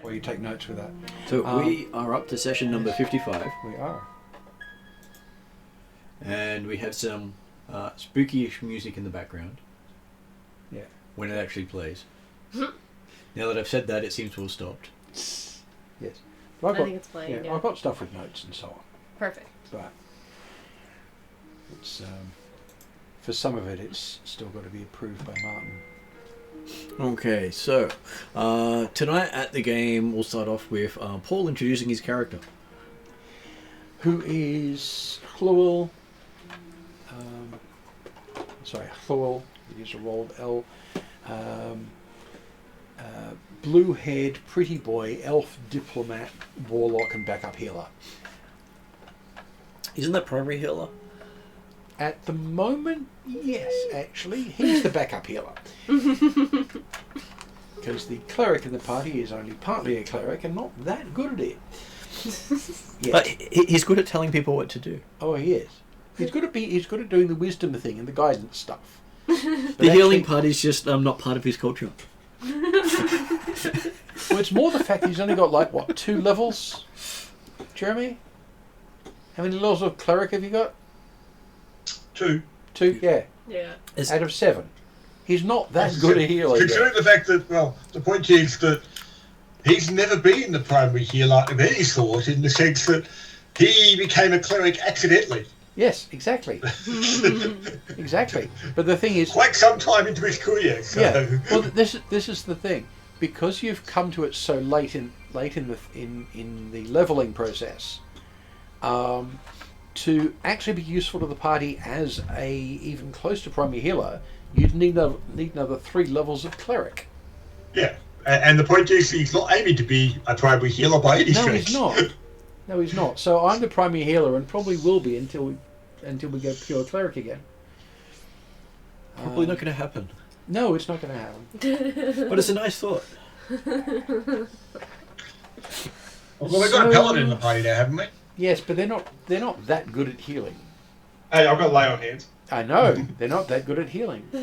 or you take notes with that. So we are up to session number 55. We are. And we have some spooky-ish music in the background. Yeah. When it actually plays. Now that I've said that, it seems to have stopped. Yes. I think it's playing. Yeah, I've got stuff with notes and so on. Perfect. But it's for some of it, it's still got to be approved by Martin. Okay, so tonight at the game, we'll start off with Paul introducing his character. Who is Hluel? Hluel. It is a rolled L. Blue-haired, pretty boy, elf, diplomat, warlock, and backup healer. Isn't that primary healer? At the moment, yes, actually. He's the backup healer. Because the cleric in the party is only partly a cleric and not that good at it. Yet. But he's good at telling people what to do. Oh, he is. He's good at doing the wisdom thing and the guidance stuff. The healing part is just not part of his culture. Well, it's more the fact he's only got 2 levels. Jeremy, how many levels of cleric have you got? 2. 2, yeah. Yeah. Out of 7. He's not that good a healer. Considering the fact that, the point is that he's never been the primary healer of any sort, in the sense that he became a cleric accidentally. Yes, exactly. Exactly. But the thing is, quite some time into his career. So. Yeah. Well, this is the thing, because you've come to it so late in the leveling process. To actually be useful to the party as a even close to primary healer, you'd need another 3 levels of cleric. Yeah, and the point is, he's not aiming to be a primary healer by any stretch. No, he's not. So I'm the primary healer, and probably will be until we go pure cleric again. Probably not going to happen. No, it's not going to happen. But it's a nice thought. Well, we've got a paladin in the party now, haven't we? Yes, but they're not that good at healing. Hey, I've got lay on hands. I know, they're not that good at healing. How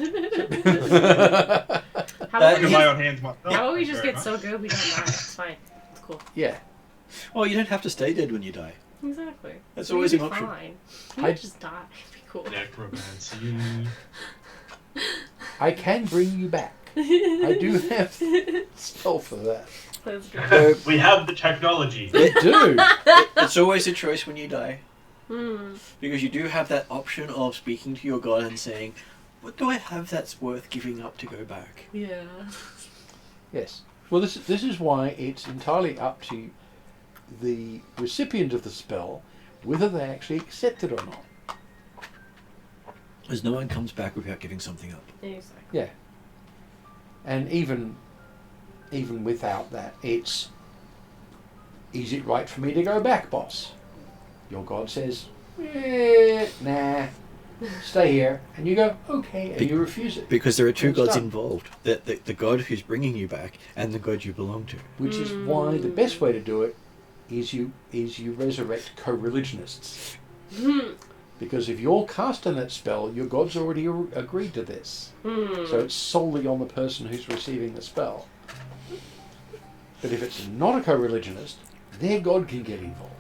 about lay on hands myself. How about we just get so good we don't die? It's fine. It's cool. Yeah. Well, you don't have to stay dead when you die. Exactly. That's always an We'd be option. Fine. We'd just die. It'd be cool. Necromancy. I can bring you back. I do have spell for that. That's good. So We have the technology. I do. it's always a choice when you die. Hmm. Because you do have that option of speaking to your god and saying, what do I have that's worth giving up to go back? Yeah. Yes. Well, this is why it's entirely up to the recipient of the spell whether they actually accept it or not. Because no one comes back without giving something up. Exactly. Yeah. And even without that, is it right for me to go back, boss? Your god says, nah, stay here. And you go, okay, and you refuse it. Because there are 2 It's gods done. involved. The god who's bringing you back and the god you belong to. Which is why the best way to do it is you resurrect co-religionists. Because if you're casting that spell, your god's already agreed to this. So it's solely on the person who's receiving the spell. But if it's not a co-religionist, their god can get involved.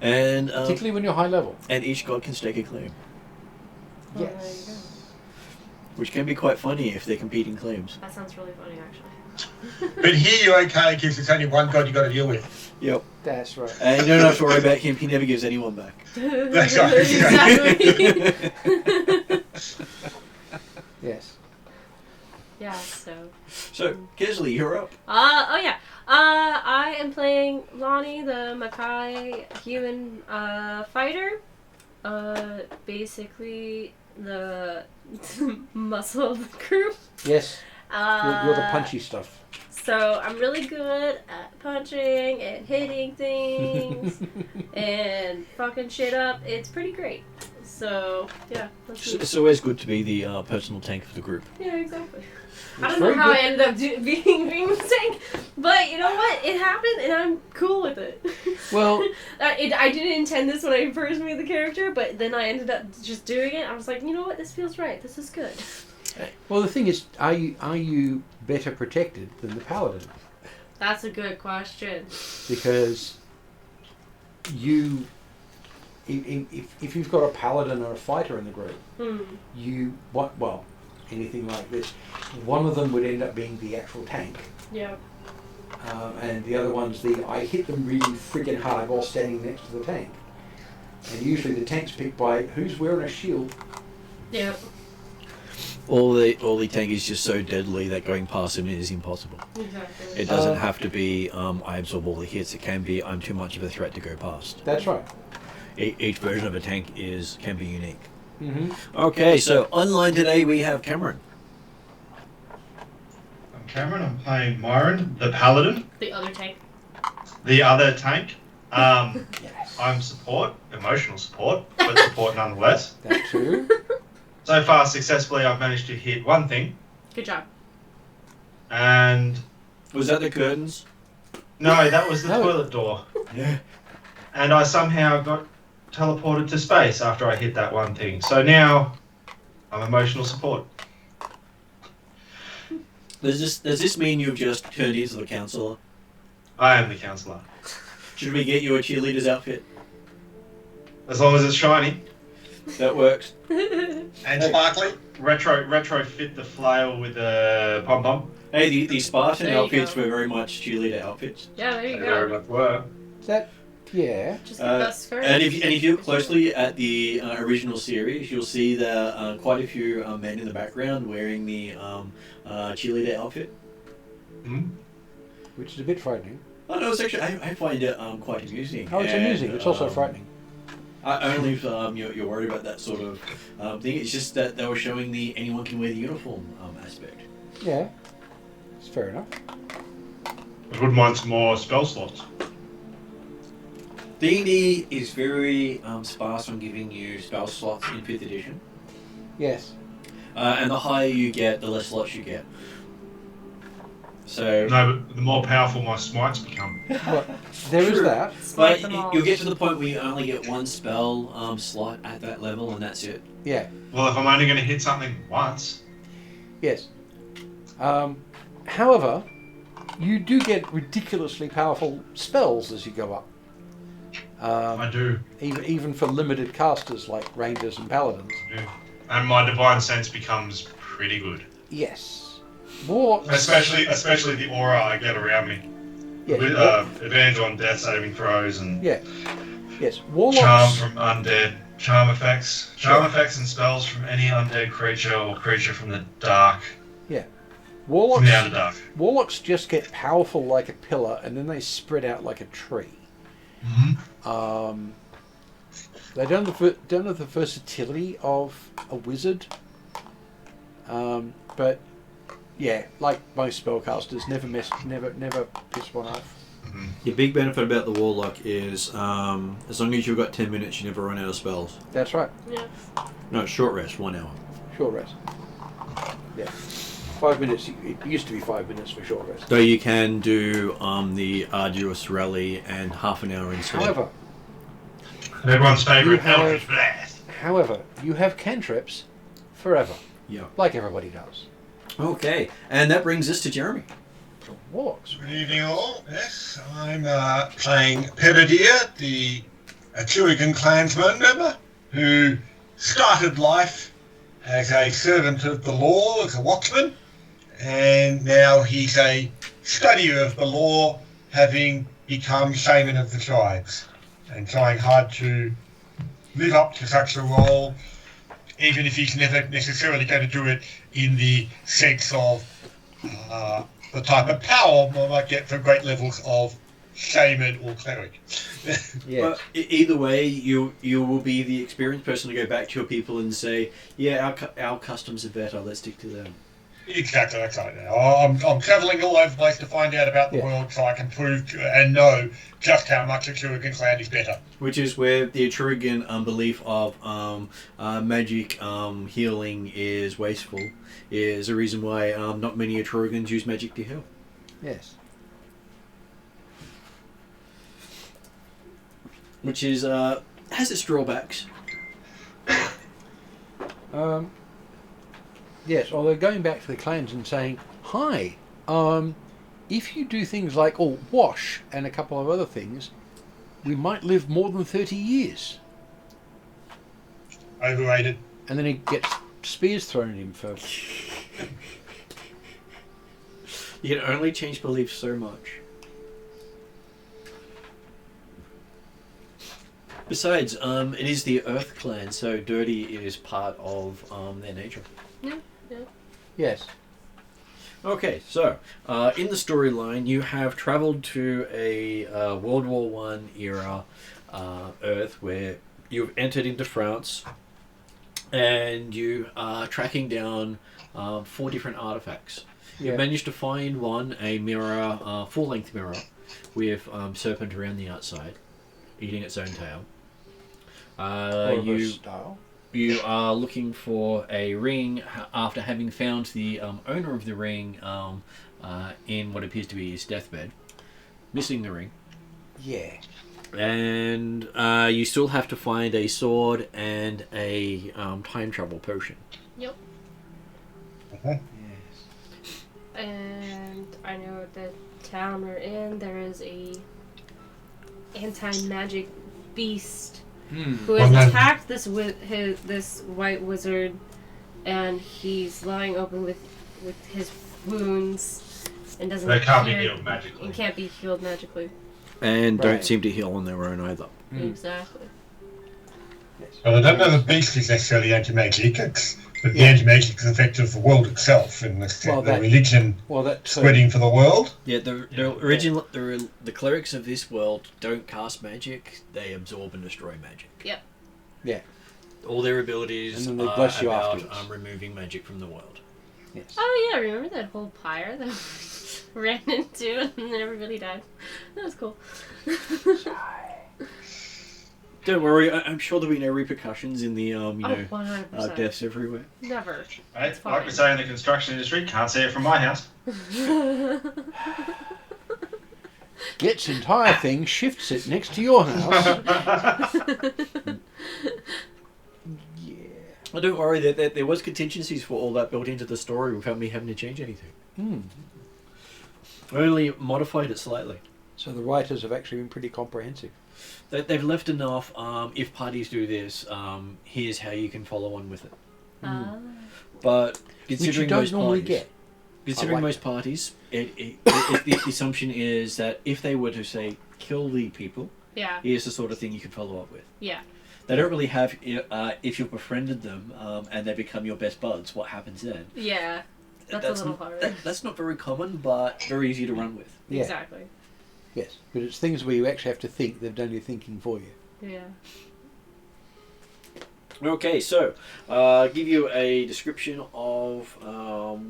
And Particularly when you're high level. and each god can stake a claim. Oh, there you Yes. Which can be quite funny if they're competing claims. That sounds really funny, actually. But here you're okay because it's only one god you got to deal with. Yep. That's right. And you don't have to worry about him. He never gives anyone back. That's right. Exactly. Yes. Yeah, so. So, Kesley, you're up. Oh yeah. I am playing Lonnie, the Makai human fighter. Basically the muscle of the group. Yes. You're the punchy stuff. So I'm really good at punching and hitting things and fucking shit up. It's pretty great. So yeah, that's It's always good to be the personal tank for the group. yeah, exactly. It's I don't know very how good. I ended up being the tank, but you know what? It happened, and I'm cool with it. Well, I didn't intend this when I first made the character, but then I ended up just doing it. I was like, you know what? This feels right. This is good. well, the thing is, are you better protected than the paladin? That's a good question. Because if you've got a paladin or a fighter in the group, anything like this, one of them would end up being the actual tank. Yeah. And the other one's I hit them really freaking hard while standing next to the tank. And usually the tank's picked by who's wearing a shield. Yeah. Or the tank is just so deadly that going past him is impossible. Exactly. It doesn't have to be I absorb all the hits. It can be I'm too much of a threat to go past. That's right. Each version of a tank can be unique. Mm-hmm. Okay, so online today we have Cameron. I'm Cameron. I'm playing Myron, the paladin, The other tank. the other tank. Yes. I'm support, emotional support, but support nonetheless. That too. So far, successfully, I've managed to hit one thing, Good job. and Was that the curtains? no, that was the No. toilet door. Yeah. And I somehow got teleported to space after I hit that one thing. So now, I'm emotional support. Does this mean you've just turned into the counsellor? I am the counsellor. Should we get you a cheerleader's outfit? As long as it's shiny. That works. And sparkly. Retro fit the flail with the pom pom. Hey, the Spartan There you outfits go. were very much cheerleader outfits. Yeah, there you They very go. much were. Yeah. Just the best skirt. And if you look closely at the original series, you'll see that quite a few men in the background wearing the cheerleader outfit. Hmm? Which is a bit frightening. Oh no, it's actually I find it quite amusing. Oh, it's amusing. It's also frightening. Only if you're worried about that sort of thing. It's just that they were showing the anyone can wear the uniform aspect. Yeah. It's fair enough. I would want some more spell slots. D&D is very sparse on giving you spell slots in 5th edition. Yes. And the higher you get, the less slots you get. So, No, but the more powerful my smites become. Well, there is True. that. Smite but them all. you'll get to the point where you only get one spell slot at that level, and that's it. Yeah. Well, if I'm only going to hit something once, Yes. However, you do get ridiculously powerful spells as you go up. I do. Even for limited casters like rangers and paladins. Yeah. And my divine sense becomes pretty good. Yes. More. Especially the aura I get around me. Yeah. With advantage on death saving throws and Yeah. Yes. Warlocks. charm from undead. Charm effects and spells from any undead creature or creature from the dark. Yeah. From Warlocks. the Underdark. Warlocks just get powerful like a pillar, and then they spread out like a tree. Mm-hmm. They don't have the versatility of a wizard. But yeah, like most spellcasters, never piss one off. Mm-hmm. The big benefit about the Warlock is as long as you've got 10 minutes, you never run out of spells. That's right. Yeah. No, short rest, 1 hour. Short rest. Yeah. 5 minutes. It used to be 5 minutes for short rest. Though you can do the arduous rally and half an hour instead. However, Everyone's favourite You have- Eldritch Blast. you have cantrips forever, Yeah. like everybody does. Okay, and that brings us to Jeremy. Warlocks. Good evening, all. Yes, I'm playing Peredir, the Atruaghin clansman member, who started life as a servant of the law, as a watchman, and now he's a studier of the law, having become shaman of the tribes, and trying hard to live up to such a role, even if he's never necessarily going to do it in the sense of the type of power one might get from great levels of shaman or cleric. Yes. Well, either way, you will be the experienced person to go back to your people and say, yeah, our customs are better, let's stick to them. Exactly, that's right. I'm travelling all over the place to find out about the Yeah. world so I can prove and know just how much a Atruaghin clan is better. Which is where the Atruaghin belief of magic healing is wasteful, is a reason why not many Atruaghins use magic to heal. Yes. Which is has its drawbacks. Yes, although going back to the clans and saying, hi, if you do things like wash and a couple of other things, we might live more than 30 years. Overrated. And then he gets spears thrown at him for... You can only change beliefs so much. Besides, it is the Earth clan, so dirty is part of their nature. Yeah. Yes. Okay, so in the storyline, you have travelled to a World War One era Earth where you've entered into France, and you are tracking down 4 different artifacts. Yeah. You managed to find one, a mirror, full-length mirror, with serpent around the outside, eating its own tail. You are looking for a ring after having found the owner of the ring in what appears to be his deathbed, missing the ring. Yeah. And you still have to find a sword and a time travel potion. Yep. Uh-huh. Yes. And I know the town we're in, there is a anti-magic beast who has attacked this this white wizard, and he's lying open with his wounds and doesn't. They can't be healed magically. And can't be healed magically. And Right. don't seem to heal on their own either. Exactly. Well, I don't know the beast is necessarily anti-magic, but the Yeah. anti-magic is effect of the world itself and the religion spreading for the world. Yeah, the original the clerics of this world don't cast magic; they absorb and destroy magic. Yep. Yeah. All their abilities And then they are bless you about afterwards. removing magic from the world. Yes. Oh yeah, remember that whole pyre that we ran into and then everybody died? That was cool. Don't worry, I'm sure there'll be no repercussions in the 100%. deaths everywhere. Never. Hey, fine. like we say in the construction industry, can't see it from my house. Gets entire thing, shifts it next to your house. Yeah. Well, don't worry, that there was contingencies for all that built into the story without me having to change anything. I only modified it slightly. So the writers have actually been pretty comprehensive. They've left enough, if parties do this, here's how you can follow on with it. But Which considering you don't most normally parties, get. considering like most parties, the assumption is that if they were to say kill the people, Yeah. here's the sort of thing you can follow up with. Yeah. They don't really have if you've befriended them and they become your best buds. What happens then? Yeah. That's a little hard. That's not very common, but very easy to run with. Yeah. Exactly. Yes, but it's things where you actually have to think. They've done your thinking for you. Yeah. Okay, so give you a description of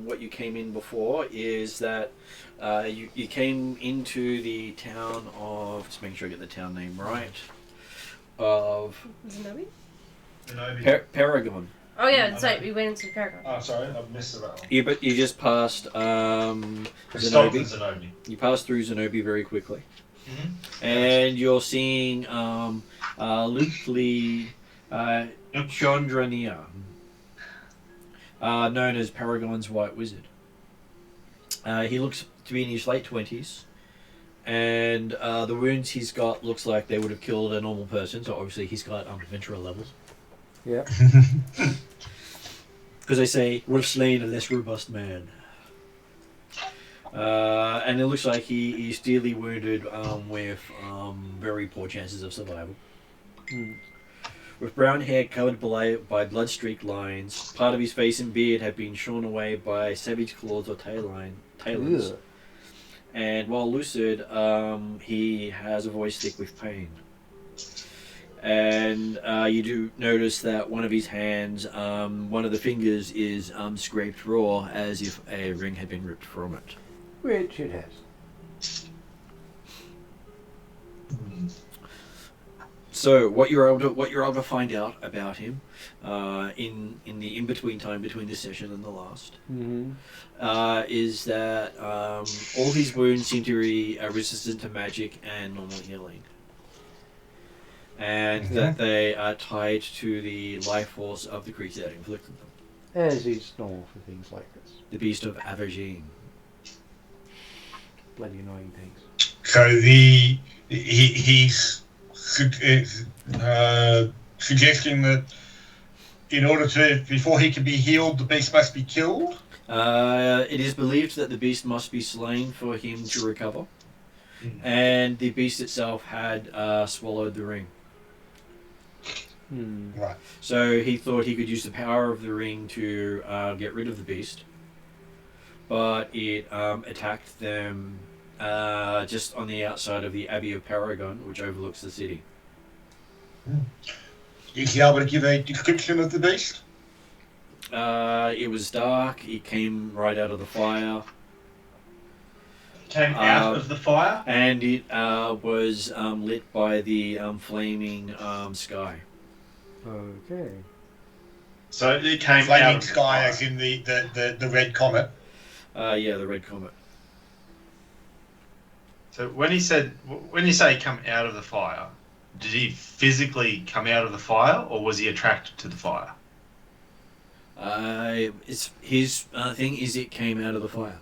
what you came in before. Is that you came into the town of, just making sure I get the town name right, of Zenobi? Paragon. Oh yeah, that's right. We went into Paragon. Oh, sorry, I missed that one. You just passed Stopped in Zenobi. Zenobi. You passed through Zenobi very quickly. Mm-hmm. And you're seeing Luke Lee Chandrania, known as Paragon's White Wizard. He looks to be in his late 20s, and the wounds he's got looks like they would have killed a normal person, so obviously he's got adventurer levels. Yeah. Because they say, would have slain a less robust man. And it looks like he's dearly wounded with very poor chances of survival. With brown hair covered by blood-streaked lines, part of his face and beard have been shorn away by savage claws or talons. Ugh. And while lucid, he has a voice thick with pain. And you do notice that one of his hands, one of the fingers is scraped raw, as if a ring had been ripped from it. Which it has. So what you're able to find out about him in the in-between time between this session and the last is that all his wounds seem to be resistant to magic and normal healing, and that they are tied to the life force of the creature that inflicted them, As is normal for things like this. the beast of Atruaghin. bloody annoying things. So he's suggesting that in order to, before he can be healed, the beast must be killed. It is believed that the beast must be slain for him to recover, and the beast itself had swallowed the ring. Right. So he thought he could use the power of the ring to get rid of the beast, but it attacked them just on the outside of the Abbey of Paragon, which overlooks the city. Is he able to give a description of the beast? It was dark. It came right out of the fire. Came out of the fire? And it was lit by the flaming sky. Okay. So it came out Flaming of the sky, fire. as in the red comet. Yeah, the red comet. So when you say come out of the fire, did he physically come out of the fire, or was he attracted to the fire? It's his thing is it came out of the fire.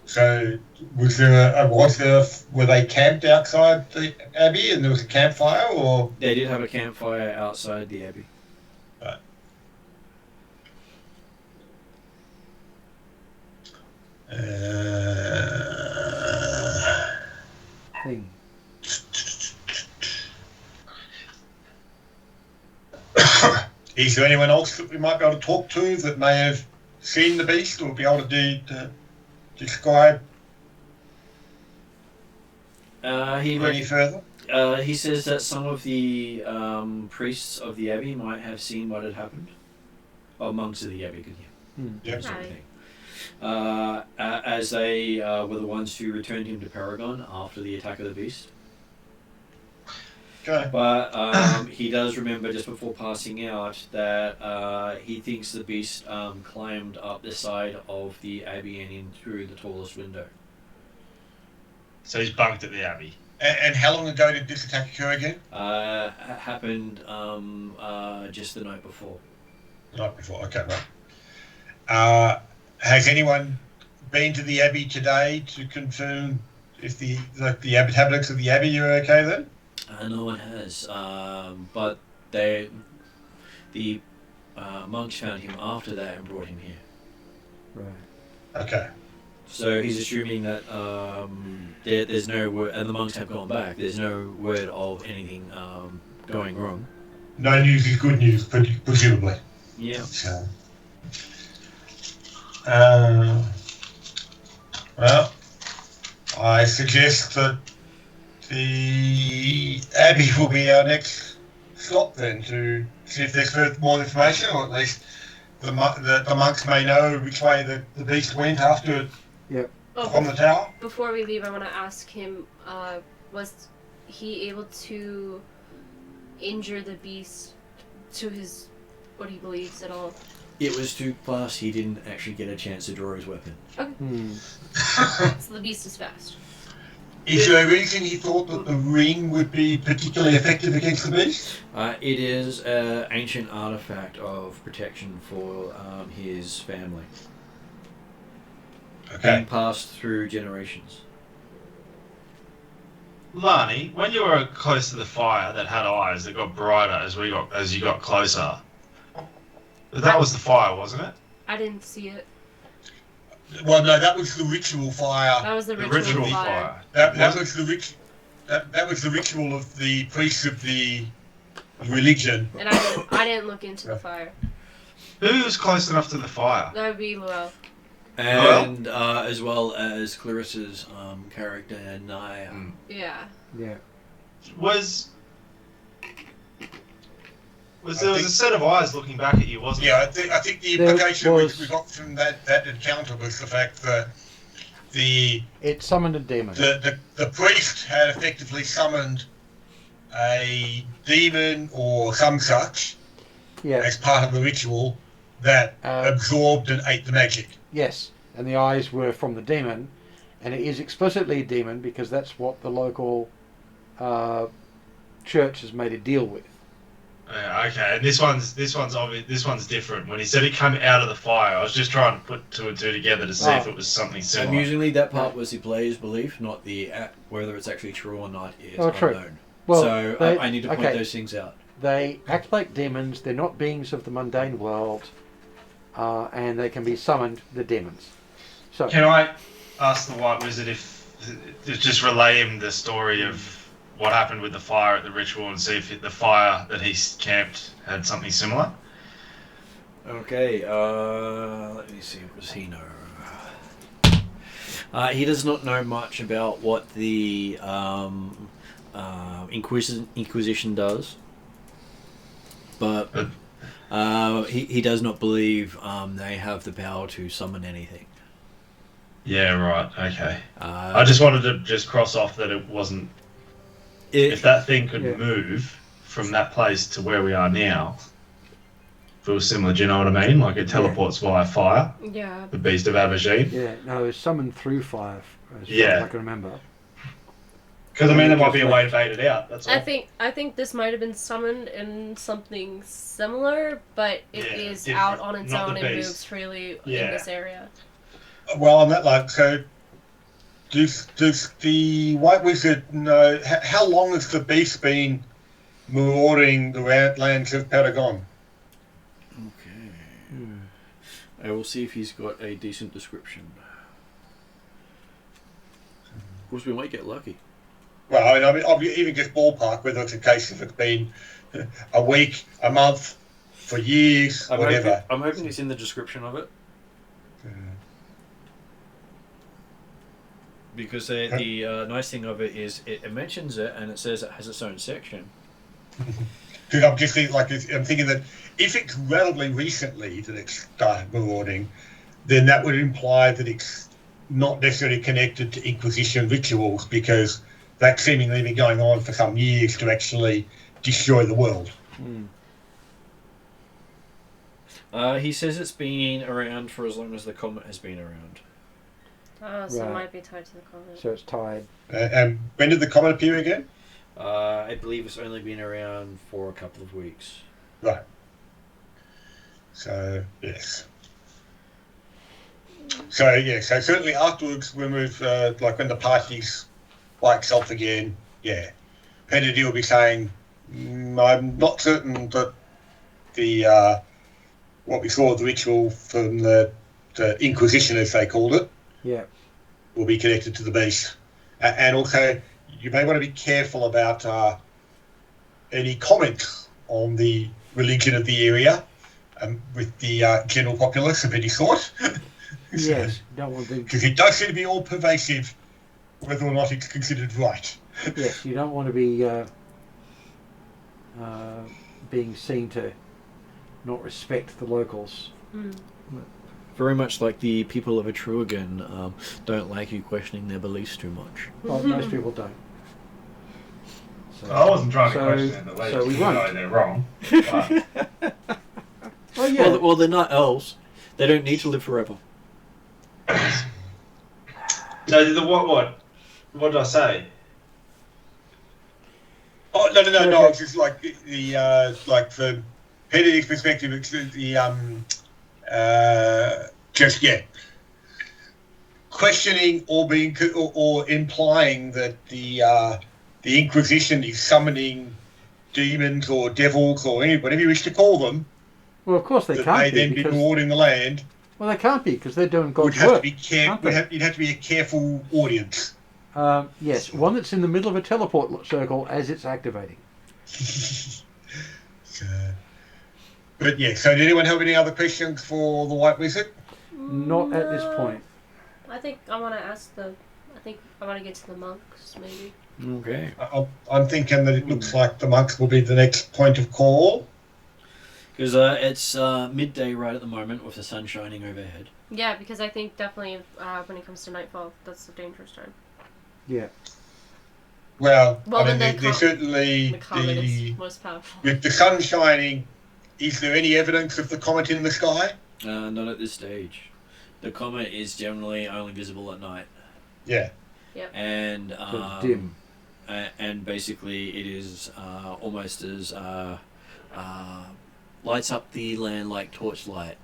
So were they camped outside the abbey and there was a campfire, or? They did have a campfire outside the abbey. Right. Thing. Is there anyone else that we might be able to talk to that may have seen the beast or be able to describe any further? He says that some of the priests of the abbey might have seen what had happened. Or monks of the abbey, Yep. sort of thing. As they were the ones who returned him to Paragon after the attack of the beast. Okay. But he does remember just before passing out that he thinks the beast climbed up the side of the abbey and in through the tallest window. So he's bunked at the abbey. And how long ago did this attack occur again? Happened just the night before. The night before. Okay, right. Has anyone been to the abbey today to confirm if the inhabitants of the abbey are okay then? No one has, but the monks found him after that and brought him here. Right. Okay. So he's assuming that there's no word, and the monks have gone back. There's no word of anything going wrong. No news is good news, presumably. Yeah. So, well, I suggest that the abbey will be our next stop then to see if there's more information, or at least the monks may know which way the beast went after it from the tower. Before we leave, I want to ask him, was he able to injure the beast to his, what he believes at all? It was too fast. He didn't actually get a chance to draw his weapon. Okay. So the beast is fast. Is there a reason he thought that the ring would be particularly effective against the beast? It is an ancient artifact of protection for his family. Okay. Being passed through generations. Lani, when you were close to the fire that had eyes that got brighter as you got closer, that was the fire, wasn't it? I didn't see it. Well, no, that was the ritual fire. That was the The ritual ritual fire. fire. That was the that was the ritual of the priests of the religion. And I didn't look into the fire. Who was close enough to the fire? That would be Laurel. And as well as Clarissa's character, Naya. Yeah. Yeah. Was there was a set of eyes looking back at you, wasn't Yeah, there? I think the There implication was- we got from that encounter was the fact that It summoned a demon. the priest had effectively summoned a demon or some such Yeah. as part of the ritual that absorbed and ate the magic. Yes. And the eyes were from the demon, and it is explicitly a demon because that's what the local church has made a deal with. Okay, and this one's obvious. This one's different. When he said it came out of the fire, I was just trying to put two and two together to see if it was something similar. Amusingly, that part was the player's belief, not the whether it's actually true or not is true. unknown. Well, so I need to point those things out. They act like demons. They're not beings of the mundane world, and they can be summoned. The demons. So Can I ask the White Wizard if just relay him the story of what happened with the fire at the ritual and see if the fire that he camped had something similar? Okay, let me see. What does he know? He does not know much about what the Inquisition does, but he does not believe they have the power to summon anything. Yeah, right. Okay. I just wanted to just cross off that it wasn't. If that thing could move from that place to where we are now, if it was similar, do you know what I mean? Like it teleports via fire. Yeah. The Beast of Aubergine. yeah, no, it's summoned through fire. As far as I can remember. Because I mean, there might be a way to bait it out. That's all. I think this might have been summoned in something similar, but it is different. out on its Not own the and beast. moves freely in Yeah. this area. Well, on that line, so does the White Wizard know how long has the beast been marauding the lands of Paragon? Okay. I will see if he's got a decent description. Of course, we might get lucky. Well, I mean, even just ballpark, whether it's a case of it's been a week, a month, for years, whatever. I'm hoping it's in the description of it. Because the nice thing of it is it mentions it and it says it has its own section. Because I'm just thinking, I'm thinking that if it's relatively recently that it started marauding, then that would imply that it's not necessarily connected to Inquisition rituals, because that's seemingly been going on for some years to actually destroy the world. He says it's been around for as long as the comet has been around. Oh, so Right. it might be tied to the comment. So it's tied. And when did the comet appear again? I believe it's only been around for a couple of weeks. Right. So, yes. So certainly afterwards, when we've, when the party's by itself again, Penedy will be saying, I'm not certain that the, what we saw of the ritual from the Inquisition, as they called it, will be connected to the beast. And also, you may want to be careful about any comments on the religion of the area with the general populace of any sort. Yes, don't want to. Because it does seem to be all pervasive, whether or not it's considered right. Yes, you don't want to be being seen to not respect the locals. Very much like the people of Atruaghin don't like you questioning their beliefs too much. Well, most people don't. So, I wasn't trying to question the way so we won't. they're wrong. But Well, yeah. Well, they're not elves. They don't need to live forever. no, what did I say? Oh, no, Okay. it's just like from Pennedy's perspective, it's questioning or being or implying that the Inquisition is summoning demons or devils or whatever you wish to call them. Well, of course they that can't may be. then be Because, marauding the land. well, they can't be because they're doing Would God's have to work. be aren't they? You'd have to be a careful audience. Yes, one that's in the middle of a teleport circle as it's activating. But yeah, so did anyone have any other questions for the White Wizard? Not at this point. I think I want to ask I think I want to get to the monks, maybe. Okay. I'm thinking that it looks like the monks will be the next point of call. Because it's midday right at the moment with the sun shining overhead. Yeah, because I think definitely when it comes to nightfall, that's the dangerous time. Yeah. Well, Well, I mean, then there's certainly The comet is most powerful. with the sun shining. Is there any evidence of the comet in the sky? Not at this stage. The comet is generally only visible at night. Yeah. And So it's dim. and basically it is almost as lights up the land like torchlight.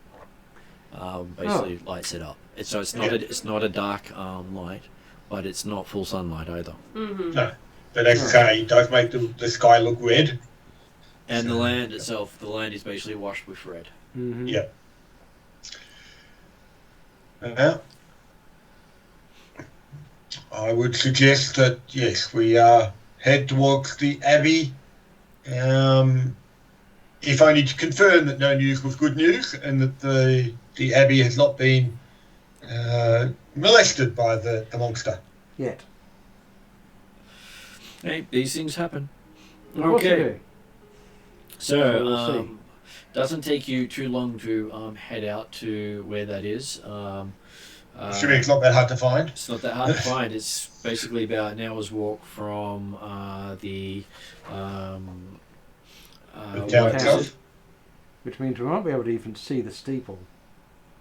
Basically lights it up. It's not a dark light, but it's not full sunlight either. Mm-hmm. No, but as I say, it does make the sky look red. And the land itself, the land is basically washed with red. Mm-hmm. Yeah. I would suggest that, yes, we head towards the Abbey, if only to confirm that no news was good news and that the Abbey has not been molested by the monster. Yet. Hey, these things happen. Of course they Okay. do. So, We'll see. doesn't take you too long to head out to where that is. Assuming it's not that hard to find. It's not that hard to find. It's basically about an hour's walk from the town White itself. Wizard. Which means we won't be able to even see the steeple.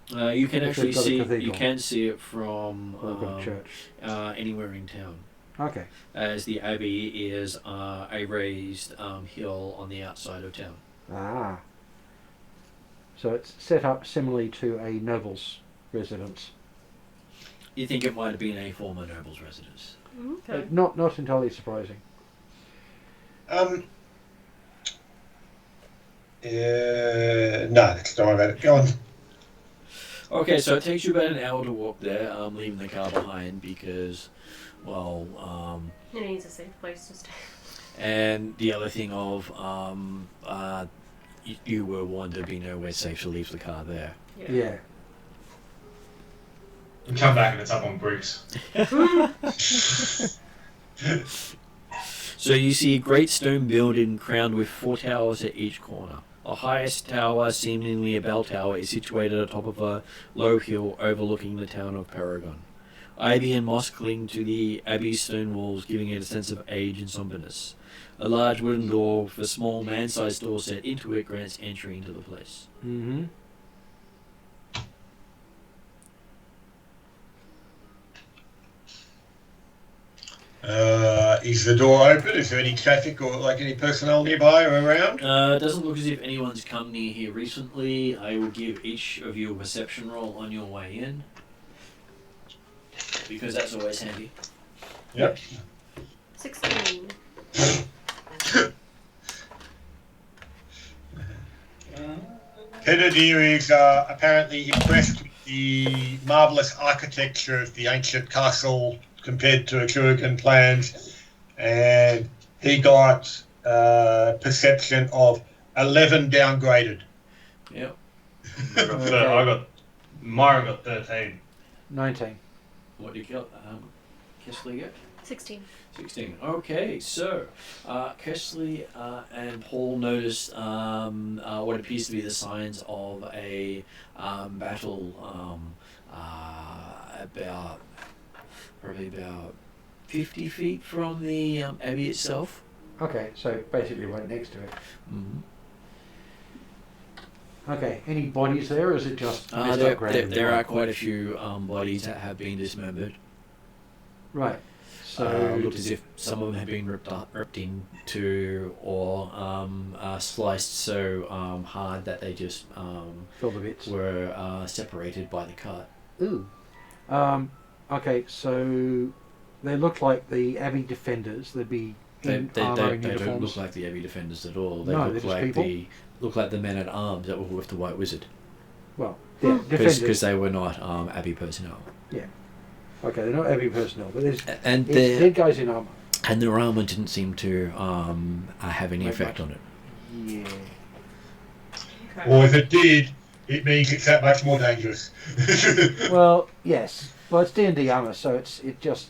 You can If actually they've got a see. cathedral. You can see it from Or we've got a church. anywhere in town, Okay. as the abbey is a raised hill on the outside of town. Ah. So it's set up similarly to a noble's residence. You think it might have been a former noble's residence? Okay. Not entirely surprising. No, don't worry about it. Go on. Okay, so it takes you about an hour to walk there, leaving the car behind because, well, It needs a safe place to stay. and the other thing of, you were warned there'd be nowhere safe to leave the car there. Yeah. You come back and it's up on bricks. So you see a great stone building crowned with 4 towers at each corner. The highest tower, seemingly a bell tower, is situated atop of a low hill overlooking the town of Paragon. Ivy and moss cling to the abbey's stone walls, giving it a sense of age and somberness. A large wooden door with a small man-sized door set into it grants entry into the place. Mm-hmm. Is the door open? Is there any traffic or like any personnel nearby or around? It doesn't look as if anyone's come near here recently. I will give each of you a perception roll on your way in, because that's always handy. Yep. 16. Kennedy is apparently impressed with the marvellous architecture of the ancient castle compared to Atruaghin plans, and he got perception of 11 downgraded. Yep. Myron got 13. 19. What do you get? Kesley get? 16. 16. Okay, so Kesley and Paul noticed what appears to be the signs of a battle probably about 50 feet from the abbey itself. Okay, so basically right next to it. Mm-hmm. Okay, any bodies there, or is it just messed up ground? There are quite a few bodies that have been dismembered. Right. So Looked as if some of them have been ripped into or sliced so hard that they just fill the bits. were separated by the cut. Ooh. Okay, so they look like the Abbey defenders. They'd be in armour and They uniforms. don't look like the Abbey defenders at all. They No, look they're just like people? the men at arms that were with the White Wizard, Well, yeah, defenders. because they were not Abbey personnel. Okay, they're not Abbey personnel, but there's And it's dead guys in armour. their armor didn't seem to have any Make effect much. on it. Yeah. Okay. Or if it did, it means it's that much more dangerous. Well, yes. Well, it's D&D armour, so it just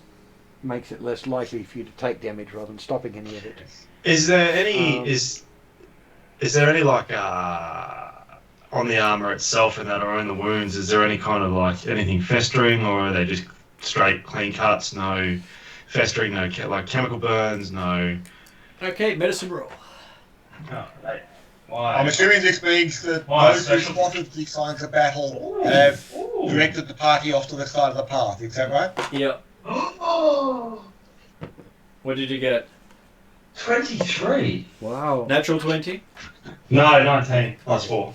makes it less likely for you to take damage rather than stopping any of it. Is there any Um, is there any like on the armor itself and that or in the wounds? Is there any kind of like anything festering, or are they just straight clean cuts? No festering, no like chemical burns, no. Okay, medicine roll. Oh, I'm assuming this means that Why those who special? spotted the signs of battle have directed the party off to the side of the path. Is that right? Yep. What did you get? 23. Wow. Natural 20. No, 19 plus 4.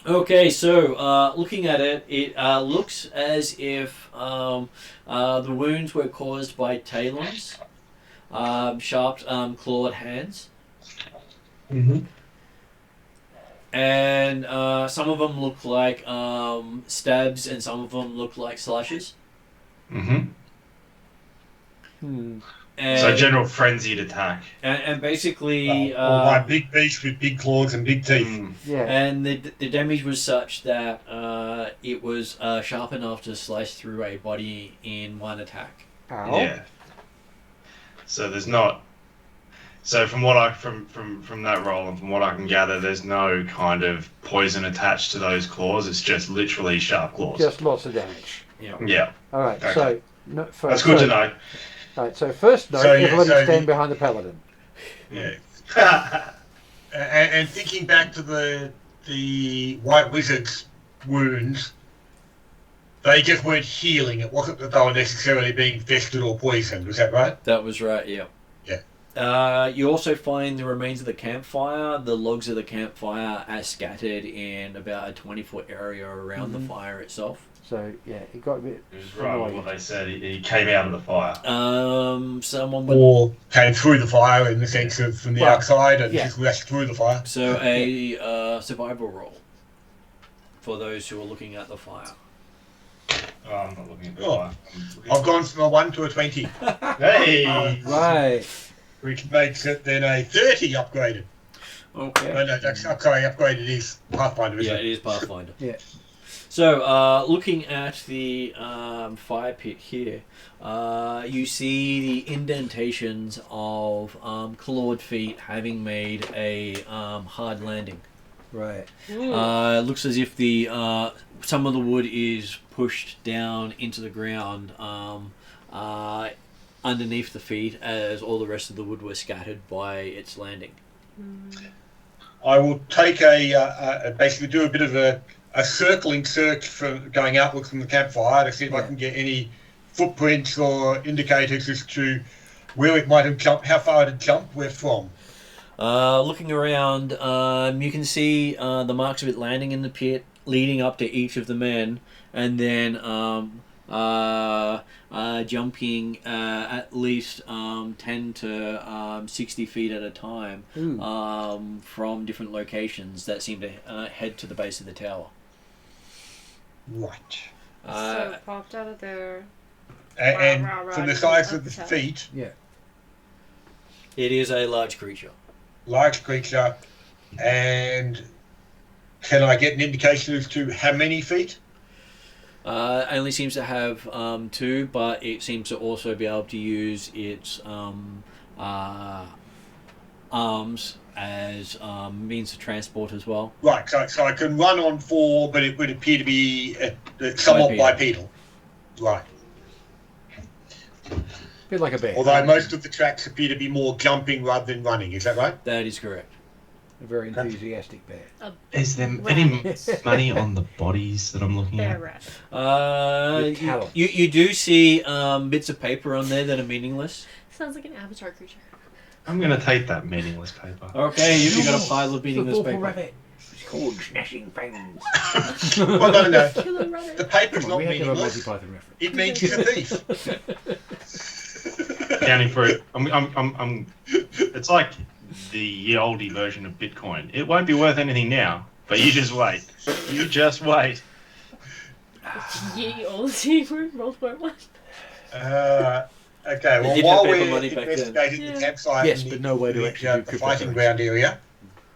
Okay, so looking at it, it looks as if the wounds were caused by talons, sharp clawed hands, and some of them look like stabs, and some of them look like slashes. And, So general frenzied attack. And basically... or by big beasts with big claws and big teeth. Yeah. And the damage was such that it was sharp enough to slice through a body in one attack. Ow. Yeah. So there's not... So from what from that roll and from what I can gather, there's no kind of poison attached to those claws. It's just literally sharp claws. Just lots of damage. Yeah. All right. Okay. So That's good to know. All right. So first note, everybody stand behind the paladin. Yeah. and thinking back to the White Wizard's wounds, they just weren't healing. It wasn't that they were necessarily being infested or poisoned. Was that right? That was right, yeah. Yeah. You also find the remains of the campfire. The logs of the campfire are scattered in about a 20-foot area around the fire itself. So, yeah, it got a bit... It was right with what they said. He came out of the fire. Someone would... Or came through the fire in the sense of from the outside and just rushed through the fire. So a survival roll for those who are looking at the fire. Oh, I'm not looking at the fire. I've gone from a 1 to a 20. Hey! Right. Which makes it then a 30 upgraded. Okay. No, that's sorry, upgraded is Pathfinder, isn't Yeah, it? it is Pathfinder. Yeah. So, looking at the fire pit here, you see the indentations of clawed feet having made a hard landing. Right. It looks as if the some of the wood is pushed down into the ground underneath the feet, as all the rest of the wood was scattered by its landing. I will take basically do a bit of a circling search for going outwards from the campfire to see if I can get any footprints or indicators as to where it might have jumped, how far it had jumped, where from. Looking around, you can see the marks of it landing in the pit, leading up to each of the men, and then jumping at least 10 to 60 feet at a time from different locations that seem to head to the base of the tower. Right. So it popped out of there. And from the size of the feet, It is a large creature. large creature, and can I get an indication as to how many feet? It only seems to have 2, but it seems to also be able to use its arms as means of transport as well. Right, so I can run on 4, but it would appear to be somewhat bipedal. Right. A bit like a bear. Although most of the tracks appear to be more jumping rather than running, is that right? That is correct. A very enthusiastic bear. Is there any money on the bodies that I'm looking at? Bear rat. You do see bits of paper on there that are meaningless. Sounds like an avatar creature. I'm going to take that meaningless paper. Okay, you've got a pile of meaningless paper. Rabbit. It's called Smashing Fangs. Well, no. Killer rabbit. The paper's not We have to have a meaningless. Monty Python reference. It means he's a thief. Counting for it. It's like the oldie version of Bitcoin. It won't be worth anything now, but you just wait. You just wait. Ye old team World War One. Okay, well, did while have paper we're money back then. investigating the campsite Yes, and but no way to actually do the fighting cryptocurrency. ground area,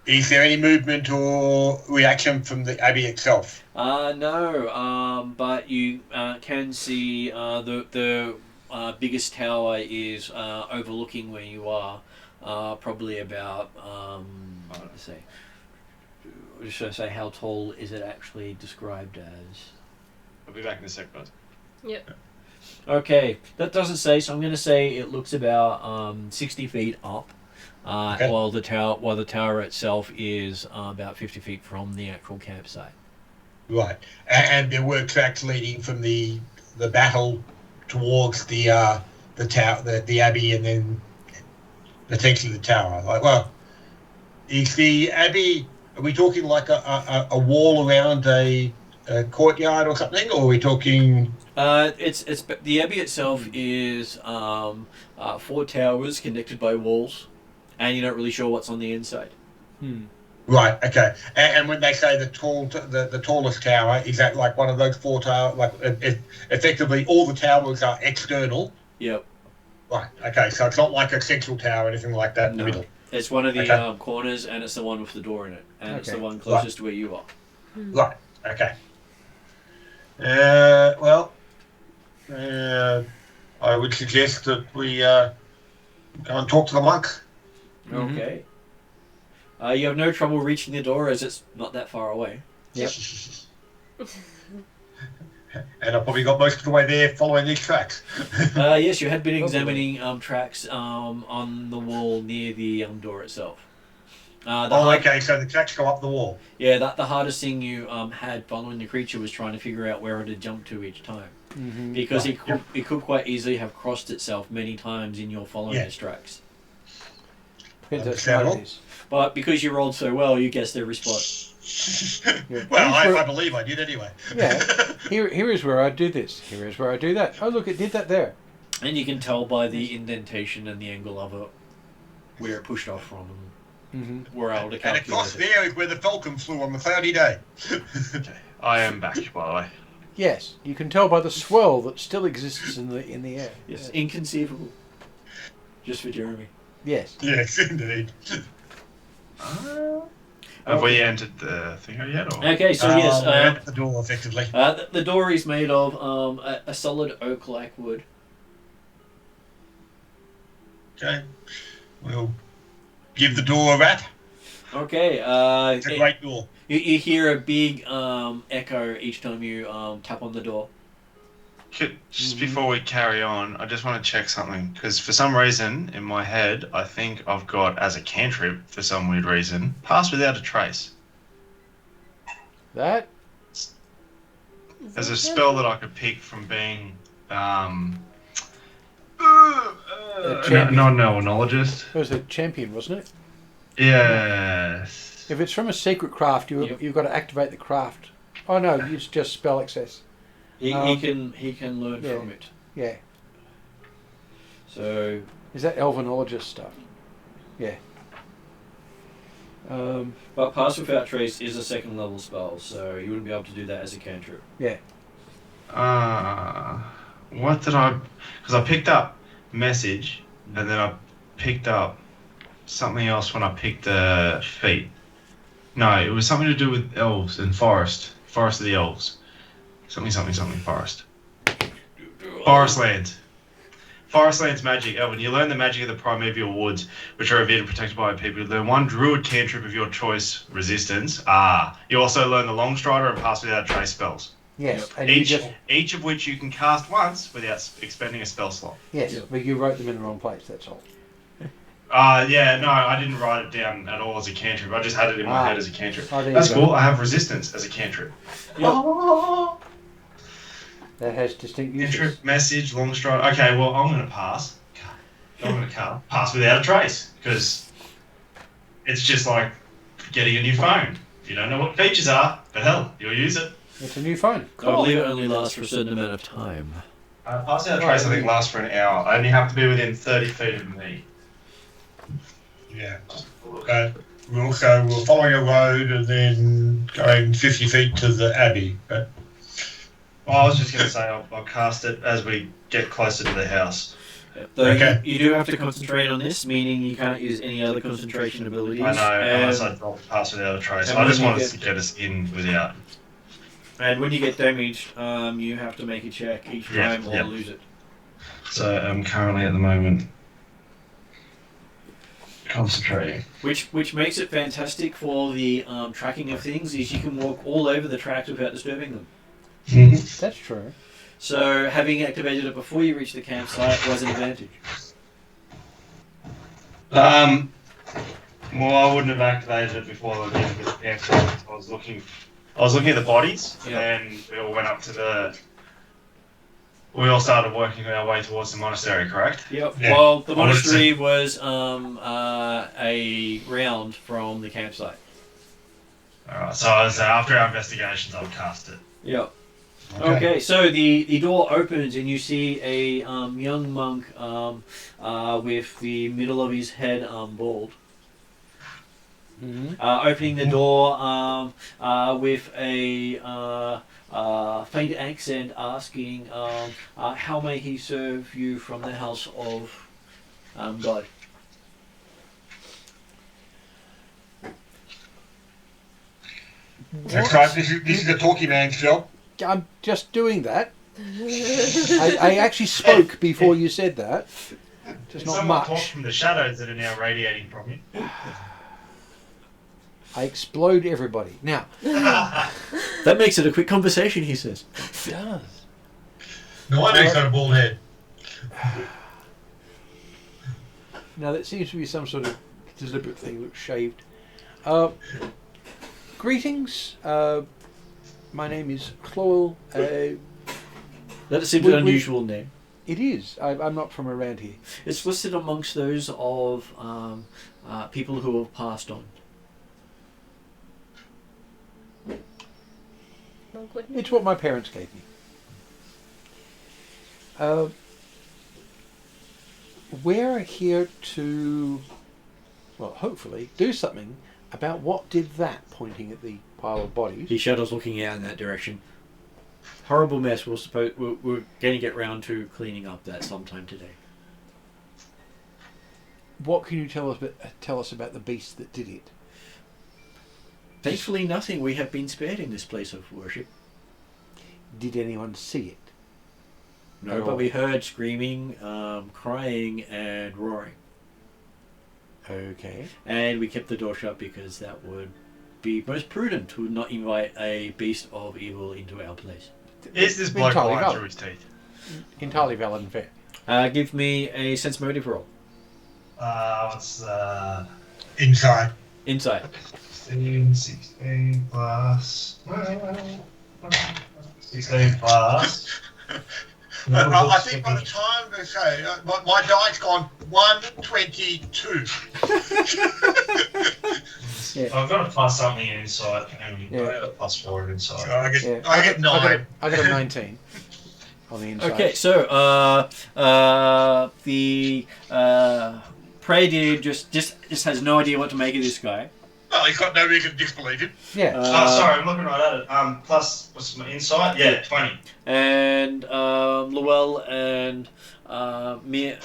is there any movement or reaction from the Abbey itself? No, but you can see the biggest tower is overlooking where you are, probably about, let's see, should I say how tall is it actually described as? I'll be back in a sec, bud. Yep. Okay, that doesn't say, so I'm going to say it looks about 60 feet up, Okay. while the tower itself is about 50 feet from the actual campsite. Right, and there were tracks leading from the battle towards the tower, the Abbey, and then potentially the tower. Like, well, is the abbey? Are we talking like a wall around a courtyard or something, or are we talking? It's the abbey itself is 4 towers connected by walls, and you're not really sure what's on the inside. Right. Okay. And when they say the tallest tower, is that like one of those 4 towers? Like, effectively, all the towers are external. Yep. Right. Okay. So it's not like a central tower or anything like that in the middle. It's one of the corners, and it's the one with the door in it, and it's the one closest to where you are. Right. Okay. Well, I would suggest that we go and talk to the monk. Okay. You have no trouble reaching the door as it's not that far away. Yep. And I've probably got most of the way there following these tracks. Yes, you had been examining tracks on the wall near the door itself. Okay, so the tracks go up the wall. Yeah, the hardest thing you had following the creature was trying to figure out where it had jumped to each time. Because it could quite easily have crossed itself many times in your following its tracks. Depends how smart it is. But because you rolled so well, you guessed every spot. Well, I believe I did anyway. Yeah. Here is where I do this. Here is where I do that. Oh, look, it did that there. And you can tell by the indentation and the angle of it where it pushed off from. We're able to calculate. And across there is where the falcon flew on the cloudy day. Okay, I am back, by the way. Yes, you can tell by the swirl that still exists in the air. Yes, inconceivable. Just for Jeremy. Yes. Yes, indeed. Have we entered the thing yet? Or? Okay, so yes, we're at the door effectively. The door is made of a solid oak-like wood. Okay, we'll give the door a rat. Okay, It's a great door. You hear a big echo each time you tap on the door. Just before we carry on, I just want to check something, because for some reason in my head I think I've got, as a cantrip for some weird reason, pass without a trace. That? As a spell that I could pick from being not a knowledgeologist. It was a champion, wasn't it? Yes. If it's from a secret craft, you've got to activate the craft. Oh no, it's just spell access. He can learn from it. Yeah. So is that elvenologist stuff? Yeah. But Pass Without Trace is a 2nd level spell, so you wouldn't be able to do that as a cantrip. Yeah. What did I? Because I picked up message, and then I picked up something else when I picked the feet. No, it was something to do with elves and forest of the elves. Something, forest. Forestlands. Forestlands magic. Elvin, you learn the magic of the primeval woods, which are revered and protected by people. You learn 1 druid cantrip of your choice, resistance. You also learn the Longstrider and Pass Without Trace spells. Yes. And each of which you can cast once without expending a spell slot. Yes, but you wrote them in the wrong place, that's all. Yeah, no, I didn't write it down at all as a cantrip. I just had it in my head as a cantrip. That's cool. I have resistance as a cantrip. Yep. That has distinct uses. Cantrip, message, Longstride. Okay, well, I'm going to pass. I'm going to pass without a trace, because it's just like getting a new phone. You don't know what the features are, but hell, you'll use it. It's a new phone. I believe it only lasts for a certain amount of time. Pass without a trace, I think, lasts for an hour. I only have to be within 30 feet of me. Yeah. We're following a road and then going 50 feet to the abbey. But I was just going to say I'll cast it as we get closer to the house. Okay. You do have to concentrate on this, meaning you can't use any other concentration abilities. I know, unless I drop the pass without a trace. I just wanted to get us in without. And when you get damaged, you have to make a check each time or lose it. So I'm currently at the moment concentrating. Which makes it fantastic for the tracking of things, is you can walk all over the tracks without disturbing them. That's true. So having activated it before you reach the campsite was an advantage. Well, I wouldn't have activated it before I did the campsite. I was looking at the bodies, and we all went up to we all started working our way towards the monastery, correct? Yep. Yeah. Well, the monastery was a round from the campsite. Alright, so after our investigations, I would cast it. Yep. Okay, so the door opens and you see a young monk with the middle of his head bald. Mm-hmm. Opening the door with a faint accent asking, how may he serve you from the house of God? That's right. This is the talking man's job. I'm just doing that. I actually spoke before you said that. Just not Someone talk much. from the shadows that are now radiating from you. I explode everybody. Now, That makes it a quick conversation, he says. it does. No wonder he's got a bald head. Now, that seems to be some sort of deliberate thing. Looks shaved. Greetings. My name is Chloel. That seems We- an unusual name. It is. I'm not from around here. It's listed amongst those of people who have passed on. It's what my parents gave me. We're here to, well, hopefully, do something about what did that, pointing at the pile of bodies. He shadows looking out in that direction. Horrible mess. We're going to get round to cleaning up that sometime today. What can you tell us about the beast that did it? Thankfully, nothing. We have been spared in this place of worship. Did anyone see it? No, but we heard screaming, crying, and roaring. Okay. And we kept the door shut because that would be most prudent to not invite a beast of evil into our place. Is this bloke Entirely lying valid. through his teeth? Entirely valid and fair. Give me a sense motive roll. What's Inside. Insight. 16 plus 16 plus. I think by the time they say, my die's gone 122. Yeah. I've got a plus something in insight and Yeah. I got a plus 4 in insight. So I get, Yeah. I get 9. I got a 19 on the inside. Okay, so the prey dude just has no idea what to make of this guy. Well, he's got no reason to disbelieve him. Yeah. Sorry, I'm looking right at it. Plus, what's my insight? Yeah, 20. And Llewell and Mirren,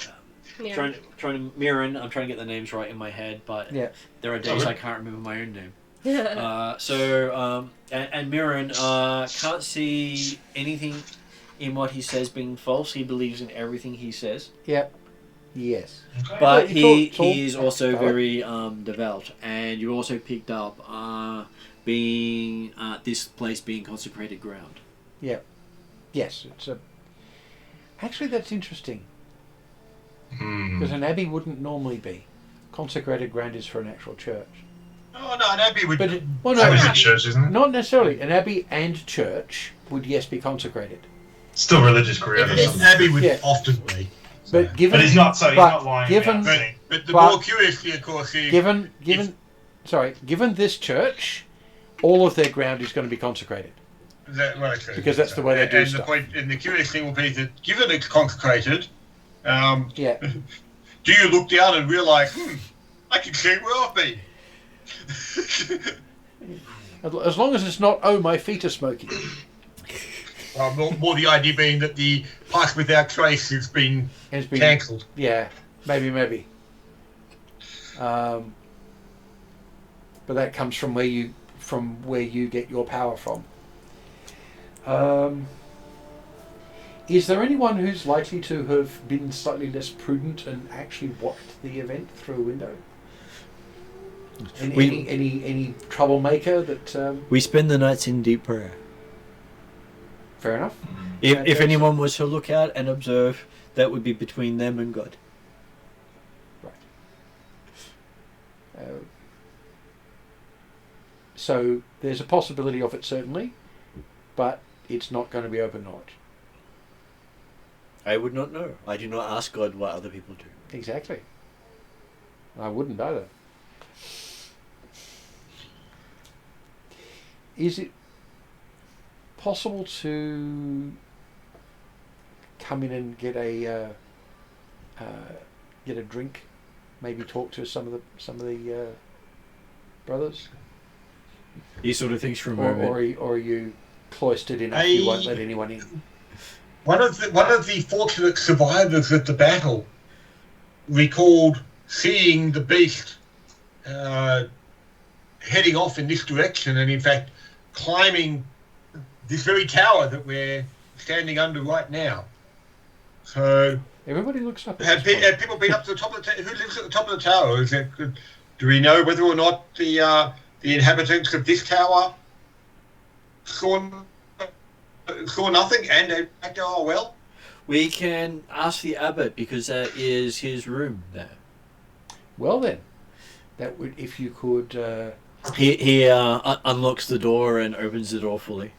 I'm trying to get the names right in my head, but Yeah. there are days I can't remember my own name. And Mirren can't see anything in what he says being false. He believes in everything he says. Yep. Yes. Okay. But Well, he it's all is also valid. very devout, and you also picked up being this place being consecrated ground. Yep. Yes. It's a. Actually, that's interesting because an abbey wouldn't normally be. Consecrated ground is for an actual church. Oh, no, an abbey would... But well, That no, was a church, isn't it? not necessarily. An abbey and church would yes be consecrated. Still religious career. An abbey would Yeah. often be. But given, But he's not, so he's but not lying given- about saying. But the But- more curiously, of course, is... given this church, all of their ground is going to be consecrated. Okay. Because that's the way they do and stuff. And the curious thing will be that, given it's consecrated, Yeah. do you look down and realise, I can see where I've been? As long as it's not, oh, my feet are smoky. More the idea being that the Pass Without Trace has been Has been cancelled. Yeah, maybe. But that comes from where you get your power from. Is there anyone who's likely to have been slightly less prudent and actually watched the event through a window? Any troublemaker that? We spend the nights in deep prayer. Fair enough. If anyone was to look out and observe, that would be between them and God. Right. So there's a possibility of it certainly, but it's not going to be open knowledge. I would not know. I do not ask God what other people do. Exactly. I wouldn't either. Is it possible to come in and get a drink? Maybe talk to some of the brothers. He sort of thinks for a moment. Or are you cloistered enough you won't let anyone in? One of the fortunate survivors of the battle recalled seeing the beast heading off in this direction, and in fact climbing this very tower that we're standing under right now. So everybody looks up. Have people been up to the top of the tower? Who lives at the top of the tower? Do we know whether or not the inhabitants of this tower saw nothing and they back to our well? We can ask the abbot because that is his room there. Well then, that would, if you could. He unlocks the door and opens the door fully,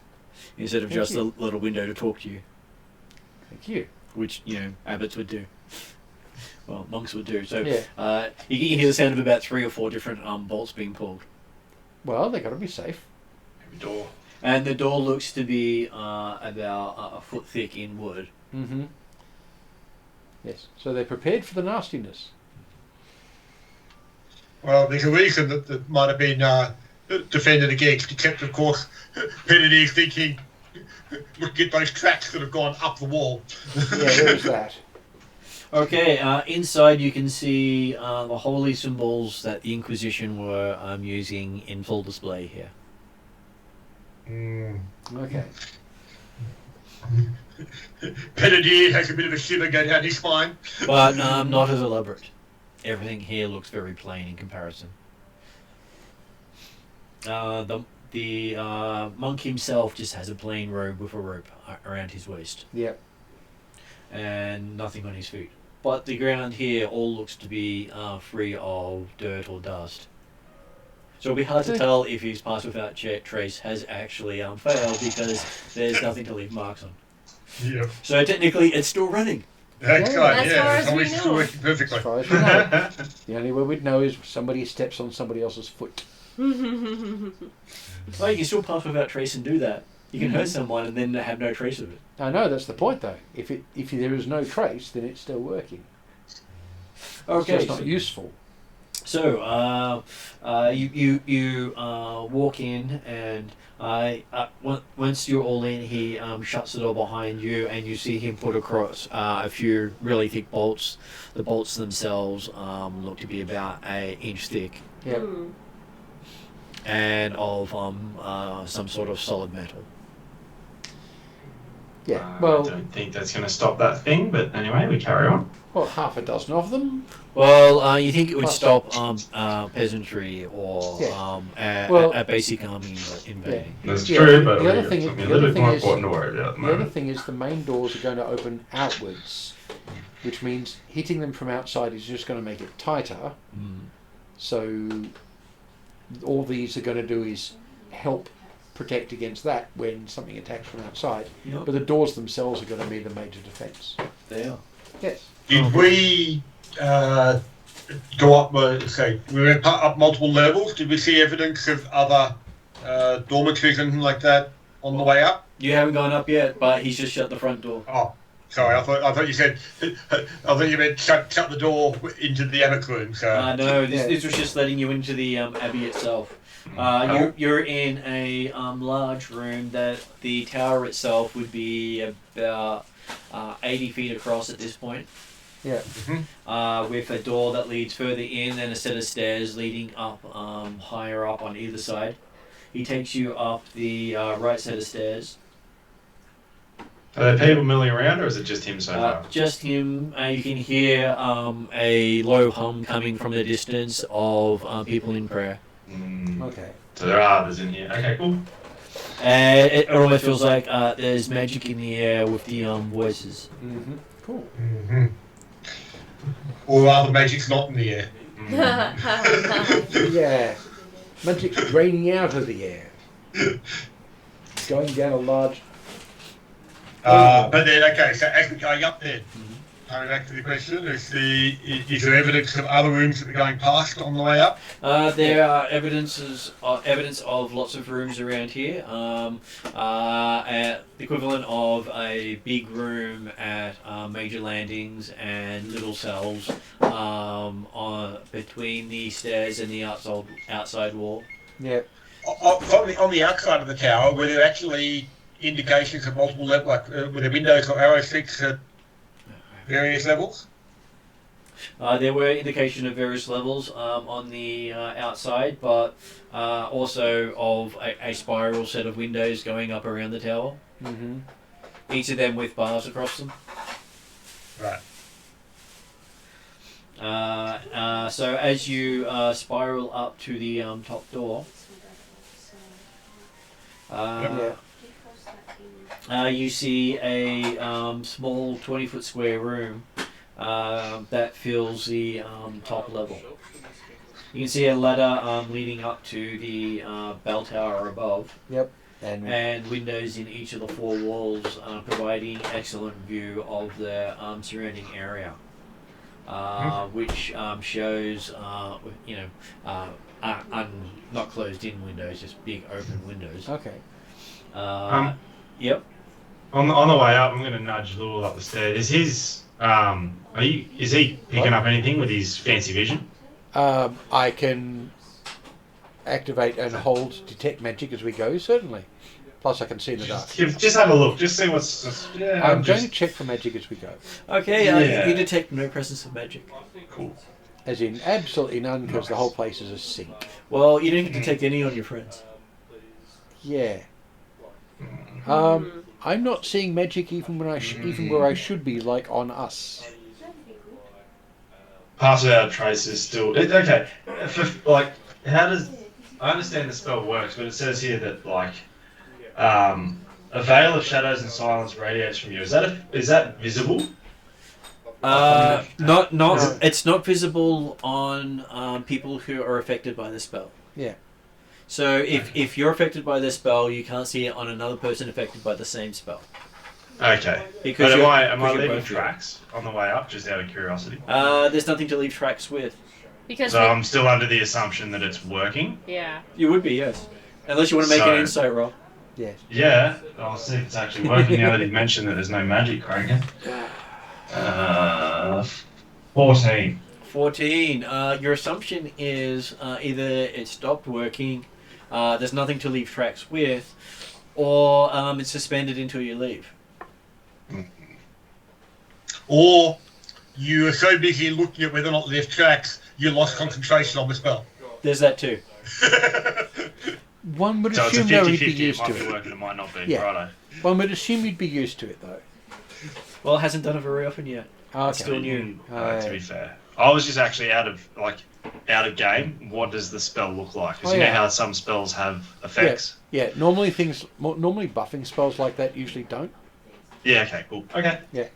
instead of just a little window to talk to you. Thank you. Which, abbots would do. Well, monks would do. So yeah. You can hear the sound of about 3 or 4 different bolts being pulled. Well, they got to be safe. Door. And the door looks to be about a foot thick in wood. Mm-hmm. Yes. So they're prepared for the nastiness. Well, there's a reason that might have been defended against, except of course, Penny thinking, look at those tracks that have gone up the wall. Yeah, there's that. Okay, inside you can see the holy symbols that the Inquisition were using in full display here. Okay. Penny has a bit of a shiver go down his spine. But not as elaborate. Everything here looks very plain in comparison. The monk himself just has a plain robe with a rope around his waist. Yep. And nothing on his feet. But the ground here all looks to be free of dirt or dust. So it'll be hard to tell if his pass without trace has actually failed because there's nothing to leave marks on. Yep. So technically it's still running. That's right, as far as we it's know. working perfectly. As far as we know. The only way we'd know is somebody steps on somebody else's foot. Well, you can still pass without trace and do that. You can hurt someone and then have no trace of it. I know, that's the point though. If there is no trace, then it's still working. Okay. It's just not useful. So, you walk in, and once you're all in, he shuts the door behind you, and you see him put across a few really thick bolts. The bolts themselves look to be about an inch thick. Yep. And of some sort of solid metal. Yeah. I Well, don't think that's going to stop that thing, but anyway, we carry on. well, half a dozen of them. Well, you think it would stop peasantry or a basic army invading? Yeah. That's true, but The other it's thing something a little bit more important to worry about at the The other moment. thing is the main doors are going to open outwards, which means hitting them from outside is just going to make it tighter. So all these are going to do is help protect against that when something attacks from outside. Yep. But the doors themselves are going to be the major defence. They are. Yes. Did we go up, say, we went up multiple levels? Did we see evidence of other dormitories and like that on the way up? You haven't gone up yet, but he's just shut the front door. Oh, sorry, I thought you said, I thought you meant shut the door into the abbot's room. So. No, this was just letting you into the abbey itself. You're in a large room that the tower itself would be about 80 feet across at this point. Yeah. With a door that leads further in and a set of stairs leading up higher up on either side. He takes you up the right set of stairs. Are there people milling around, or is it just him so far? Just him. You can hear a low hum coming from the distance of people in prayer. Okay. So there are others in here. Okay, cool. It almost feels like there's magic in the air with the voices. Cool. Or are the magic's not in the air? Yeah. Magic's draining out of the air. Going down a large But then, okay, so as we're going up there, coming back to the question, is there evidence of other rooms that we're going past on the way up? There are evidence of lots of rooms around here. The equivalent of a big room at major landings and little cells between the stairs and the outside wall. Yeah. On the outside of the tower, were there actually indications of multiple levels, like were there windows or arrow sticks at various levels? There were indications of various levels on the outside, but also of a spiral set of windows going up around the tower. Mm-hmm. Each of them with bars across them. Right. So as you spiral up to the top door, you see a small 20-foot square room that fills the top level. You can see a ladder leading up to the bell tower above. Yep. And windows in each of the four walls, providing excellent view of the surrounding area, which shows, not closed-in windows, just big open windows. Okay. Yep. On the way up, I'm going to nudge Lul up the stairs. Is he picking up anything with his fancy vision? I can activate and hold detect magic as we go, certainly. Plus I can see in the dark. Just have a look. Just see what's... I'm going to check for magic as we go. Okay, you detect no presence of magic. Cool. As in absolutely none, because the whole place is a sink. Well, you didn't detect any on your friends. Yeah. I'm not seeing magic even when even where I should be, like on us. Pass without a trace is still... okay. How does... I understand the spell works, but it says here that, a veil of shadows and silence radiates from you. Is that visible? It's not visible on people who are affected by the spell. Yeah. So if you're affected by the spell, you can't see it on another person affected by the same spell. Okay. Because am I leaving tracks on the way up, just out of curiosity? There's nothing to leave tracks with. Because I'm still under the assumption that it's working? Yeah. You would be, yes. Unless you want to make an insight roll. Yes. Yeah, I'll see if it's actually working now that you've mentioned that there's no magic, Kraken. 14. 14. Your assumption is either it stopped working, there's nothing to leave tracks with, or it's suspended until you leave. Or you are so busy looking at whether or not left tracks, you lost concentration on the spell. There's that too. One would So assume it's a though 50-50, he'd be used it might to be it. working, it might not be. Yeah. Righto. One would assume you'd be used to it though. Well, it hasn't done it very often yet. Okay. It's still new. To be fair. I was just actually out of game. What does the spell look like? Because you know how some spells have effects? Yeah, normally buffing spells like that usually don't. Yeah, okay, cool. Okay. Yeah.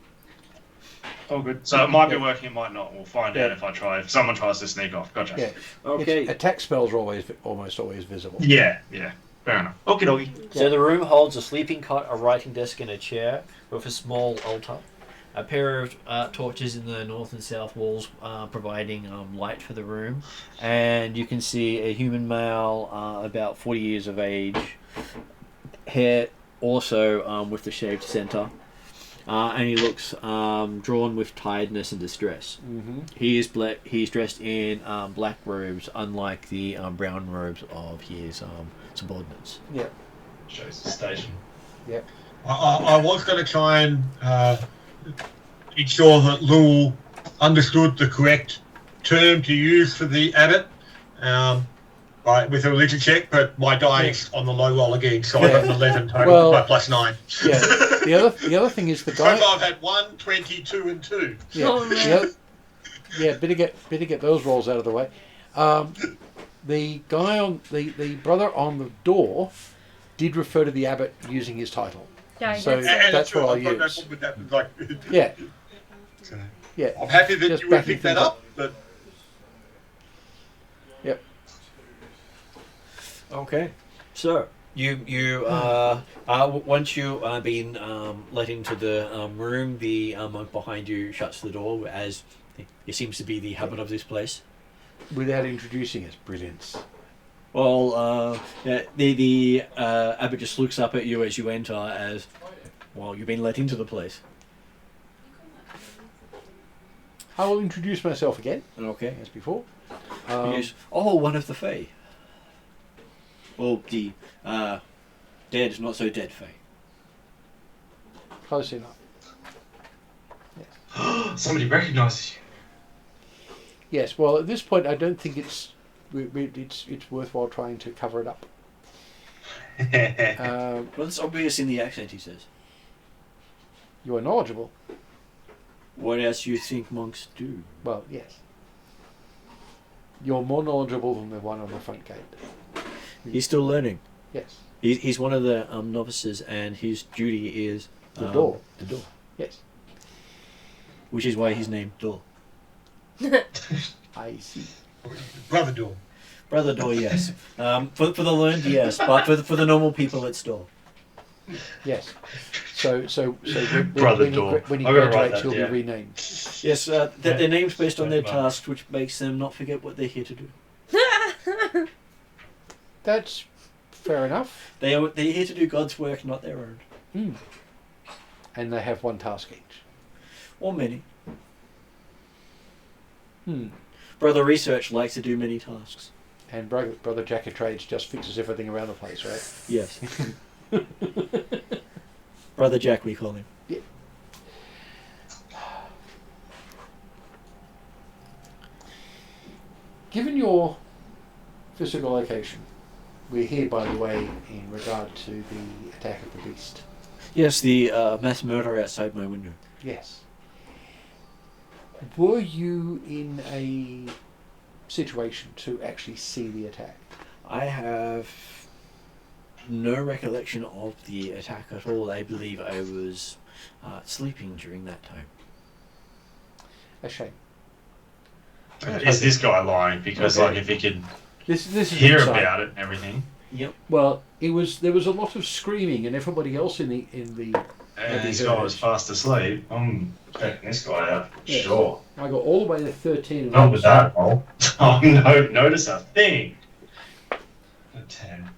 All good. So it might be working, it might not. We'll find out if someone tries to sneak off. Gotcha. Yeah. Okay. Attack spells are almost always visible. Yeah. Fair enough. Okie dokie. So the room holds a sleeping cot, a writing desk, and a chair with a small altar. A pair of torches in the north and south walls providing light for the room. And you can see a human male about 40 years of age. Hair also with the shaved centre. And he looks drawn with tiredness and distress. Mm-hmm. He's dressed in black robes, unlike the brown robes of his subordinates. Yeah. Shows the station. Yeah. I was going to try and ensure that Lul understood the correct term to use for the abbot with a religion check, but my die is on the low roll again, so I got an 11 total by plus 9. Yeah. The other thing is the guy. So far I've had 1, 20, 2, and 2. Yeah. Better get those rolls out of the way. The guy on the brother on the door did refer to the abbot using his title. Yeah, so that's what I'll use. Yeah. Yeah. I'm happy that Just you would backing pick that things up, but Yep. Okay. So, Once you are being let into the room, the monk behind you shuts the door, as it seems to be the habit of this place. Without introducing us, brilliance. Well, the abbot just looks up at you as you enter, as well. You've been let into the place. I will introduce myself again. Okay. As before. Yes. Oh, one of the Fae. Well, the dead, not so dead Fae. Close enough. Yes. Somebody recognises you. Yes. Well, at this point, I don't think it's worthwhile trying to cover it up. Well, it's obvious in the accent, he says. You are knowledgeable. What else do you think monks do? Well, yes. You're more knowledgeable than the one on the front gate. He's still learning. Yes. He's one of the novices, and his duty is The door. The door. Yes. Which is why he's named Door. I see. Brother Door. Brother Door, yes. For the learned, yes, but for the normal people, it's Door. Yes. So Brother Door. when he I'm gonna write graduates, that he'll down. be renamed. Yes, their names based on their Yeah. tasks, which makes them not forget what they're here to do. That's fair enough. They're here to do God's work, not their own. Mm. And they have one task each. Or many. Hmm. Brother Research likes to do many tasks. And brother Jack of Trades just fixes everything around the place, right? Yes. Brother Jack, we call him. Yeah. Given your physical location, we're here, by the way, in regard to the attack of the beast. Yes, the mass murder outside my window. Yes. Were you in a situation to actually see the attack? I have no recollection of the attack at all. I believe I was sleeping during that time. A shame. Is this guy lying? Because Okay. like if he could This is hear inside. about it and everything, Yep. Well, there was a lot of screaming, and everybody else in the and Maybe this he guy heard. was fast asleep, I'm checking this guy out. Yes. Sure. I got all the way to 13. And Not with that roll. Oh no, notice a thing. A 10.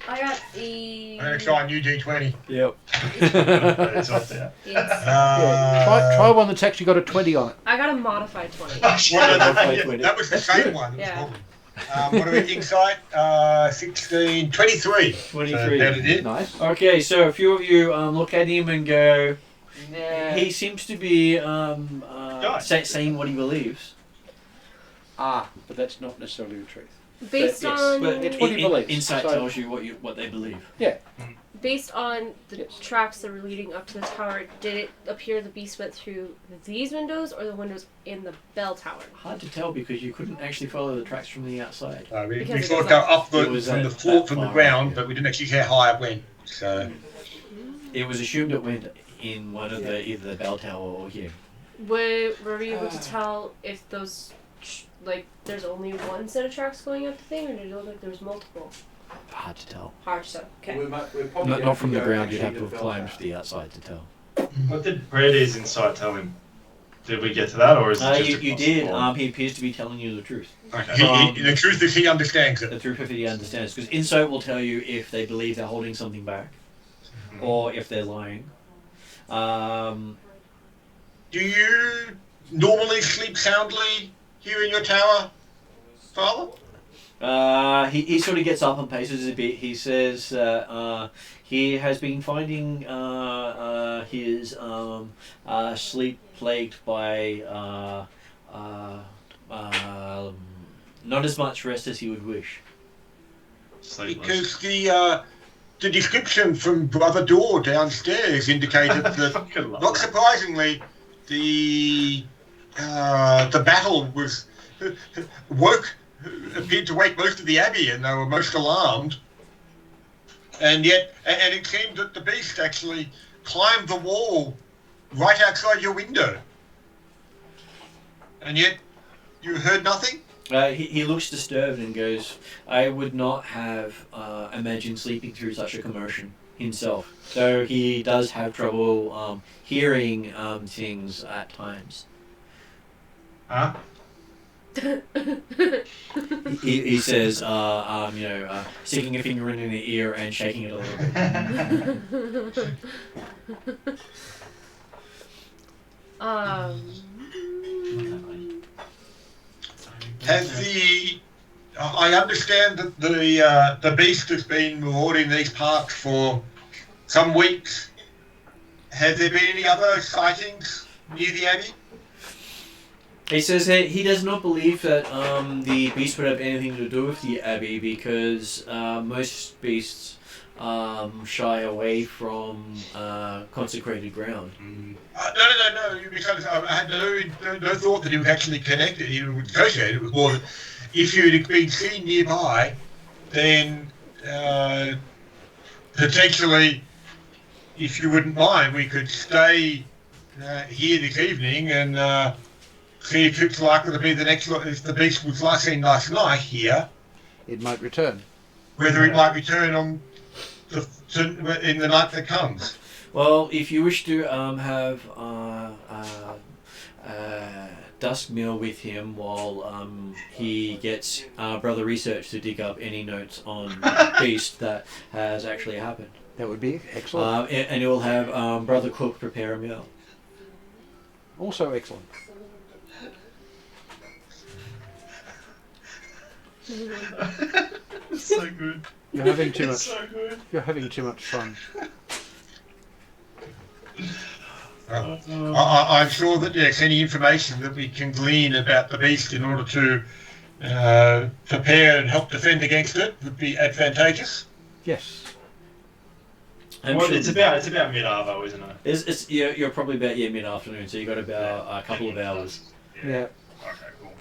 I got the. I'm going to try a new D20. Yep. It's up there. Yeah, try one that's actually got a 20 on it. I got a modified 20. That was the That's same good. one. Yeah. What are we? Insight? 16, 23. 23. So that it is. Nice. Okay, so a few of you look at him and go, nah. He seems to be saying what he believes. But that's not necessarily the truth. Based Yes, on but it's what he believes. Insight So- tells you what they believe. Yeah. based on the Yes. tracks that were leading up to the tower, did it appear the beast went through these windows or the windows in the bell tower? Hard to tell because you couldn't actually follow the tracks from the outside. We Because it thought goes go up. up It was from the that floor, from the far ground, up, yeah. but we didn't actually see how high it went. So It was assumed it went in one of the either the bell tower or here. Were we able to tell if those, there's only one set of tracks going up the thing, or did it look like there was multiple? Hard to tell. Hard to. Okay. Not from the ground. You'd have to have climbed the outside to tell. What did Brady's insight tell him? Did we get to that, or is it just You across did. the board? He appears to be telling you the truth. Okay. the truth is he understands The it. truth if he understands. Because insight will tell you if they believe they're holding something back, or if they're lying. Do you normally sleep soundly here in your tower, Father? He sort of gets up and paces a bit. He says he has been finding his sleep plagued by not as much rest as he would wish. Sleepless. Because the description from Brother Door downstairs indicated that, Fucking love not that. surprisingly, the battle was appeared to wake most of the abbey, and they were most alarmed. And yet, and it seemed that the beast actually climbed the wall right outside your window. And yet, you heard nothing? He looks disturbed and goes, I would not have imagined sleeping through such a commotion himself. So he does have trouble hearing things at times. Huh? He says, sticking a finger in the ear and shaking it a little bit. I understand that the beast has been marauding these parks for some weeks. Has there been any other sightings near the Abbey? He says that he does not believe that the beast would have anything to do with the Abbey because most beasts shy away from consecrated ground. No. Because I had no thought that he was actually connected. He was associated. It was more that if you had been seen nearby, then potentially, if you wouldn't mind, we could stay here this evening and see if it's likely to be the next. If the beast was last seen last night here, It might return. whether it might return on in the night that comes. Well, if you wish to have dusk meal with him while he gets Brother Research to dig up any notes on beast that has actually happened. That would be excellent. And you'll have Brother Cook prepare a meal. Also excellent. It's so good. You're having too much. It's so good. You're having too much fun. I'm sure that yes, any information that we can glean about the beast in order to prepare and help defend against it would be advantageous. Yes. Well, it's about mid-arvo, isn't it? It's you're probably about mid-afternoon, so you got about a couple of hours. Yeah. Okay, cool.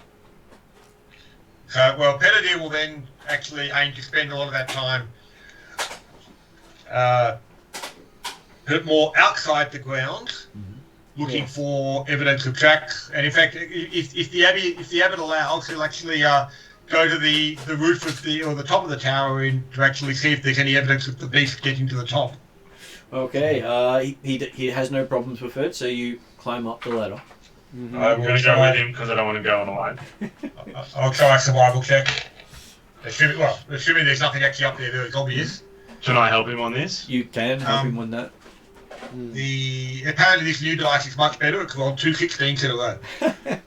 Well, Pettidier will then actually aim to spend a lot of that time more outside the grounds, looking for evidence of tracks. And in fact, if the abbot allows, he'll actually go to the roof of the top of the tower to actually see if there's any evidence of the beast getting to the top. Okay. He has no problems with it, so you climb up the ladder. Mm-hmm. I'm going to go with him because I don't want to go on alone. I'll try a survival check. Assuming there's nothing actually up there that is obvious. Can I help him on this? You can help him on that. Apparently this new dice is much better. It's rolled 2 16s in a row.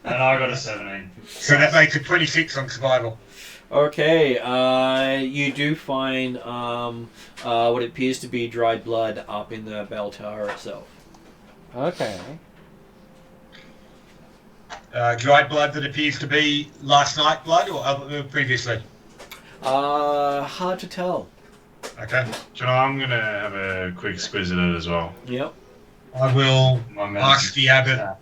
And I got a 17. So that makes it 26 on survival. Okay, you do find what appears to be dried blood up in the bell tower itself. Okay. Dried blood that appears to be last night blood or previously? Hard to tell. Okay. Do you know, I'm going to have a quick squiz at it as well. Yep. I will ask the abbot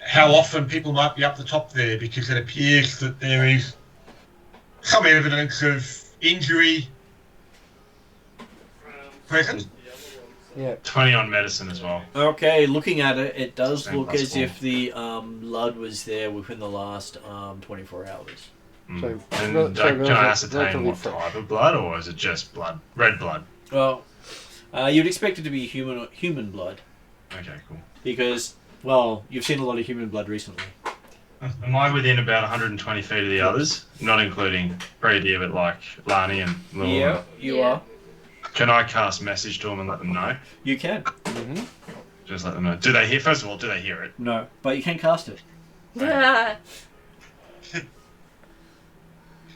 how often people might be up the top there, because it appears that there is some evidence of injury present. Yeah. 20 on medicine as well. Okay, looking at it, it does Same look plus as one. if the blood was there within the last 24 hours. So, And can I ascertain what type of blood, or is it just blood? Red blood? Well, you'd expect it to be human blood, Okay, cool. because, well, you've seen a lot of human blood recently. Am I within about 120 feet of the others? Not including Brady, but like Lani and Lil. Yeah, you are. Can I cast message to them and let them know? You can. Mm-hmm. Just let them know. Do they hear? First of all, do they hear it? No, but you can cast it.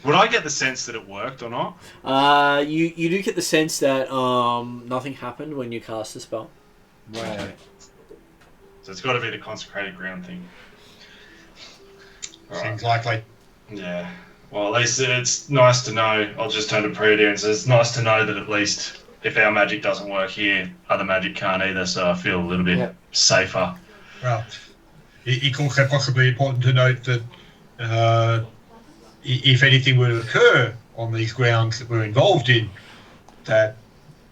Would I get the sense that it worked or not? You do get the sense that nothing happened when you cast the spell. Right. So it's got to be the consecrated ground thing. Seems likely. Yeah. Well, at least it's nice to know. I'll just turn to Predia and say it's nice to know that at least if our magic doesn't work here, other magic can't either, so I feel a little bit safer. Well, it's also possibly important to note that if anything were to occur on these grounds that we're involved in, that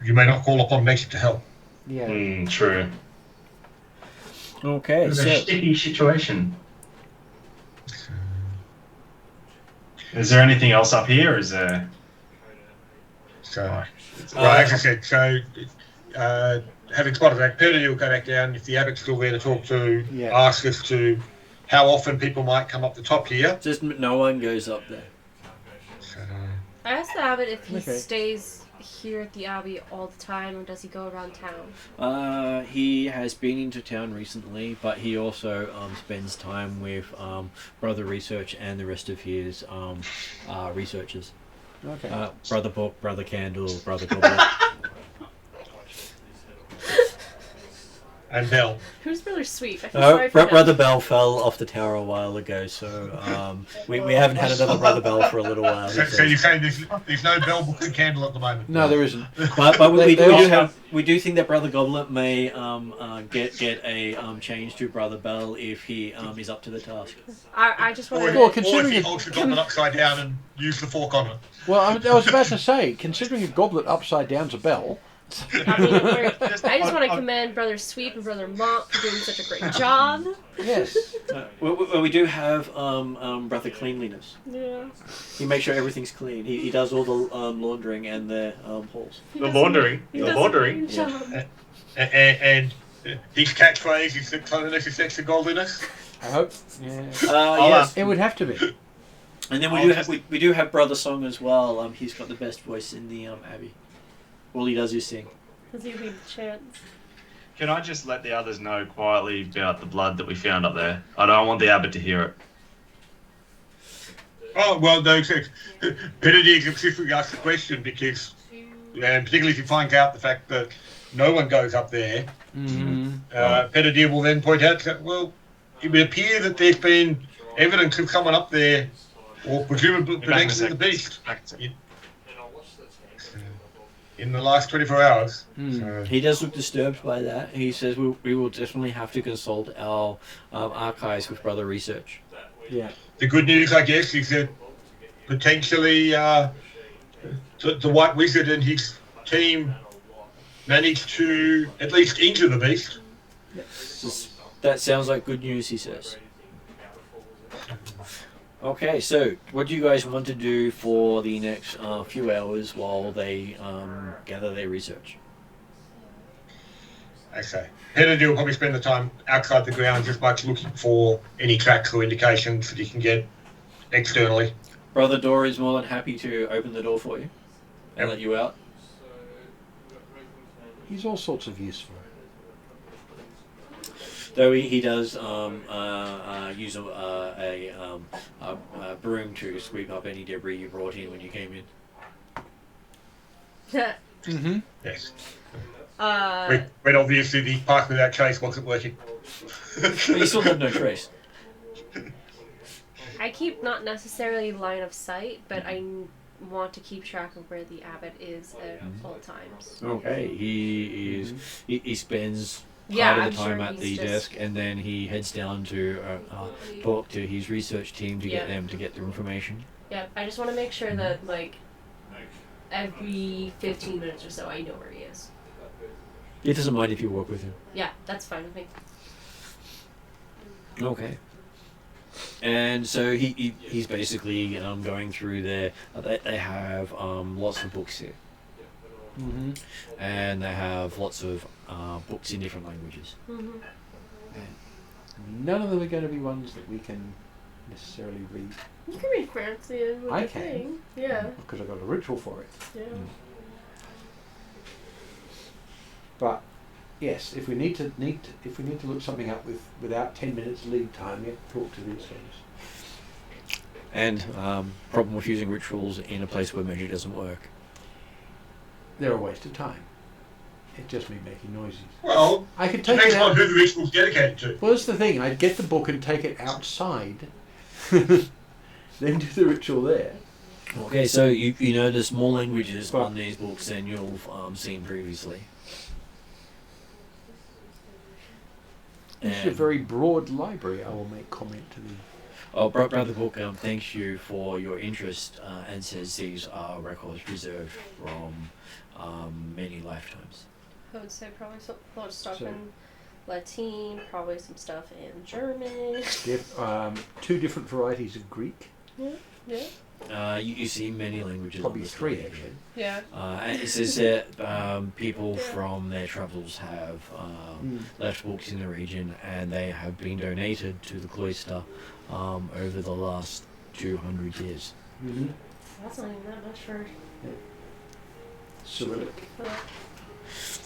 you may not call upon magic to help. Yeah. True. Okay, It's so a sticky situation. Is there anything else up here? Or is there? So, right, as I said, so having spotted that, Peter, you'll go back down. If the abbot's still there to talk to, ask us to how often people might come up the top here. Just no one goes up there. So, I asked the abbot if he stays here at the abbey all the time, or does he go around town? He has been into town recently, but he also spends time with Brother Research and the rest of his researchers. Okay. Brother Book, Brother Candle, Brother Goblet. and Bell. Who's Brother Sweet? I feel sorry for Brother Bell fell off the tower a while ago, so we haven't had another Brother Bell for a little while. So you're saying there's no Bell, Book and Candle at the moment? No, there isn't. But we do think that Brother Goblet may get a change to Brother Bell if he is up to the task. I just want or to... if he holds the goblet upside down and use the fork on it. Well, I was about to say, considering a goblet upside down's a bell... I mean, I just want to commend Brother Sweep and Brother Monk for doing such a great job. Yes. We do have Brother Cleanliness. Yeah. He makes sure everything's clean. He does all the laundering and the halls. The laundering. Yeah. And his catchphrase is that cleanliness is next to godliness. I hope. Yeah. Yes. It would have to be. And then we do have Brother Song as well. He's got the best voice in the Abbey. All he does is sing. Does he read the chants? Can I just let the others know quietly about the blood that we found up there? I don't want the abbot to hear it. Oh, well, no, Peter specifically asked the question because, particularly if you find out the fact that no one goes up there, Peter will then point out that, well, it would appear that there's been evidence of someone up there, or presumably next to the beast, in the last 24 hours. So. He does look disturbed by that. He says we will definitely have to consult our archives with Brother Research. Yeah. The good news, I guess, is that potentially the White Wizard and his team managed to at least injure the beast. That sounds like good news, he says. Okay, so what do you guys want to do for the next few hours while they gather their research? Okay. Peter will probably spend the time outside the grounds as much looking for any tracks or indications that he can get externally. Brother Dor is more than happy to open the door for you and let you out. He's all sorts of useful. Though he does use a broom to sweep up any debris you brought in when you came in. Yes. When obviously the park without trace wasn't working. But you still have no trace. I keep not necessarily line of sight, but I want to keep track of where the abbot is at all times. Okay, he spends part of the time at the desk, and then he heads down to talk to his research team to get them to get their information. Yeah, I just want to make sure that every 15 minutes or so I know where he is. He doesn't mind if you walk with him. Yeah, that's fine with me. Okay. And so he's basically going through there. They have lots of books here. And they have lots of books in different languages. None of them are going to be ones that we can necessarily read. You can read Francian. I can. Yeah. Because I've got a ritual for it. Yeah. But yes, if we need to look something up without 10 minutes lead time, we have to talk to these things. And problem with using rituals in a place where magic doesn't work. They're a waste of time. It's just me making noises. Well, I could take depends it out. on who the ritual's dedicated to. Well, that's the thing. I'd get the book and take it outside, then do the ritual there. Okay, so you notice more languages on these books than you've seen previously. It's a very broad library, I will make comment to the... Oh, Brother Book thanks you for your interest and says these are records preserved from many lifetimes. I would say probably some stuff in Latin, probably some stuff in German. Two different varieties of Greek. Yeah. You see many languages. Probably on the 3 stage. actually. Yeah. And it says that people from their travels have left books in the region, and they have been donated to the cloister over the last 200 years. Mm-hmm. That's not even that much for. Cyrillic.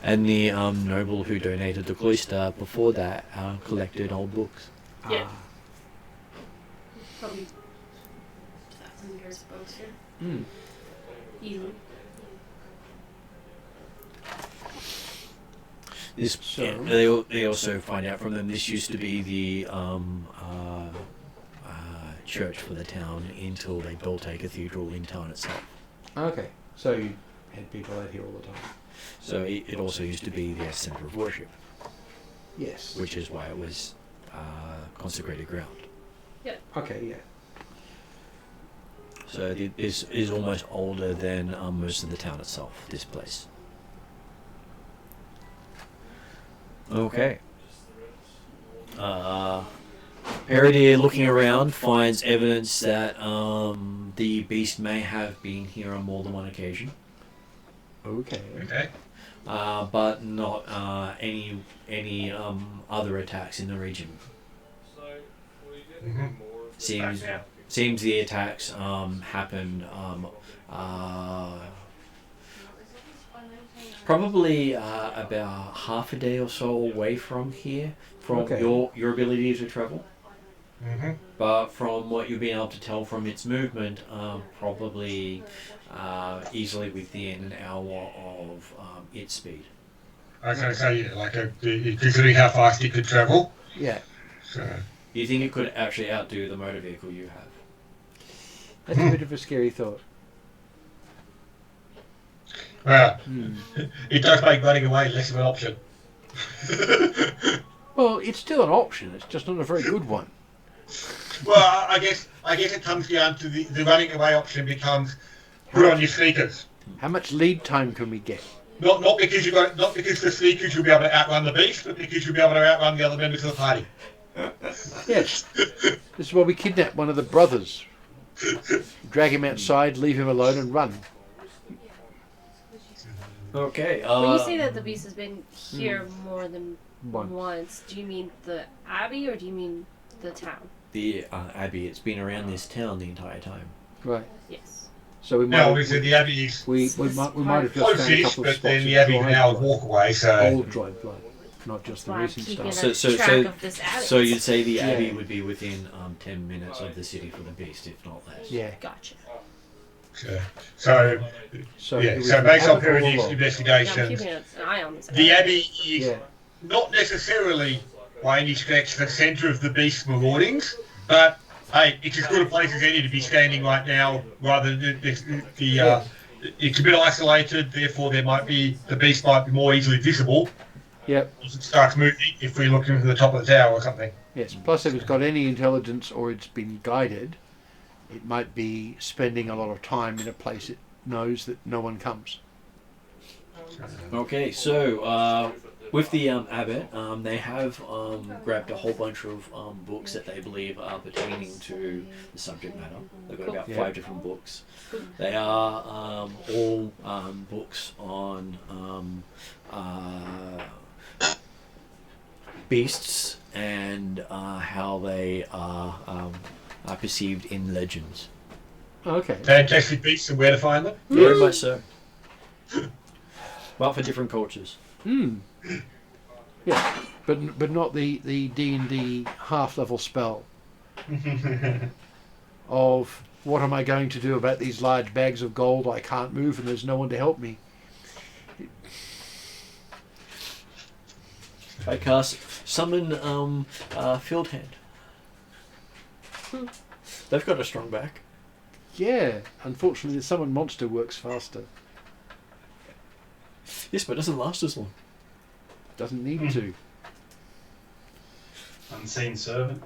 And the noble who donated the cloister before that collected old books. Yeah. Probably 1,000 years ago too. Mm. Easily. This, So- they also find out from them this used to be the church for the town until they built a cathedral in town itself. Okay, so you had people out here all the time. So it also used to be their center of worship, Yes. which is why it was consecrated ground. Okay, yeah. So this is almost older than most of the town itself, this place. Okay. Peridir, looking around, finds evidence that the beast may have been here on more than one occasion. Okay. Okay. But not any other attacks in the region. Mm-hmm. Seems the attacks happened probably about half a day or so away from here, from Okay. your ability to travel. Mm-hmm. But from what you've been able to tell from its movement, probably easily within an hour of its speed. Okay, so yeah, like considering how fast it could travel. Yeah. So, You think it could actually outdo the motor vehicle you have? That's a bit of a scary thought. well, Hmm. it does make running away less of an option. Well, it's still an option. It's just not a very good one. Well, I guess it comes down to the running away option becomes put on your sneakers. How much lead time can we get? Not because the sneakers you'll be able to outrun the beast, but because you'll be able to outrun the other members of the party. Yes. This is why we kidnap one of the brothers. Drag him outside, leave him alone, and run. Okay. When you say that the beast has been here more than One. once, do you mean the abbey or do you mean the town? The Abbey, it's been around this town the entire time. Right. Yes. So we might. Now, obviously, the Abbey is we might have just found a close-ish, couple of but spots then of the Abbey's dry an hour's blood. walk away, so... Old dried blood, not just the Well, I'm recent keeping stuff. So- track of this abbey. So you'd say the Abbey Yeah. would be within 10 minutes of the city for the beast, if not less. Yeah. Gotcha. So it was so an based on abbot all Pyrenees along. Yeah, I'm investigations, keeping an eye on this abbey. the Abbey is Yeah. not necessarily by any stretch the centre of the beast's maraudings, but hey, it's as good a place as any to be standing right now. Rather than it's a bit isolated, therefore the beast might be more easily visible Yep. as it starts moving if we're looking from the top of the tower or something. Yes. Plus, if it's got any intelligence or it's been guided, it might be spending a lot of time in a place it knows that no one comes. Okay, so with the abbot, they have grabbed a whole bunch of books that they believe are pertaining to the subject matter. They've got about Yeah. 5 different books. They are all books on beasts and how they are perceived in legends. Okay. Fantastic beasts and where to find them. Very much so. But for different cultures. Hmm. Yeah. But not the D&D half-level spell of what am I going to do about these large bags of gold I can't move and there's no one to help me. I cast summon field hand. They've got a strong back. Yeah. Unfortunately, the summon monster works faster. Yes, but it doesn't last as long. Doesn't need to. Unseen servant.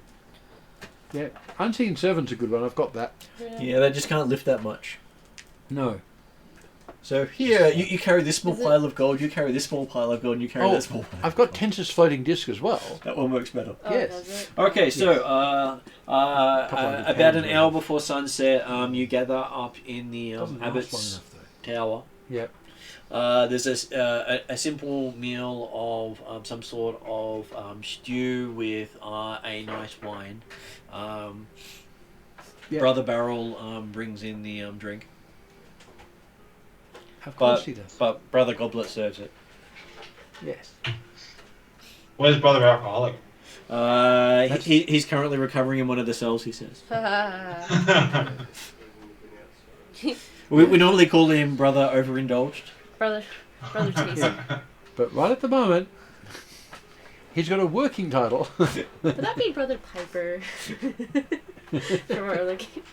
Yeah. Unseen Servant's a good one. I've got that. Yeah, they just can't lift that much. No. So here, you carry this small pile of gold, you carry this small pile of gold, and you carry that small pile. I've got Tensor's floating disc as well. That one works better. Oh, Yes. does it? Okay, so £200 about an really. hour before sunset, you gather up in the Doesn't last long Abbot's enough, though. tower. Yep. There's a simple meal of some sort of stew with a nice wine. Yep. Brother Barrel brings in the drink. Of course he does. But Brother Goblet serves it. Yes. Where's Brother Alcoholic? He's currently recovering in one of the cells, he says. We normally call him Brother Overindulged. Brother Tasty. But right at the moment, he's got a working title. Would that be Brother Piper? From our other game.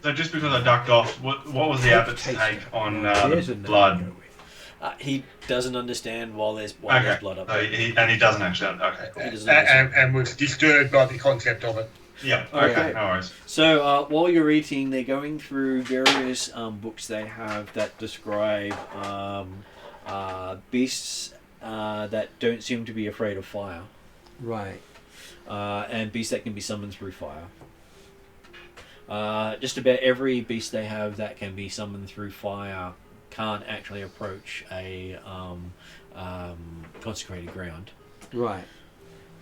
So just because I ducked off, what was the Abbot's take on blood? He doesn't understand why there's blood up there. He doesn't actually. Okay. He doesn't understand. And was disturbed by the concept of it. Yeah. Okay. Okay. No worries. So while you're eating, they're going through various books they have that describe beasts that don't seem to be afraid of fire. Right. And beasts that can be summoned through fire. Just about every beast they have that can be summoned through fire can't actually approach a consecrated ground. Right.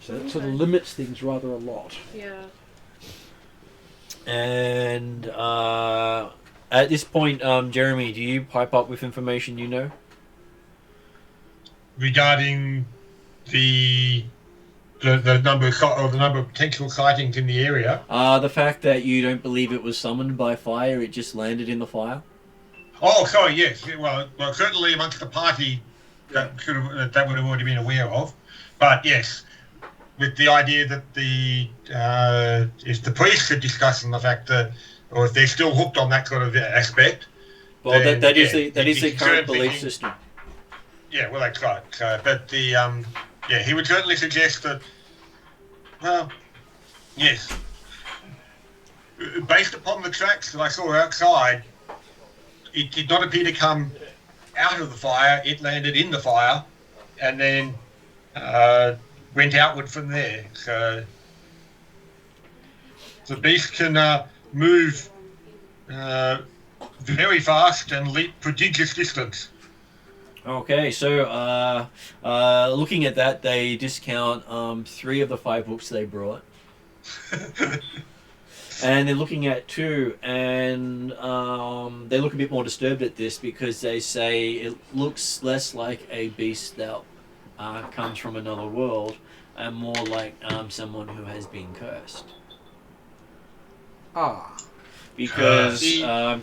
So that sort of limits things rather a lot. Yeah. And at this point, Jeremy, do you pipe up with information you know? Regarding the number of potential sightings in the area. The fact that you don't believe it was summoned by fire, it just landed in the fire? Oh, sorry, yes. Well, certainly amongst the party, that would have already been aware of. But yes, with the idea that if the priests are discussing the fact that, or if they're still hooked on that sort of aspect. Well, then, that is the current belief thinking, system. Yeah, well, that's right. But he would certainly suggest that. Well, yes. Based upon the tracks that I saw outside, it did not appear to come out of the fire. It landed in the fire, and then went outward from there. So the beast can move very fast and leap prodigious distance. Okay, so looking at that, they discount 3 of the 5 books they brought. And they're looking at 2, and they look a bit more disturbed at this because they say it looks less like a beast that comes from another world and more like someone who has been cursed. Ah. Because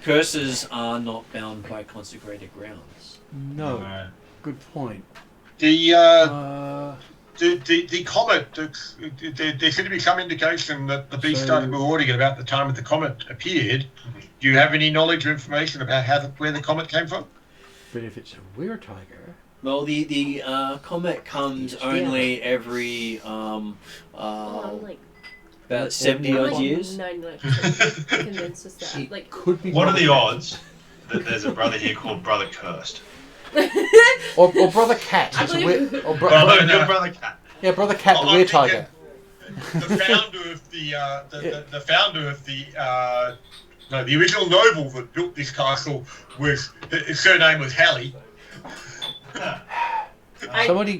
curses are not bound by consecrated grounds. No. Good point. The comet, there seemed to be some indication that the beast started marauding at about the time that the comet appeared. Do you have any knowledge or information about where the comet came from? But if it's a weird tiger... Well, the comet comes only every about 70 odd years. 99% convinced us that. Like, could be. What are the odds that there's a brother here called Brother Cursed? or Brother Cat. I It's a believe- weird, or Brother Cat. yeah, Brother Cat, the weird tiger. The founder of the founder of the original noble that built this castle his surname was Halley.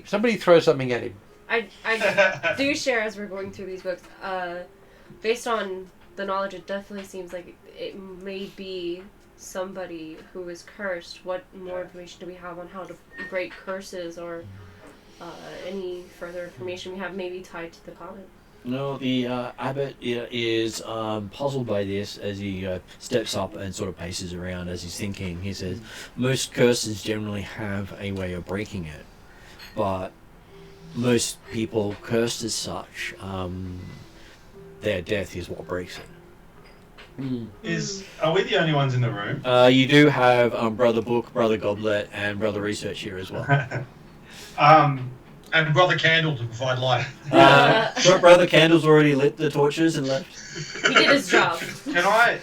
Somebody throw something at him. I do share as we're going through these books. Based on the knowledge, it definitely seems like it may be somebody who is cursed. What more information do we have on how to break curses, or any further information we have maybe tied to the comet? No, the abbot is puzzled by this as he steps up and sort of paces around as he's thinking. He says, most curses generally have a way of breaking it, but most people cursed as such, their death is what breaks it. Are we the only ones in the room? You do have Brother Book, Brother Goblet, and Brother Research here as well. And Brother Candle to provide light. Brother Candle's already lit the torches and left. He did his job. Can I?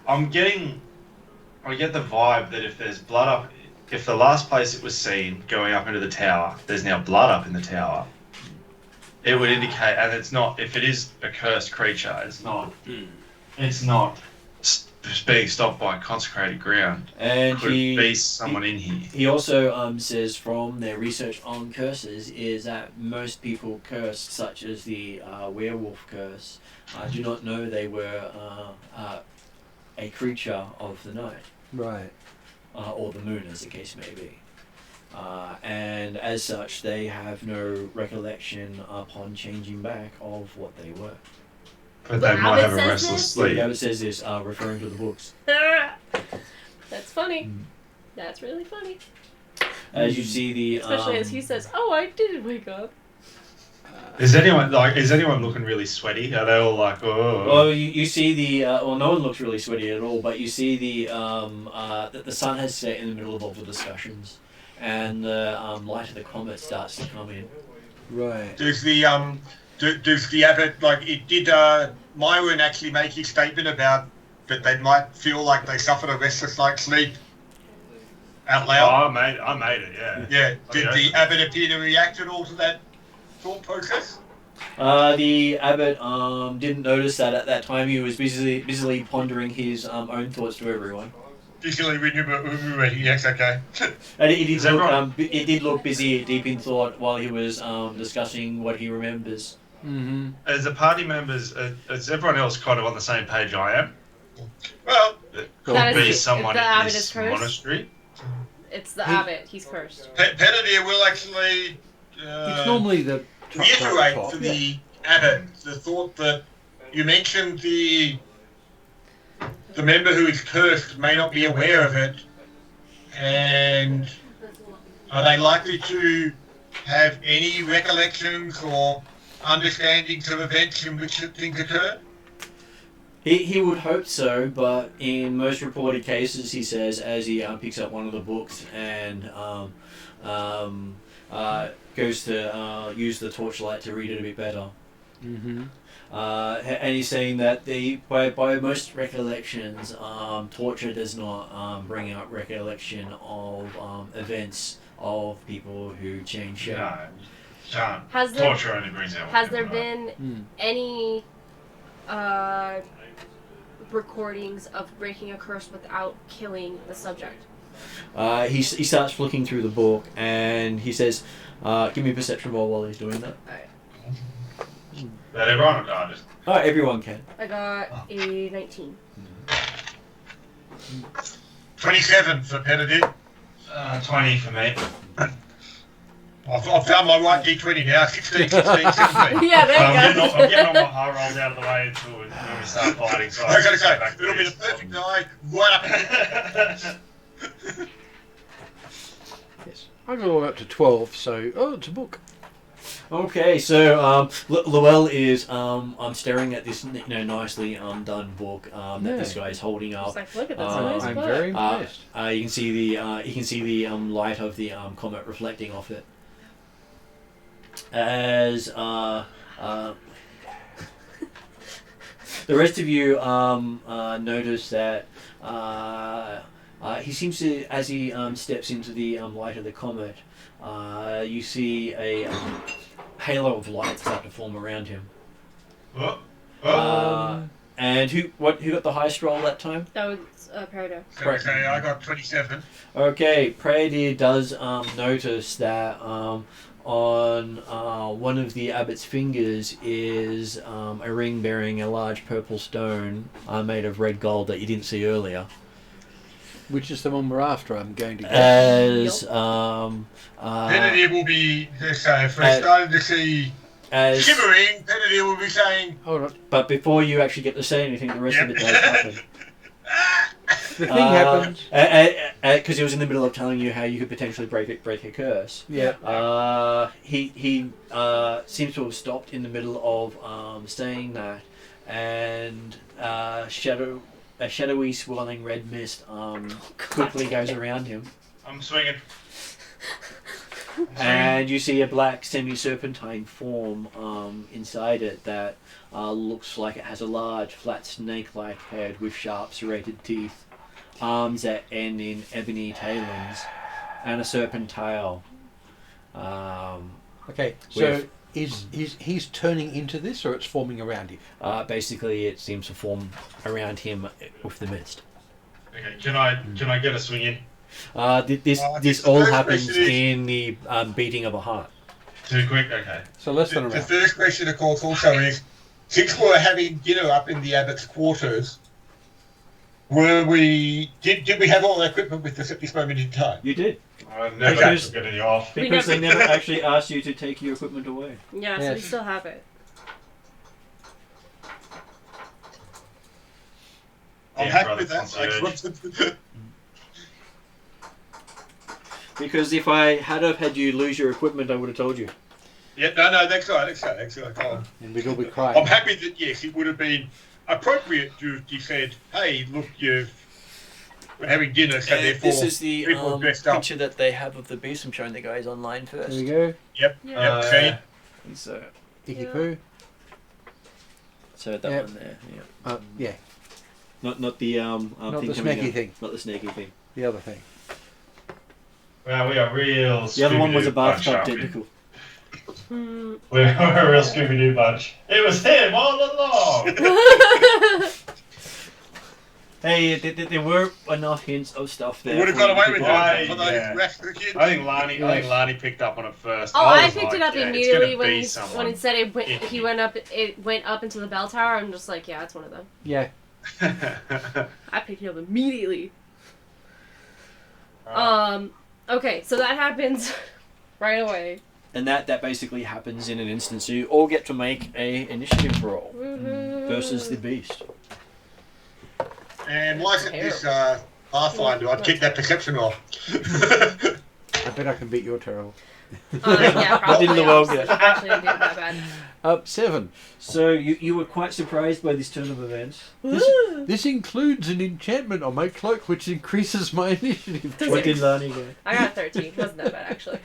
I get the vibe that if there's blood up, if the last place it was seen going up into the tower, there's now blood up in the tower, it would indicate, and it's not, if it is a cursed creature, it's not being stopped by consecrated ground. And could be someone in here. He also says from their research on curses is that most people cursed, such as the werewolf curse, do not know they were a creature of the night. Right. Or the moon, as the case may be. And as such, they have no recollection upon changing back of what they were. But they might have a says restless this? sleep. The Abbot says this, referring to the books. That's funny. That's really funny. As you see the... Especially as he says, "Oh, I did wake up." Is anyone looking really sweaty? Are they all like, oh? Well, you see the... well, no one looks really sweaty at all, but you see that the sun has set in the middle of all the discussions, and the light of the comet starts to come in. Right. Does the abbot, did Myron actually make his statement about that they might feel like they suffered a restless night's sleep out loud? Oh, I made it, yeah. Yeah. Did the abbot appear to react at all to that thought process? The abbot didn't notice that at that time. He was busily pondering his own thoughts to everyone. Usually yes, okay. And it did look busy, deep in thought, while he was discussing what he remembers. Mm-hmm. As the party members, is everyone else kind of on the same page I am? Well, That be is- someone the in abbot this is cursed. monastery. It's the abbot. He's cursed. Penadier will actually It's normally the reiterate top. for the abbot the thought that you mentioned the member who is cursed may not be aware of it, and are they likely to have any recollections or understandings of events in which things occur? He would hope so, but in most reported cases, he says, as he picks up one of the books and goes to use the torchlight to read it a bit better. Mm-hmm. And he's saying that by most recollections, torture does not bring out recollection of events of people who change shape. No, can't. Has there- Torture only brings out. Has there what people like. been any recordings of breaking a curse without killing the subject? He starts flicking through the book and he says, give me a perception roll while he's doing that. Alright. That everyone or just Oh, everyone can. I got a 19. 27 for Penadier. 20 for me. I've found my right D20 now. 16, 17. Yeah, there I'm you go. getting all my high rolls out of the way until when we start fighting. So I was going to say, back to it'll be the this. perfect die right up. Yes. I got all up to 12, so it's a book. Okay, so Llewell is staring at this nicely done book that this guy is holding up. Just like, look at this Uh, nice I'm book. very impressed. You can see the light of the comet reflecting off it. As the rest of you notice that he seems to, as he steps into the light of the comet, you see a halo of light start to form around him. And who got the highest roll that time? That was Peridot. Okay, I got 27. Okay, Praedir does notice that on one of the abbot's fingers is a ring bearing a large purple stone made of red gold that you didn't see earlier. Which is the one we're after, I'm going to get. As Penadier will be, if we're starting to see shimmering, Penadier will be saying, Hold on. but before you actually get to say anything, the rest of it does happen. The thing happens. Because he was in the middle of telling you how you could potentially break a curse. Yeah. He seems to have stopped in the middle of saying that, and a shadowy swirling red mist quickly goes around him. I'm swinging. And you see a black semi-serpentine form inside it that looks like it has a large, flat snake-like head with sharp, serrated teeth, arms that end in ebony talons, and a serpent tail. Okay, so he's turning into this, or it's forming around him? Basically, it seems to form around him with the mist. Okay, can I get a swing in? This all happens in the beating of a heart. Too quick? Okay. So less than a The round. first question, of course, also is, since we're having dinner up in the abbot's quarters, did we have all the equipment with us at this moment in time? You did. I never Because- took any off. Because they never actually asked you to take your equipment away. Yeah, so Yes. we still have it. I'm Yeah, happy brother, with that. concierge. Because if I had have had you lose your equipment, I would have told you. Yeah, no, that's right. Excellent. And we'd all be I'm crying. happy that, yes, it would have been appropriate to have said, hey, look, we're having dinner, so therefore This is the people dressed up. picture that they have of the beast. I'm showing the guys online There first. we go. Yep, see? So, Icky Yeah. poo. so that Yep. one there. Yeah. Yeah, Not the not thing the coming snaky out. thing. Not the snaky thing. The other thing. Well, we are real. The other one was a Scooby-Doo bunch, bathtub aren't we? tentacle. Hmm. We're a real Scooby-Doo bunch. It was him all along. Hey, there were enough hints of stuff there. We would have for got you to away pick with up. Why? it for those Yeah. rest of the kids. I think Lani picked up on it first. Oh, I was picked like, it up yeah, it's immediately gonna when be he someone. when it said it went, icky. he went up. It went up into the bell tower. I'm just like, yeah, it's one of them. Yeah. I picked it up immediately. Alright. Okay, so that happens right away. And that basically happens in an instant. So you all get to make a initiative roll versus the beast. And wasn't this Pathfinder? I'd keep that perception off. I bet I can beat your terrible. Yeah, probably. Didn't the world honestly. get- Actually, I didn't that bad. 7. So you were quite surprised by this turn of events. This includes an enchantment on my cloak, which increases my initiative. What did Lani get? I got 13. Wasn't that bad actually?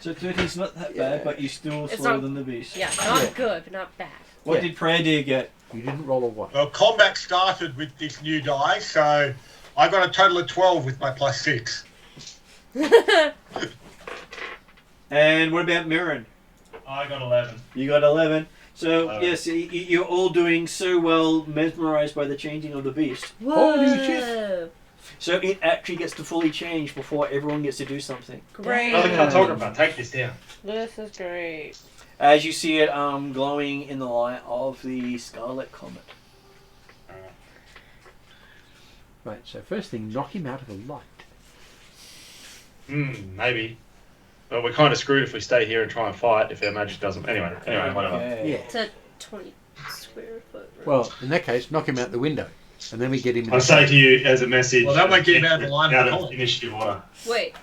So 13's not that bad, but you're still It's slower not- than the beast. Yeah, not Yeah. good, but not bad. What Yeah. did Prayer Deer get? You didn't roll a 1. Well, combat started with this new die, so I got a total of 12 with my +6. And what about Mirren? I got 11. You got 11. So 11. yes, you're all doing so well, mesmerized by the changing of the beast. Holy Whoa. shit. So it actually gets to fully change before everyone gets to do something. Great. Oh, the cartographer, take this down. This is great. As you see it glowing in the light of the Scarlet Comet. Right, so first thing, knock him out of the light. Maybe. But we're kind of screwed if we stay here and try and fight if our magic doesn't. Anyway, whatever. Okay. Yeah. It's a 20 square foot room. Well, in that case, knock him out the window. And then we get him in I the say to you as a message. Well, that might get him out of the line of out the of column. initiative order. Wait,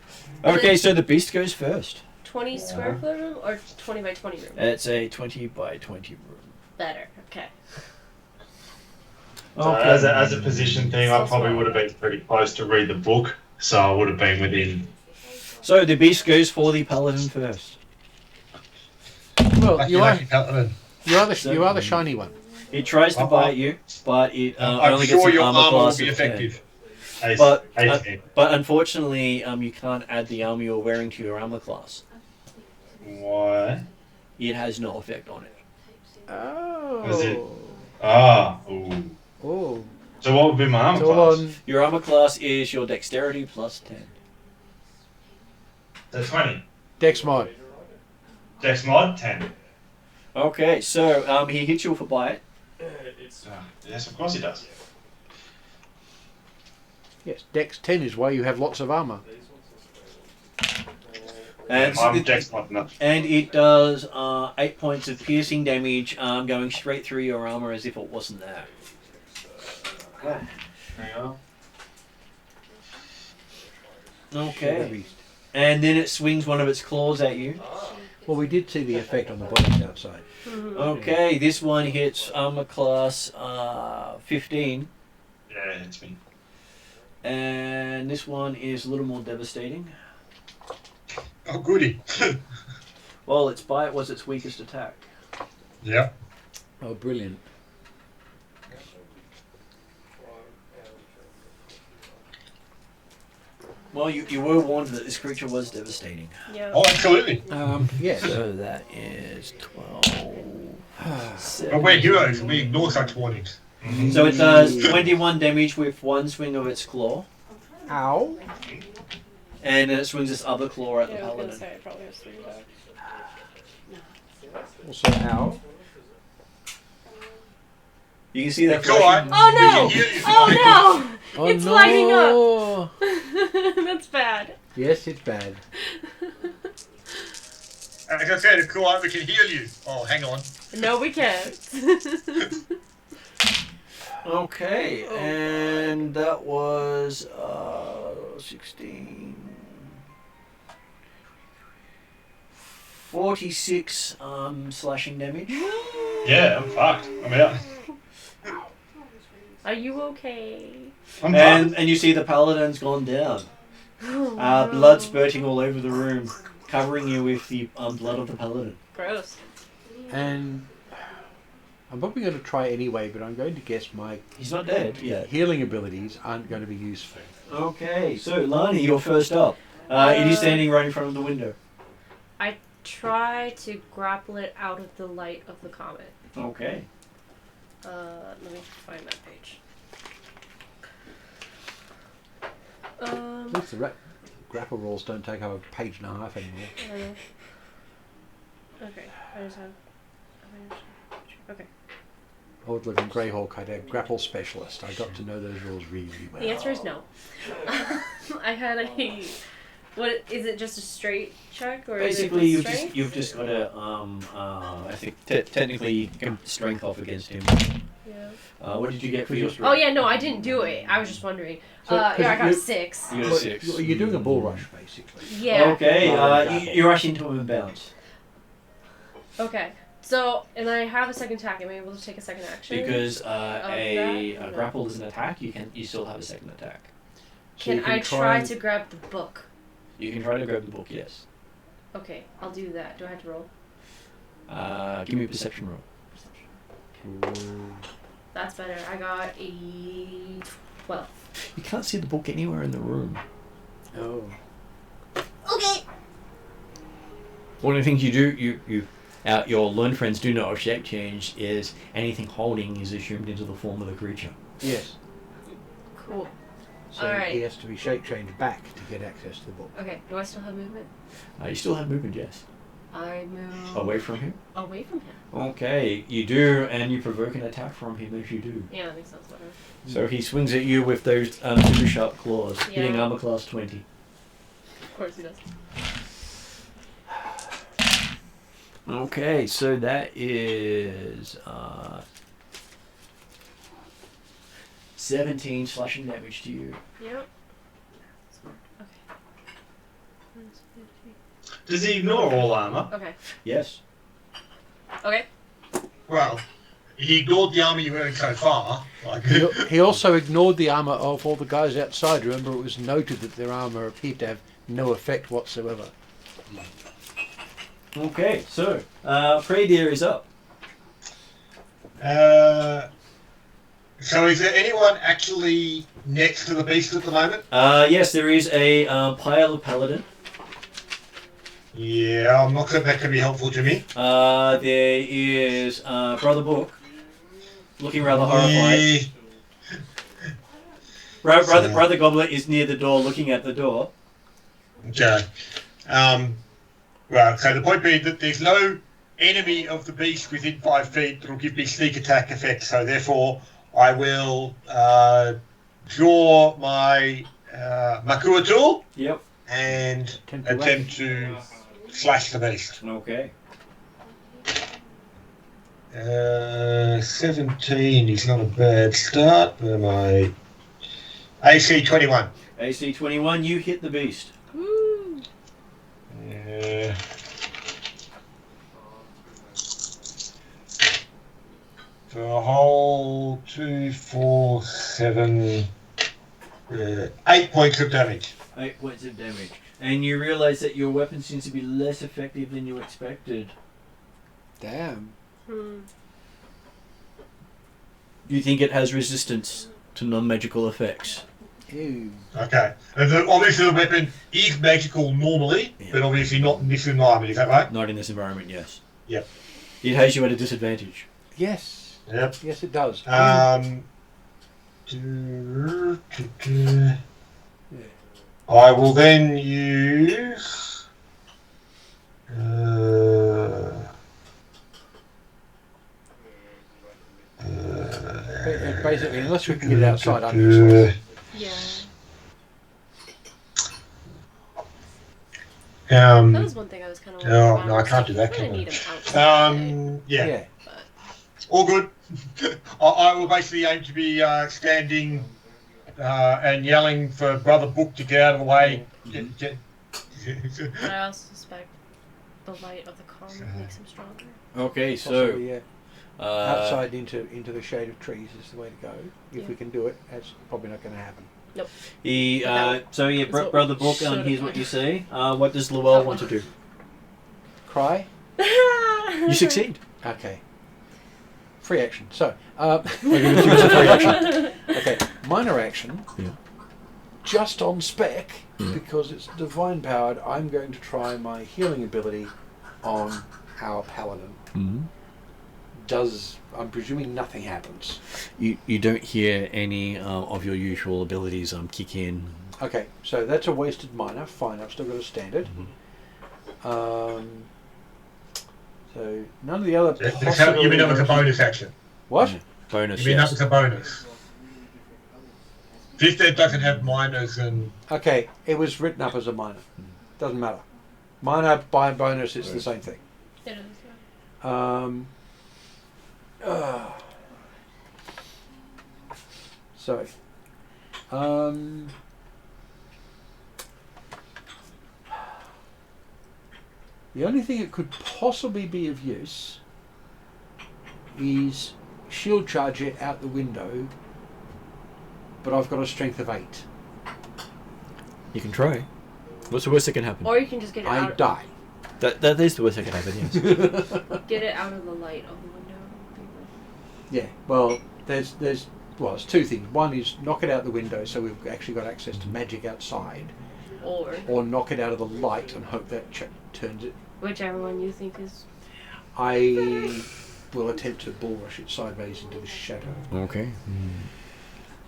Okay, so the beast goes first. 20 square foot room or 20 by 20 room? It's a 20 by 20 room. Better. Okay. So as a position thing, I probably would have been pretty close to read the book, so I would have been within. So the beast goes for the paladin first. Well, Lucky, you are lucky paladin. the shiny one. It tries to bite you, but it I'm only sure gets an your armor armor will class be of 10. effective. But 18. but unfortunately, you can't add the armor you're wearing to your armor class. Why? It has no effect on it. Oh. Is it- Ah. Ooh. Oh. So what would be my armor It's all class? on. Your armor class is your dexterity plus 10. So 20. Dex mod. Dex mod 10. Okay, so he hits you with a bite. Yes, of course he does. Yes, Dex 10 is why you have lots of armor. And, I'm Dex mod enough. and it does 8 points of piercing damage, going straight through your armor as if it wasn't there. Hang on. Okay. And then it swings one of its claws at you. Well, we did see the effect on the bodies outside. Okay, this one hits armor class 15. Yeah, it's me. And this one is a little more devastating. Oh, goody. Well, its bite was its weakest attack. Yep. Oh, brilliant. Well, you were warned that this creature was devastating. Yeah. Oh, absolutely. Yes. So that is 12. But we're heroes. We ignore such warnings. So it does 21 damage with one swing of its claw, Ow. and then it swings its other claw at the Yeah, I was gonna paladin. say it probably has 3 back. Also, ow. You can see that It's alright. flashing. Oh We no! can hear you. Oh no! Oh, It's no. lighting up. That's bad. Yes, it's bad. As I said, it's alright, we can heal you. Oh, hang on. No, we can't. Okay, and that was 16. 46 slashing damage. Yeah, I'm fucked. I'm out. Are you okay? I'm fucked. And you see the paladin's gone down. Oh, no. Blood spurting all over the room, covering you with the blood of the paladin. Gross. And I'm probably going to try anyway, but I'm going to guess my He's not dead yet. healing abilities aren't going to be useful. Okay, so Lani, you're first up. It is standing right in front of the window. I try to grapple it out of the light of the comet. Okay. Let me find that page. At least the grapple rolls don't take up a page and a half anymore. I don't know. Okay, I just have. Okay. I would live in Greyhawk, I'd have grapple specialist. I got to know those rules really well. The answer is no. I had a. What is it? Just a straight check, or Basically, is it strength? you've just got to I think technically strength off against him. Yeah. What did you get for your strength? Oh yeah, no, I didn't do it. I was just wondering. So, Yeah, I got you- 6. You got a Well, 6. You're doing a bull rush, basically. Yeah. Okay, you rush into him and bounce. Okay. So, and I have a second attack. Am I able to take a second action? Because that? a grapple is an attack, you still have a second attack. So Can you I try try and- to grab the book? You can try to grab the book, yes. Okay, I'll do that. Do I have to roll? Give me a perception roll. That's better. I got a 12. You can't see the book anywhere in the room. Oh. Okay. One of the things you do, your learned friends do know of shape change is anything holding is assumed into the form of the creature. Yes. Cool. So Alright. he has to be shape changed back to get access to the book. Okay, do I still have movement? You still have movement, yes. I move Away from him? away from him. Okay, you do, and you provoke an attack from him if you do. Yeah, that makes sense. Better. So he swings at you with those super sharp claws, hitting Yeah. armor class 20. Of course he does. Okay, so that is 17 slashing damage to you. Yep. Okay. Does he ignore all armor? Okay. Yes. Okay. Well, he ignored the armor you wearing so far. Like, He also ignored the armour of all the guys outside. Remember, it was noted that their armour appeared to have no effect whatsoever. Okay, so Praydeer is up. so is there anyone actually next to the beast at the moment? Yes, there is a pile of paladin. Yeah, I'm not sure that could be helpful to me. There is Brother Book, looking rather horrified. Brother Goblet is near the door, looking at the door. Okay. Well, so the point being that there's no enemy of the beast within 5 feet that will give me sneak attack effect, so therefore I will draw my Makua tool Yep. and Attempt to attempt to slash the beast. Okay. 17 is not a bad start, but my AC 21. AC 21, you hit the beast. Woo. For a whole 2, 4, 7, 8 points of damage. 8 points of damage. And you realise that your weapon seems to be less effective than you expected. Damn. You think it has resistance to non-magical effects. Ew. Okay. And obviously the weapon is magical normally, Yeah. but obviously not in this environment, is that right? Not in this environment, yes. Yep. It has you at a disadvantage. Yes. Yep. Yes, it does. I will then use... Basically, unless we can get it outside, I'm useless. Yeah. Um, That was one thing I was kind of no, I can't do that, I can need I? him outside. Yeah. Yeah. All good. I will basically aim to be standing and yelling for Brother Book to get out of the way. But I also suspect the light of the column makes him stronger. Okay, so... Possibly, yeah. Outside into the shade of trees is the way to go. If we can do it, that's probably not going to happen. Nope. Brother Book, here's what you say. What does Llewell want to do? Cry? You succeed. Okay. Free action. So, I'll give it to you as a free action. Okay, minor action. Yeah. Just on spec, because it's divine powered, I'm going to try my healing ability on our paladin. Mm-hmm. I'm presuming nothing happens. You don't hear any of your usual abilities kick in. Okay, so that's a wasted minor. Fine, I've still got a standard. So none of the other. You mean that was a bonus action? What? Yeah. Bonus. You mean yes. that was a bonus? This dead doesn't have minors and. Okay, it was written up as a minor. Doesn't matter. Minor by bonus, it's the same thing. It is. So, the only thing it could possibly be of use is shield charge it out the window, but I've got a strength of 8. You can try. What's the worst that can happen? Or you can just get it I out. die. That is the worst that can happen, yes. Get it out of the light of the window. Yeah, well, there's it's 2 things. One is knock it out the window so we've actually got access to magic outside, or knock it out of the light and hope that turns it. Whichever one you think is. I will attempt to bull rush it sideways into the shadow. Okay.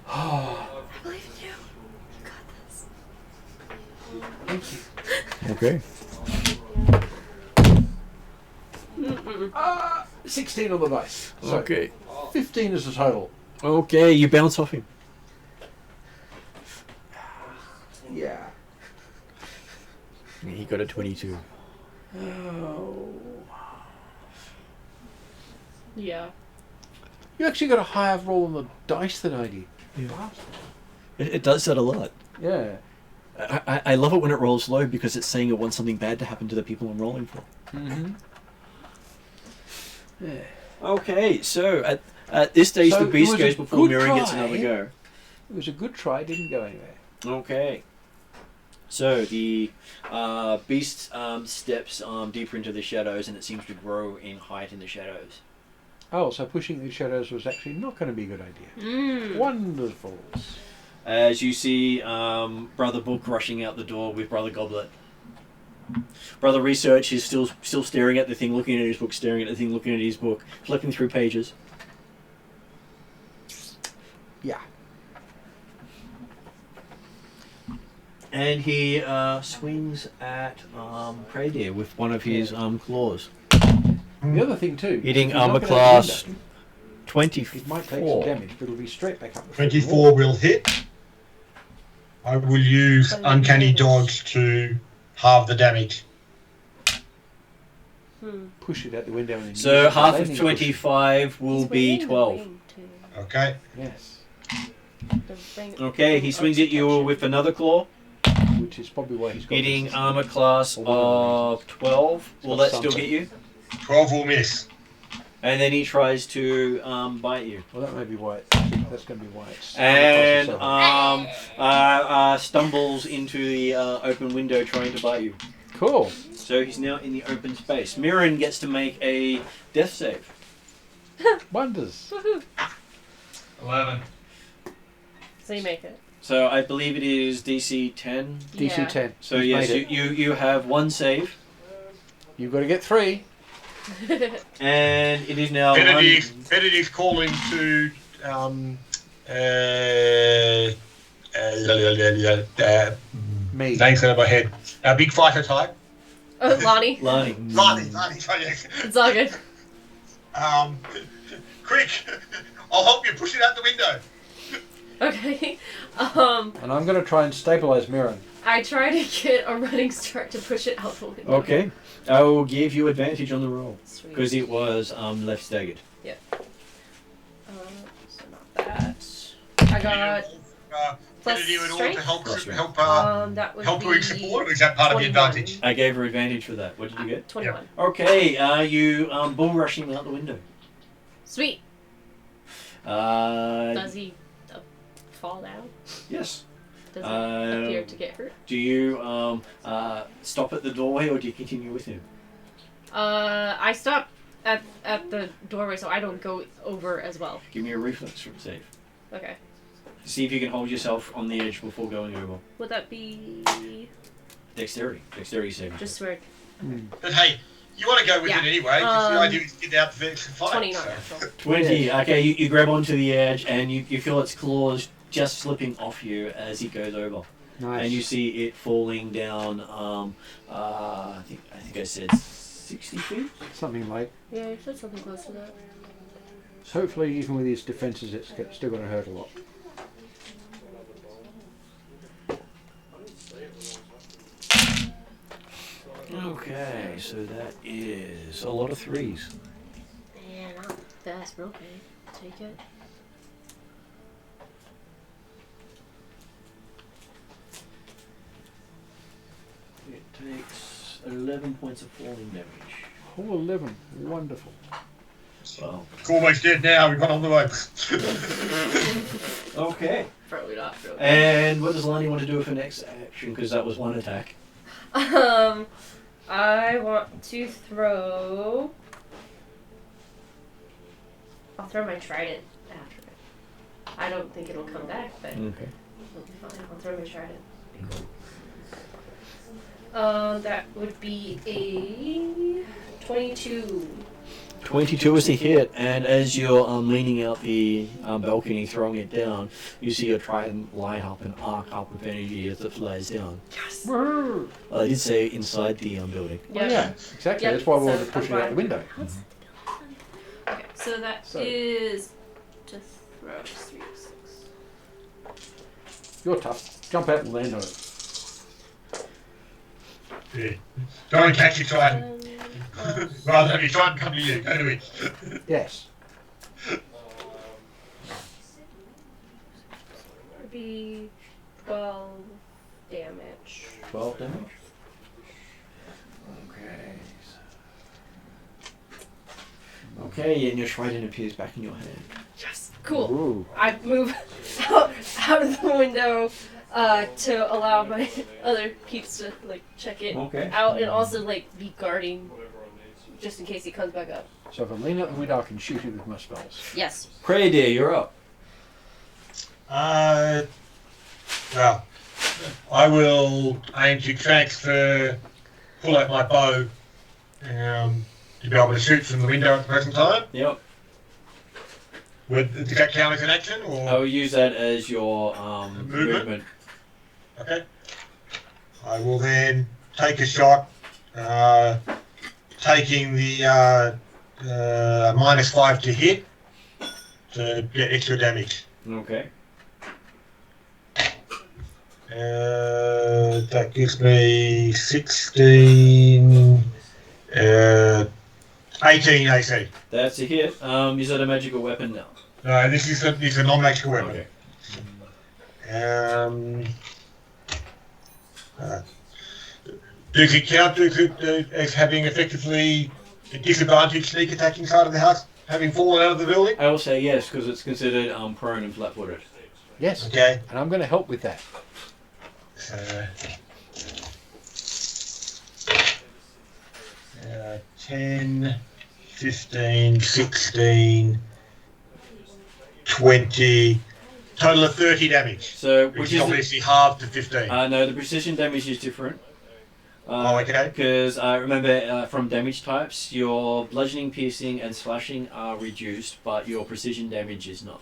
I believe in you. You got this. Thank you. Okay. 16 on the dice. So Okay. 15 is the total. Okay, you bounce off him. Yeah. He got a 22. Oh. Yeah. You actually got a higher roll on the dice than I did. Yeah. It does that a lot. Yeah. I love it when it rolls low because it's saying it wants something bad to happen to the people I'm rolling for. Mm-hmm. Yeah. Okay, so at this stage So the beast it was goes a before good Miriam gets try. another go. It was a good try, it didn't go anywhere. Okay. So the beast steps deeper into the shadows and it seems to grow in height in the shadows. Oh, so pushing the shadows was actually not going to be a good idea. Wonderful. As you see Brother Book rushing out the door with Brother Goblet. Brother Research is still staring at the thing, looking at his book, staring at the thing, looking at his book, flipping through pages. Yeah. And he swings at Prey Deer with one of his claws. The other thing too, Hitting if you knock armor it out the class window, 24. it might take some damage, but it'll be straight back up. The 24 will hit. I will use Uncanny Dodge to halve the damage. Push it out the window. And then So use half the of landing 25 will He's be waiting the 12. wing, too. Okay. cushion. Yes. The ring- Okay, he swings at you with another claw, Which is probably why he's got hitting this. armor class of 12. Will that still get you? 12 will miss. And then he tries to bite you. Well, that may be why. that's going to be why it's... And stumbles into the open window trying to bite you. Cool. So he's now in the open space. Mirren gets to make a death save. Wonders. Woohoo. 11. So you make it. So I believe it is DC 10. DC Yeah. 10. So He's yes, made it. you have one save. You've got to get 3. And it is now Benedict's calling to Me. names out of my head. Our big fighter type. Oh, Lonnie. Lonnie. Lonnie. It's all good. Quick! I'll help you push it out the window. Okay. And I'm going to try and stabilise Mirren. I try to get a running start to push it out the window. Okay. I will give you advantage on the roll. Sweet. Because it was left staggered. So not that. I got plus Benedict in order strength. to help That would help be her in support, or is that part of the 21. advantage? I gave her advantage for that. What did you get? 21. Okay, you bull rushing out the window. Sweet. Uh, Does he fall down? yes. Does he appear to get hurt? Do you stop at the doorway or do you continue with him? I stop at the doorway so I don't go over as well. Give me a reflex save. Okay. See if you can hold yourself on the edge before going over. Would that be Dexterity. Dexterity saving. just swear? But hey, you want to go with Yeah. it anyway, because the idea is to get out the fight. 20 not so. natural. 20. Okay, you grab onto the edge and you feel its claws just slipping off you as it goes over. Nice. And you see it falling down, I think I said 60 feet? Something like... Yeah, you said something close to that. So hopefully, even with his defences, it's still going to hurt a lot. Okay, so that is a lot of 3s. Yeah, not that. Okay, take it. It takes 11 points of falling damage. Oh, 11. Wonderful. Well, It's almost dead now, we've got on the ropes. okay. Probably not. Really. And what does Lonnie want to do with her next action? Because that was one attack. I want to throw. I'll throw my trident after it. I don't think it'll come back, but Okay. it'll be fine. I'll throw my trident. Be cool. That would be a 22. 22 is a hit, and as you're leaning out the balcony, throwing it down, you see your trident light up and arc up with energy as it flies down. Yes. I did say inside the building. Well, yeah, exactly. Yep, That's why we so wanted to push it I'm out the window. Okay, so that is to throw 3d6. You're tough. Jump out and land on it. Yeah. Don't catch your trident. Rather than your trident come to you, go to it. Yes. Would be 12 damage. 12 damage? Okay. Okay, and your trident appears back in your hand. Yes. Cool. Ooh. I move out of the window to allow my other peeps to check it Okay. out and also be guarding just in case he comes back up. So if I lean out the window, I can shoot it with my spells. Yes. Prey Deer, you're up. Well, I will aim to pull out my bow, to be able to shoot from the window at the present time. Yep. Does that count as an action, or? I will use that as your movement. Okay. I will then take a shot, taking the -5 to hit to get extra damage. Okay. That gives me 16, 18 AC. That's a hit. Is that a magical weapon now? No, this is a non-magical weapon. Okay. Does it count as having effectively a disadvantage sneak attack inside of the house? having fallen out of the building? I will say yes, because it's considered prone and flat-footed. Yes. Okay. And I'm going to help with that. 10, 15, 16, 20, total of 30 damage. So, Which is obviously halved to 15. No, the precision damage is different. Okay. Because remember, from damage types, your bludgeoning, piercing, and slashing are reduced, but your precision damage is not.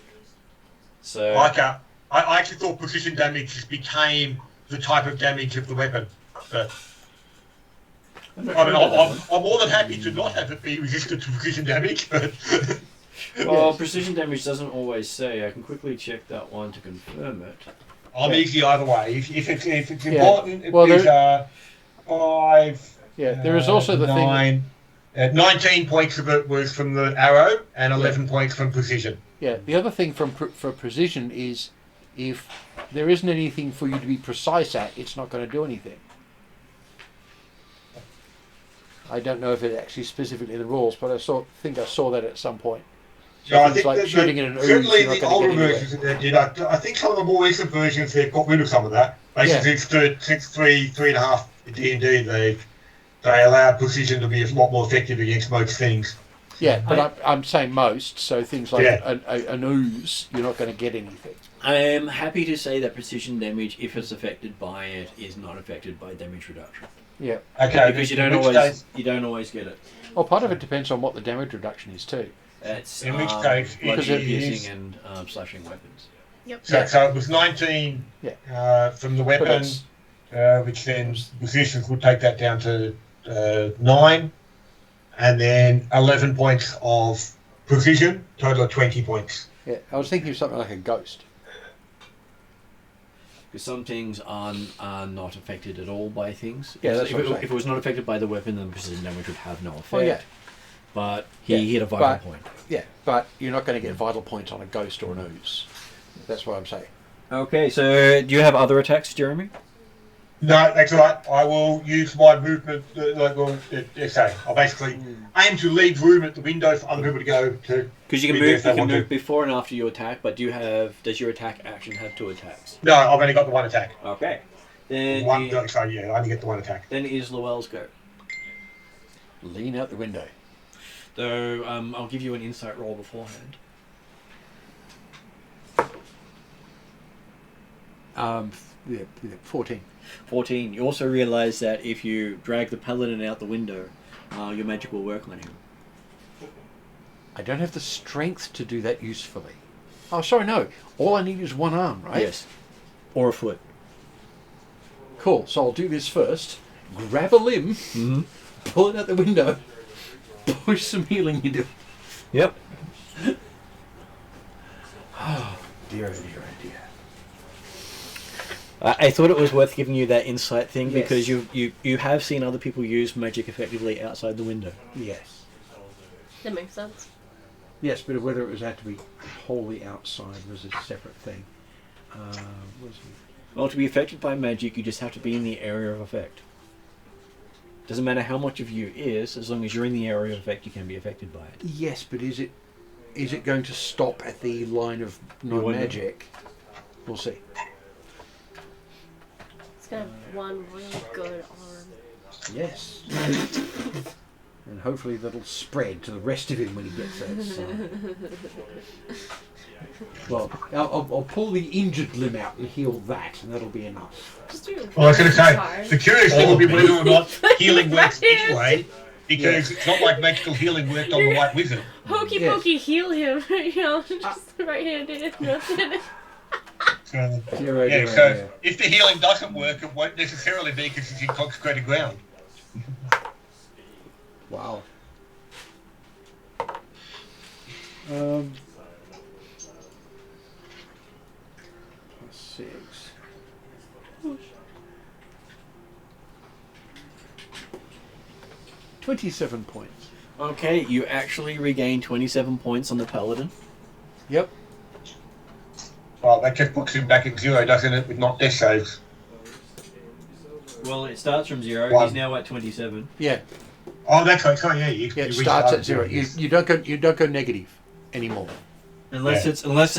So. Okay. I actually thought precision damage just became the type of damage of the weapon. But I'm more than happy to not have it be resistant to precision damage. But well, precision damage doesn't always say. I can quickly check that one to confirm it. I'm easy either way. If it's important, well, it is 5. Yeah, there is also the 9, 19 points of it was from the arrow, and 11 points from precision. Yeah, the other thing for precision is if there isn't anything for you to be precise at, it's not going to do anything. I don't know if it actually specifically in the rules, but I think I saw that at some point. So Yeah, I think like shooting in an ooze, certainly you're not the going older to get versions that they did. I think some of the more recent versions they've got rid of some of that. Basically, since 3.5 D&D, they allowed precision to be a lot more effective against most things. Yeah, but I'm saying most, so things like an ooze, you're not going to get anything. I am happy to say that precision damage, if it's affected by it, is not affected by damage reduction. Yeah. Okay. Because you don't always get it. Well, part of it depends on what the damage reduction is too. It's in which case, bludgeoning, piercing, and slashing weapons. Yep. So it was 19 from the weapon, which then physicians would take that down to 9, and then 11 points of precision, total of 20 points. Yeah, I was thinking of something like a ghost. Because some things are not affected at all by things. Yeah, that's what I'm saying. If it was not affected by the weapon, then precision damage would have no effect. Oh, yeah. But he hit a vital point. Yeah, but you're not going to get vital points on a ghost or an ooze. That's what I'm saying. Okay, so do you have other attacks, Jeremy? No, that's all right. I will use my movement. I'll basically aim to leave room at the window for other people to go to. Because you can move before and after your attack, but does your attack action have 2 attacks? No, I've only got the one attack. Okay. Then I only get the one attack. Then is Llewell's go. Lean out the window. So I'll give you an insight roll beforehand. 14. 14. You also realise that if you drag the paladin out the window, your magic will work on him. I don't have the strength to do that usefully. Oh, sorry, no. All I need is one arm, right? Yes. Or a foot. Cool. So I'll do this first. Grab a limb, pull it out the window, push some healing into it. Yep. Oh, dear, oh dear, oh dear. I thought it was worth giving you that insight thing Yes. because you have seen other people use magic effectively outside the window. Yes. That makes sense. Yes, but whether it was had to be wholly outside was a separate thing. Well, to be affected by magic, you just have to be in the area of effect. Doesn't matter how much of you is, as long as you're in the area of effect, you can be affected by it. Yes, but is it going to stop at the line of non-magic? We'll see. It's gonna have one really good arm. Yes. And hopefully that'll spread to the rest of him when he gets there. So. Well, I'll pull the injured limb out and heal that, and that'll be enough. Just do Well, I was going to say, the curious thing will be whether or not healing works anyway, because it's not like magical healing worked on the White Wizard. Hokey pokey, heal him. Just right-handed. So if the healing doesn't work, it won't necessarily be because it's in consecrated ground. Wow. 6. 27 points. Okay, you actually regain 27 points on the paladin. Yep. Well, that just puts him back at 0, doesn't it, with not death saves? Well, it starts from 0. One. He's now at 27. Yeah. Oh, that's right. Yeah, you It restart starts at it, 0. yes. You don't go negative anymore. Unless Yeah.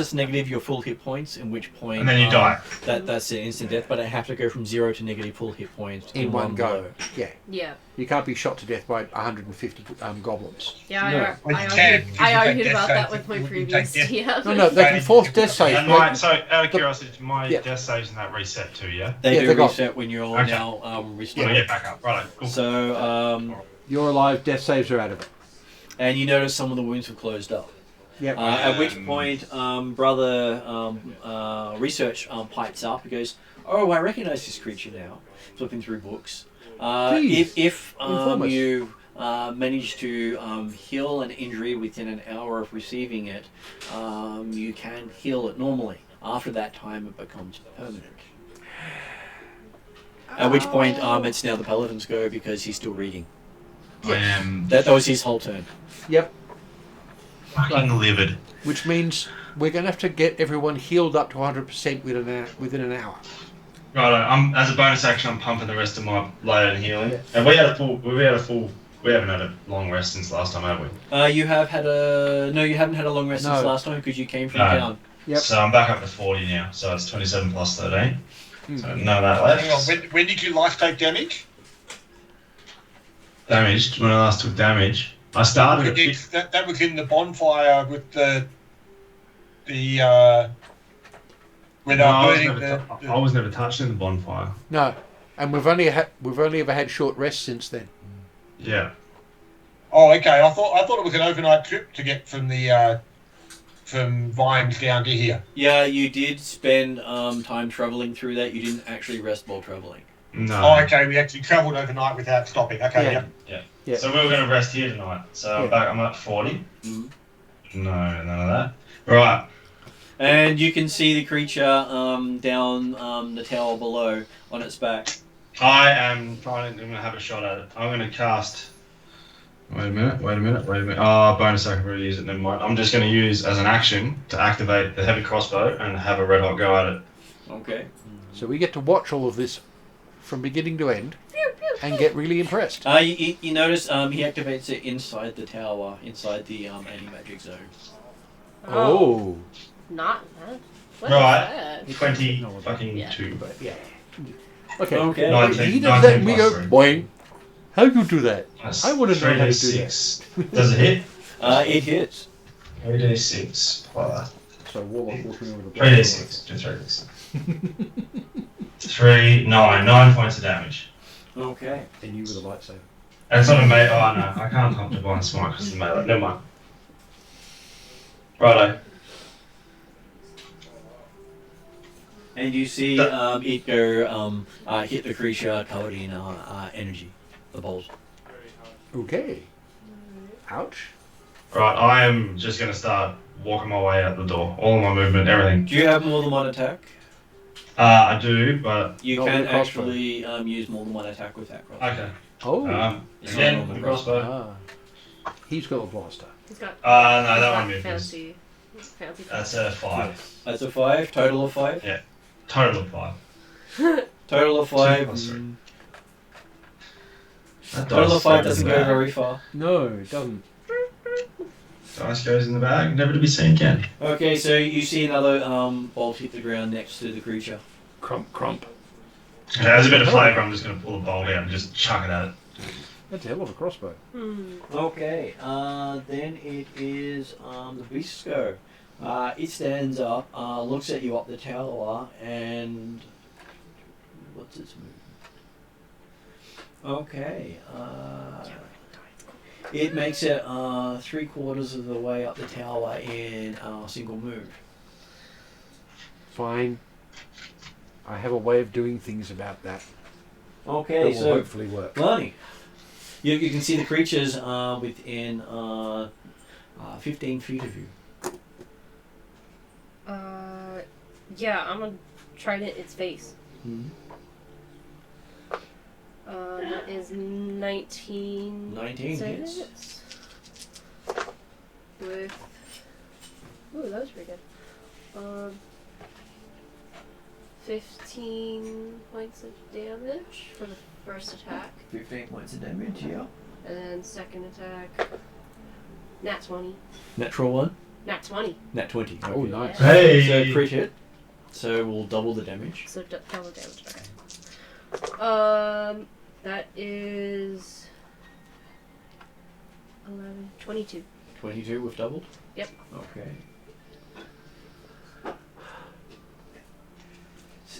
it's negative your full hit points, in which point And then you die. That's an instant death. But I have to go from 0 to negative full hit points In one go. blow. Yeah. Yeah. You can't be shot to death by 150 goblins. Yeah, No. Well, I you argued, can, because I you take argued death about that saves, with my you take previous death- DM. No, they can force death saves. And but so, out of curiosity, my Yeah. death saves and that reset too, yeah? They Yeah, do they're gone. reset when you're Okay. now When restored. I get back up. Right, cool. So You're alive, death saves are out of it. and you notice some of the wounds have closed up. Yep. At which point, brother research pipes up. He goes, "Oh, I recognise this creature now." Flipping through books. Please, If inform us. you manage to heal an injury within an hour of receiving it, you can heal it normally. After that time, it becomes permanent. At which point, it's now the paladin's go because he's still reading. I am That was his whole turn. Yep. fucking livid. Which means we're going to have to get everyone healed up to 100% within an hour. Right, as a bonus action, I'm pumping the rest of my layered healing. Yeah. And we haven't had a long rest since last time, have we? You have had you haven't had a long rest since No. last time because you came from No. town. Yep. So I'm back up to 40 now, so it's 27 plus 13. Hmm. So none of that Hang on, left. when did you last take damage? Damaged, when I last took damage. I started at That was in the bonfire with the when No, I I was was burning never I was never touched in the bonfire. No. And we've only ever had short rests since then. Yeah. Oh, okay. I thought it was an overnight trip to get from the from Vines down to here. Yeah, you did spend time traveling through that. You didn't actually rest while traveling. No. Oh, okay. We actually travelled overnight without stopping. Okay, Yeah. yep. Yeah. So we were going to rest here tonight. So Yeah. I'm at 40. Mhm. No, none of that. Right. And you can see the creature down the tower below on its back. I am I'm going to have a shot at it. I'm going to cast... Wait a minute. Oh, bonus action, really use it, never mind. I'm just going to use as an action to activate the heavy crossbow and have a red hot go at it. Okay. So we get to watch all of this from beginning to end and get really impressed. You notice he activates it inside the tower, inside the anti-magic zone. Oh. Not that. What Right. is that? 20 No, fucking yeah. 2. But yeah. Okay. Okay. He 19 does that and we 19 go, plus 3. boing. How do you do that? That's I wanna know how to do 3d6. Does it hit? It hits. 3d6 plus... So Warlock walking over the 3d6. Do 3d6. 9 points of damage. Okay. And you with a lightsaber. And it's not a melee. Oh no, I can't pump Divine Smite because it's a melee. Never mind. Righto. And you see it go hit the creature covered in energy, the balls. Okay. Ouch. Right, I am just going to start walking my way out the door. All of my movement, everything. Do you have more than one attack? I do, but... You Not can with a crossbow. actually use more than one attack with that crossbow. Okay. Oh. It's Again, not with the normal crossbow. He's got a blaster. He's got. No, he's that got won't be a fancy. That's a 5. That's a 5. Total of 5. Yeah. Total of 5. Total of 5. plus 3. That Total dice of 5 goes doesn't in go the bag. very far. No, it doesn't. Dice goes in the bag, never to be seen again. Okay, so you see another bolt hit the ground next to the creature. Crump, crump. Okay, there's a bit of flavour, I'm just going to pull the bolt out and just chuck it at it. That's a hell of a crossbow. Okay, then it is the beast's go. It stands up, looks at you up the tower, and what's its move? Okay, it makes it 3/4 of the way up the tower in a single move. Fine. I have a way of doing things about that. Okay, That will so hopefully work. Lonnie, you can see the creatures within 15 feet of you. Yeah, I'm gonna try to hit its face. Mhm. That is 19. 19 So hits. it's with. Ooh, that was pretty good. 15 points of damage for the first attack. 15 points of damage, yeah. And then second attack. Nat 20. Natural 1? Nat 20. Nat 20. Okay. Oh, nice. Hey! So crit hit. So we'll double the damage. So double damage. Okay. That is 11, 22. 22 with doubled? Yep. Okay.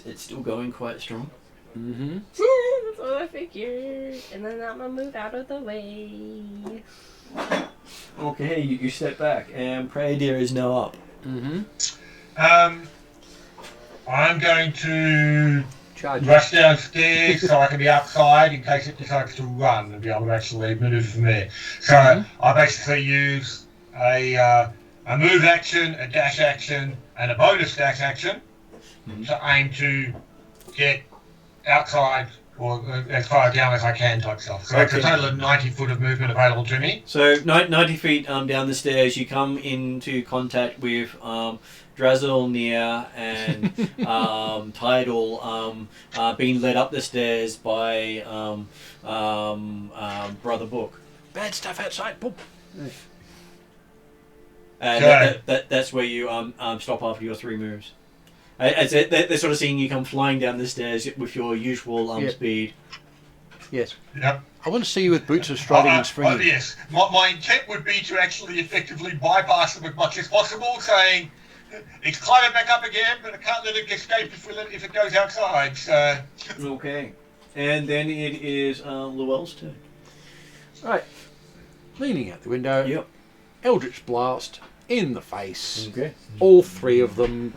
It's still going quite strong. Mm-hmm. That's what I figured. And then I'm gonna move out of the way. Okay, you step back, and Prey Deer is now up. Mm-hmm. I'm going to Charge. rush downstairs so I can be outside in case it decides to run and be able to actually move from there. So I basically use a move action, a dash action, and a bonus dash action to aim to get outside or as far down as I can type stuff. So it's a total of 90 foot of movement available to me. So 90 feet down the stairs, you come into contact with Drazel, Nia, and Tidal being led up the stairs by Brother Book. Bad stuff outside. Boom. And that's where you stop after your 3 moves. They're sort of seeing you come flying down the stairs with your usual speed. Yes. Yep. I want to see you with boots of striding and springing. Yes. My intent would be to actually effectively bypass them as much as possible, saying it's climbing back up again, but I can't let it escape if it goes outside. So. Okay. And then it is Llewellyn's turn. Right. Leaning out the window. Yep. Eldritch Blast in the face. Okay. All 3 of them.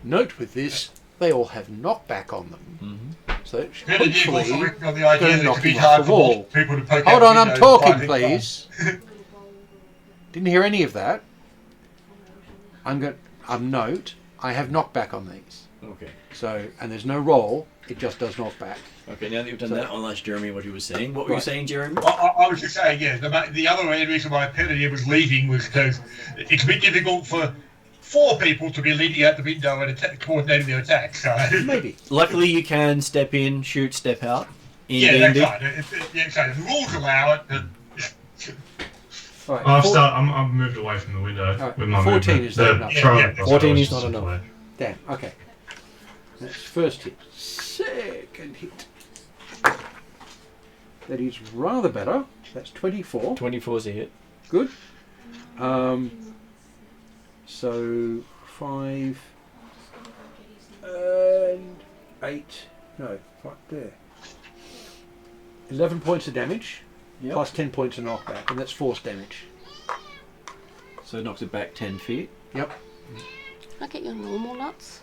Note with this, they all have knockback on them. Mm-hmm. So Better you also hopefully, working on the idea that knock it could be him off hard the for wall. multiple people to poke hold out on, I'm windows talking, and find things. please. Didn't hear any of that. I'm note. I have knockback on these. Okay. So, and there's no roll. It just does knockback. Okay, now that you've done that, I'll ask Jeremy what he was saying. What were you saying, Jeremy? I was just saying, yeah, the other reason why Penny was leaving was because it's a bit difficult for 4 people to be leading out the window and coordinating their attack. So. Maybe. Luckily, you can step in, shoot, step out. Yeah, that's right. So the rules allow it. But... Right, I'm moved away from the window with my 14 movement. is not enough. Yeah, 14 is not enough. Damn, okay. That's first hit. Second hit. That is rather better. That's 24. 24's a hit. Good. So 5 and 8. No, right there. 11 points of damage. Yep. Plus 10 points of knockback, and that's force damage. So it knocks it back 10 feet. Yep. Can I get your normal nuts?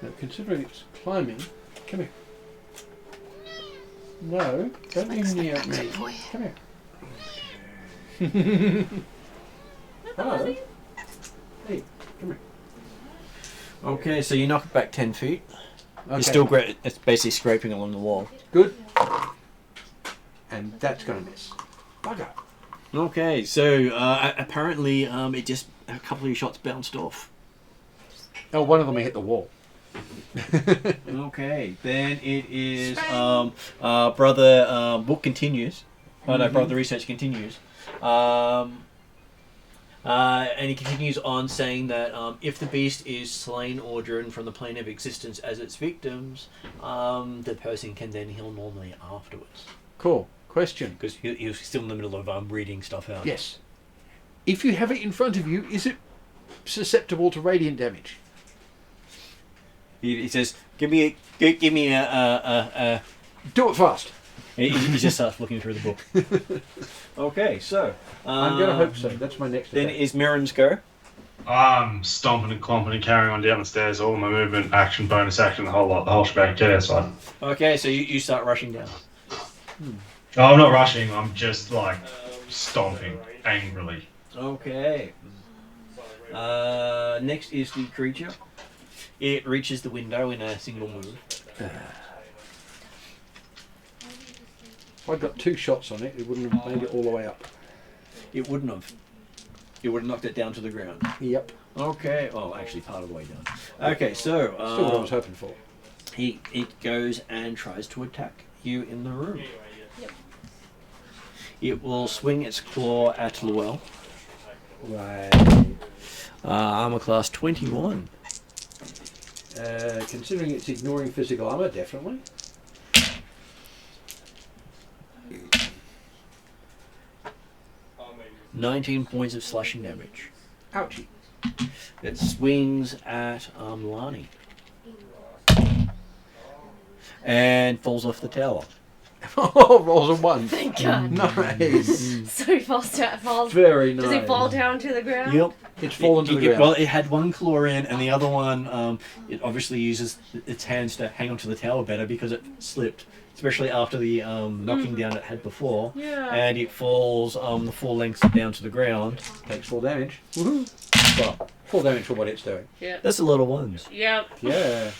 Now, considering it's climbing, come here. No, don't be near me. Come here. Hello. Hey, come here. Okay, so you knock it back 10 feet. Okay. It's still great. It's basically scraping along the wall. Good. And that's going to miss. Bugger. Okay, so apparently it just a couple of your shots bounced off. Oh, one of them hit the wall. Okay, then it is Brother Book continues. Oh no, Brother Research continues. And he continues on saying that if the beast is slain or driven from the plane of existence as its victims, the person can then heal normally afterwards. Cool. Question. Because he's still in the middle of reading stuff out. Yes. If you have it in front of you, is it susceptible to radiant damage? He says, "Give me a." Do it fast. He just starts looking through the book. Okay, so I'm going to hope so. That's my next Then attack. is Mirren's go. I'm stomping and clomping and carrying on down the stairs. All my movement, action, bonus action, the whole lot, the whole shebang. Get outside. Okay, so you start rushing down. Oh, I'm not rushing. I'm just like stomping angrily. Okay. Next is the creature. It reaches the window in a single move. If I'd got 2 shots on it, it wouldn't have made it all the way up. It wouldn't have. It would have knocked it down to the ground. Yep. Okay. Oh, actually, part of the way down. Okay, so Still what I was hoping for. It goes and tries to attack you in the room. Yep. It will swing its claw at Llewell. Right. Armor class 21. Considering it's ignoring physical armor, definitely. – 19 points of slashing damage. Ouchie. It swings at Lani. And falls off the tower. Oh, rolls a 1. Thank God. Nice. So he falls. Very nice. Does he fall down to the ground? Yep. It's fallen to the ground. Well, it had one claw in, and the other one, it obviously uses its hands to hang onto the tower better because it slipped, especially after the knocking down it had before. Yeah. And it falls the full length down to the ground. Takes full damage. Woohoo. Well, full damage for what it's doing. Yeah. That's a lot of ones. Yep. Yeah.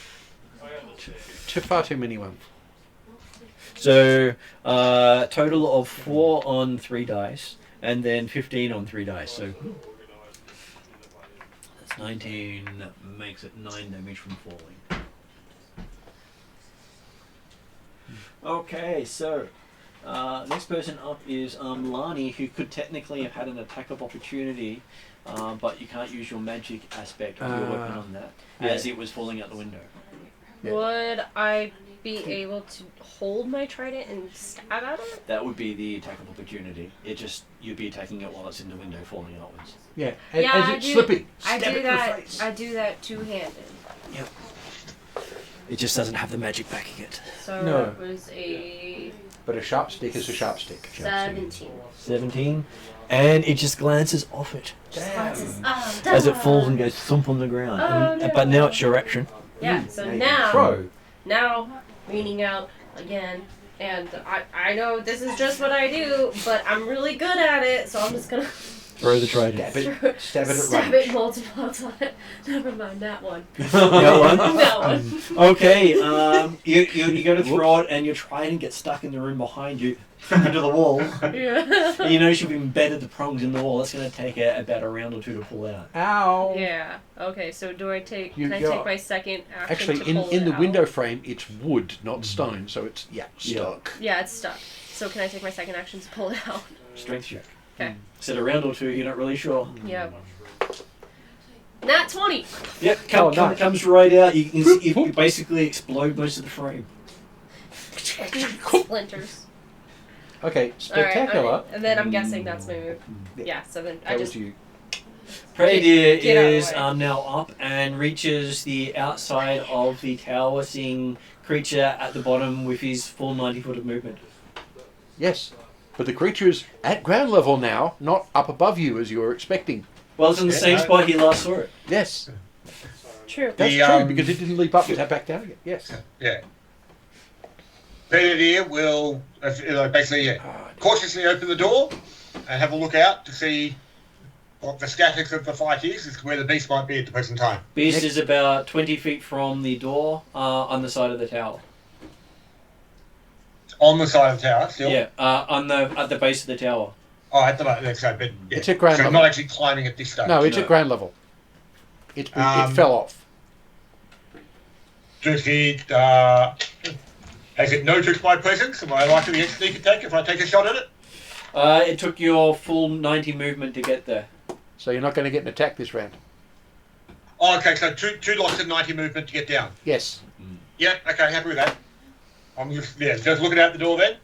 Far too many ones. So, total of 4 on 3 dice, and then 15 on 3 dice. So, that's 19, makes it 9 damage from falling. Okay, so, next person up is Lani, who could technically have had an attack of opportunity, but you can't use your magic aspect of your weapon on that, as it was falling out the window. Yeah. Would I be able to hold my trident and stab at it? That would be the attack of opportunity. You'd be attacking it while it's in the window, falling outwards. Yeah, Yeah, as it's slipping. I Stab do it in that. the face. I do that two-handed. Yep. It just doesn't have the magic backing it. So No. it was a But a sharp stick is a sharp stick. 17. 17, and it just glances off it Damn. as it falls and goes thump on the ground. Oh, no. But now it's your action. Yeah. So Now you now, throw. now, leaning out again, and I know this is just what I do, but I'm really good at it, so I'm just gonna Throw the trident. Stab it at stab range. it multiple times. Never mind that one. That one? That one. Okay, you go to throw it, and your trident gets stuck in the room behind you, into the wall. Yeah. And you notice you've embedded the prongs in the wall. That's going to take about a round or 2 to pull out. Ow. Yeah. Okay. So do I take? You- Can I you're- take my second action Actually, to in pull the it out? window frame, it's wood, not stone, so it's, stuck. Yeah, it's stuck. So can I take my second action to pull it out? Strength check. Okay. Said a round or 2, you're not really sure. Yep. Nat 20. Yep, nice. comes right out. You can see, you basically explode most of the frame. Splinters. Okay, spectacular. Alright, and then I'm guessing that's my move. Yeah. Yeah. So then I That just was you. Prey Get Deer out of the is way. now up and reaches the outside of the tower, seeing creature at the bottom with his full 90 foot of movement. Yes. But the creature is at ground level now, not up above you as you were expecting. Well, it's in the same spot he last saw it. Yes. true. That's The, true, because it didn't leap up and tap back down again. Yes. Yeah. Benedict will basically cautiously open the door and have a look out to see what the statics of the fight is where the beast might be at the present time. Beast is about 20 feet from the door on the side of the tower. On the side of the tower, still? Yeah, at the base of the tower. Oh, at the moment, so, but yeah. It's at ground so level. not actually climbing at this stage. No, it's at ground level. It fell off. Does he, has it noticed my presence? Am I likely to get sneak attack if I take a shot at it? It took your full 90 movement to get there. So you're not going to get an attack this round. Oh, okay, so two lots of 90 movement to get down. Yes. Yeah, okay, happy with that. I'm just looking out the door then.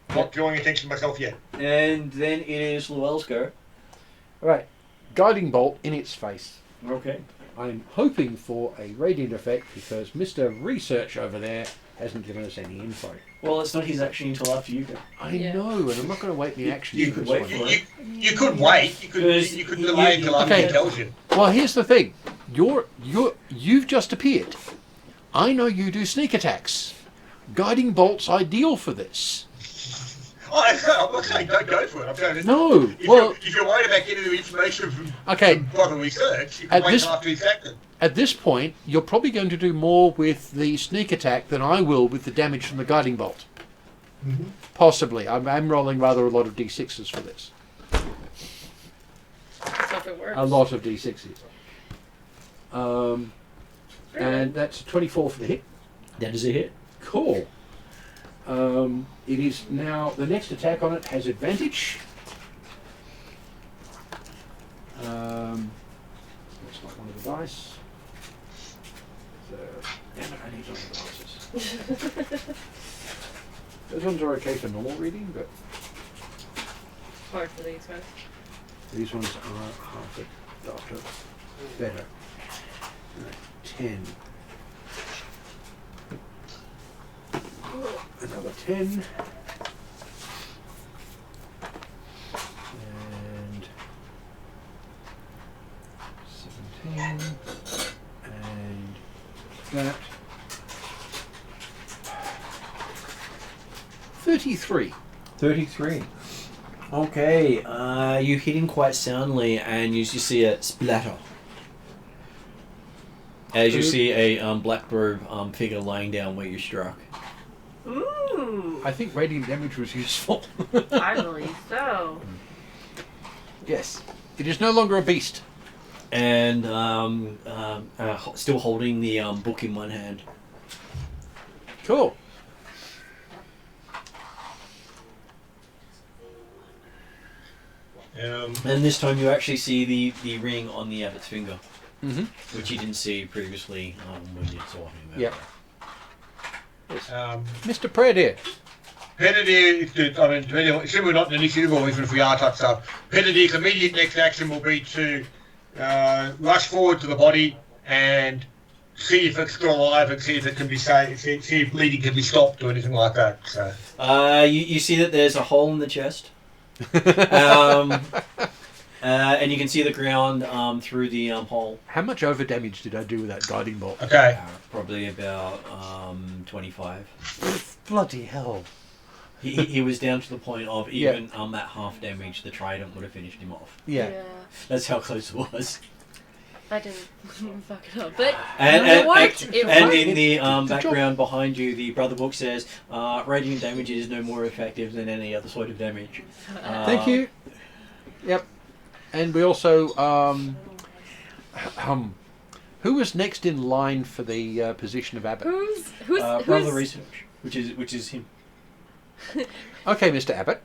Not drawing attention to myself yet. And then it is Llewell's go. Right. Guiding bolt in its face. Okay. I'm hoping for a radiant effect because Mr. Research over there hasn't given us any info. Well, it's not his action until after you go. I Yeah. know, and I'm not going to wait the action. You to could do wait this for one. it. You could wait. You could delay until after okay. he tells you. Well, here's the thing. You've just appeared. I know you do sneak attacks. Guiding bolt's ideal for this. Oh, I'm not saying don't go for it. I'm saying No, if, well- if you're worried about getting the information from Okay. brother research, you At can wait this- till after he's acted. At this point, you're probably going to do more with the sneak attack than I will with the damage from the guiding bolt. Mm-hmm. Possibly. I'm rolling rather a lot of d6s for this. So if it works. A lot of d6s. And that's 24 for the hit. That is a hit. Cool. It is now, the next attack on it has advantage. Looks like one of the dice. So, damn it, I need one of the dices. Those ones are okay for normal reading, but Hard for these guys. these ones are half a doctor better. Right, 10. Another 10. And 17. And that. 33. 33. Okay, you hit him quite soundly, and you see a splatter. As you see a black robe figure lying down where you struck. Ooh, I think radiant damage was useful. I believe so. Yes. It is no longer a beast. And still holding the book in one hand. Cool. And this time you actually see the ring on the abbot's finger, Mm-hmm. which you didn't see previously when you saw him. Yep. Um, Mr. Pradir. Penadier's, I mean, depending on, assuming we're not in initiative or even if we are touched up, Penadier's immediate next action will be to rush forward to the body and see if it's still alive and see if it can be saved, see if bleeding can be stopped or anything like that. So. You see that there's a hole in the chest. And you can see the ground through the hole. How much over damage did I do with that guiding bolt? Okay. Probably about 25. Bloody hell. He was down to the point of even at half damage, the trident would have finished him off. Yeah. That's how close it was. I didn't fuck it up, but And it worked. It and worked. in the job. background behind you, the brother book says, radiant damage is no more effective than any other sort of damage. Thank you. Yep. And we also, who was next in line for the position of Abbot? Brother research, which is him. Okay, Mr. Abbott.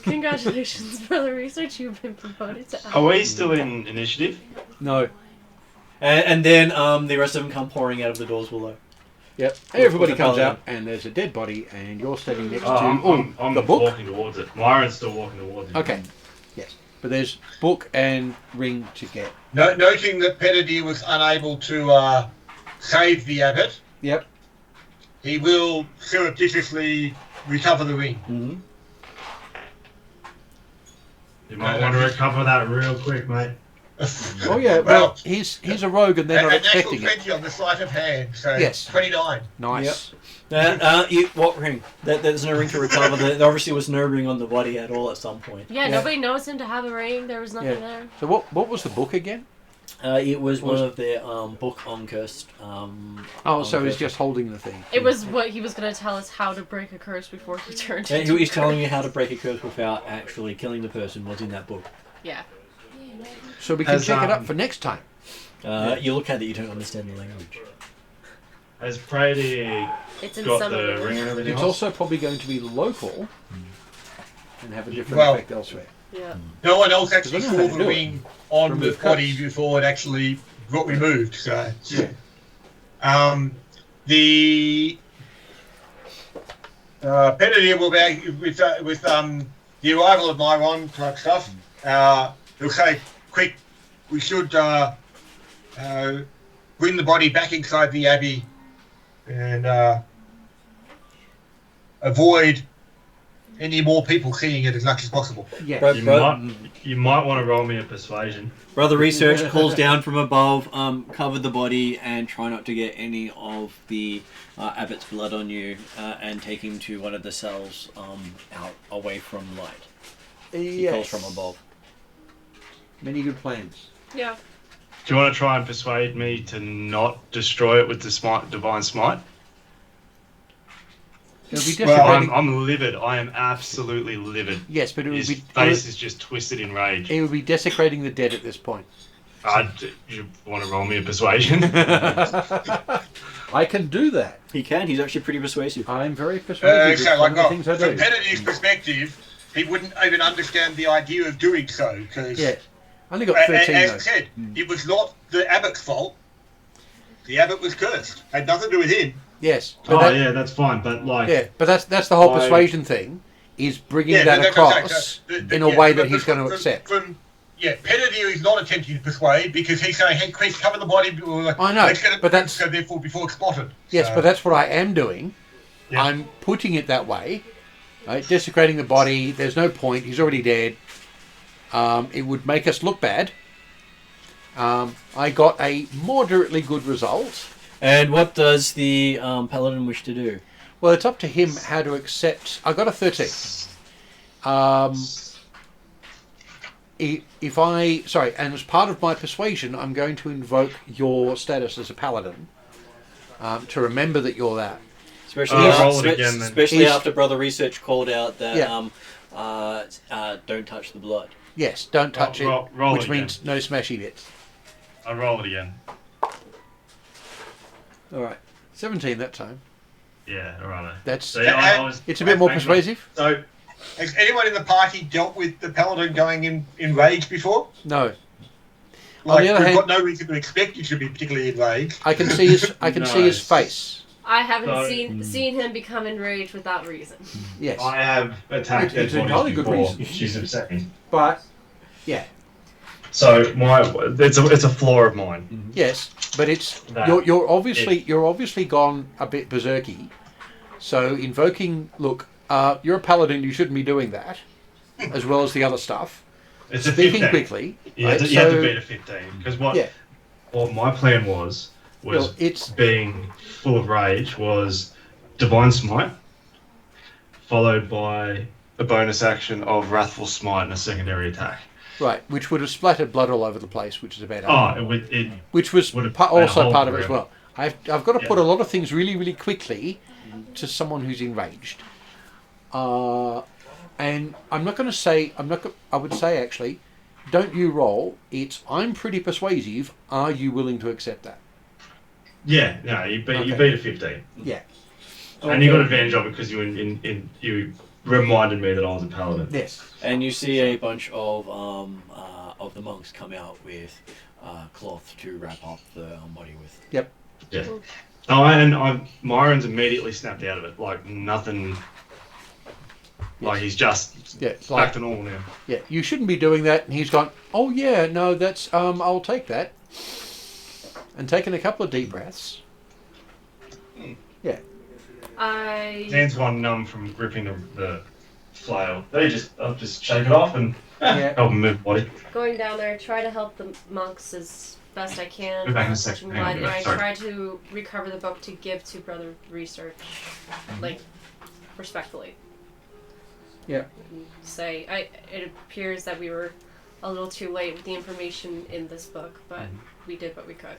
Congratulations, brother research. You've been promoted to. Are we still in initiative? No. And then the rest of them come pouring out of the doors below. Yep. Everybody comes out, and there's a dead body, and you're standing next to I'm the book. walking towards it. Myron's still walking towards it. Okay. Yes. But there's book and ring to get. Noting that Penadier was unable to save the abbot, Yep. he will surreptitiously recover the ring. Mm-hmm. You might want to recover that real quick, mate. Oh yeah. Well, he's a rogue, and they're not a natural expecting it. 20 on the sleight of hand, so Yes. 29. Nice. What ring? There's no ring to recover. There obviously was no ring on the body at all at some point. Yeah, nobody knows him to have a ring. There was nothing there. So what was the book again? It was one of their book on cursed. So he's just holding the thing. It was what he was going to tell us how to break a curse before he turned. And into he's a telling you how to break a curse without actually killing the person was in that book. Yeah. So we can check it up for next time. You look at it, you don't understand the language. Has Brady It's in got some the of ring and everything It's else? also probably going to be local and have a different Well- effect elsewhere. Yeah. No one else actually Because I know how saw to the do it. ring on the Remove body cuts. before it actually got removed. So, Yeah. the Penadier will be with the arrival of Myron type stuff. He'll say, "Quick, we should bring the body back inside the abbey and avoid any more people seeing it as much as possible." Yeah. You might want to roll me a persuasion. Brother Research calls down from above, cover the body and try not to get any of the abbot's blood on you, and take him to one of the cells out away from light. He calls from above. Many good plans. Yeah. Do you want to try and persuade me to not destroy it with the divine smite? It'll be Well, desecrating. I'm livid. I am absolutely livid. Yes, but His face is just twisted in rage. it would be desecrating the dead at this point. You want to roll me a persuasion? I can do that. He can. He's actually pretty persuasive. I'm very persuasive. So, It's one like, of the things I from do. Penedier's perspective, he wouldn't even understand the idea of doing so, because, Yeah. I only got 13 as though. I said, it was not the abbot's fault. The abbot was cursed. Had nothing to do with him. Yes. Oh, But yeah, that's fine. But, like... yeah, but that's the whole I- persuasion thing, is bringing Yeah, that that's what I'm across saying. in a way that he's going to accept. Penedier is not attempting to persuade because he's saying, hey, Chris, cover the body. I know, Let's get it, but that's- so therefore before it's spotted. Yes, So, but that's what I am doing. Yeah. I'm putting it that way. Right? Desecrating the body, there's no point. He's already dead. It would make us look bad. I got a moderately good result. And what does the paladin wish to do? Well, it's up to him how to accept. I got a 13. And as part of my persuasion, I'm going to invoke your status as a paladin to remember that you're that. Especially, roll it again, then. especially after Brother Research called out that Yeah. don't touch the blood. Yes, don't touch Roll it, which it means no smashy bits. I'll roll it again. All right, 17 that time. Yeah, alright. That's So, yeah, it's a bit more hang on. persuasive. So, has anyone in the party dealt with the paladin going in rage before? No, Like, the other we've hand- got no reason to expect you to be particularly enraged. I can see his. I can see his Nice. face. I haven't So- seen him become enraged without reason. Yes, I have attacked It's dead a entirely bodies good before. reason. She's upsetting. but yeah, So it's a flaw of mine. yes, but it's That- you're obviously gone a bit berserky. So invoking, look, you're a paladin. You shouldn't be doing that, as well as the other stuff. It's a Speaking 15. quickly, You, right? have, to, you have to So- beat a 15 because Yeah. what my plan was Well, it's being full of rage was Divine Smite, followed by a bonus action of Wrathful Smite and a secondary attack. right, which would have splattered blood all over the place, which is a bad Oh, idea. it Which was would have also been a part of it as whole well. I've got to Yeah. put a lot of things really, really quickly to someone who's enraged. And I'm not going to say, I would say actually, don't you roll. It's, I'm pretty persuasive. Are you willing to accept that? Yeah, no, you beat a 15, Yeah. and you got advantage of it because you reminded me that I was a paladin. Yes. And you see a bunch of the monks come out with cloth to wrap up the body with. Yep. Yeah. Oh, and Myron's immediately snapped out of it. Like nothing. Like he's just Yeah. back Like, to normal now. yeah. You shouldn't be doing that. And he's gone, oh yeah, no, that's, I'll take that. And taken a couple of deep breaths. Yeah. Dan's gone numb from gripping the flail. I'll just shake it off and Yeah. help him move the body. Going down there, try to help the monks as best I can. Be back in a touching second. Hang on, blood, and I sorry. try to recover the book to give to Brother Research, like, respectfully. Yeah. Say, it appears that we were a little too late with the information in this book, but we did what we could.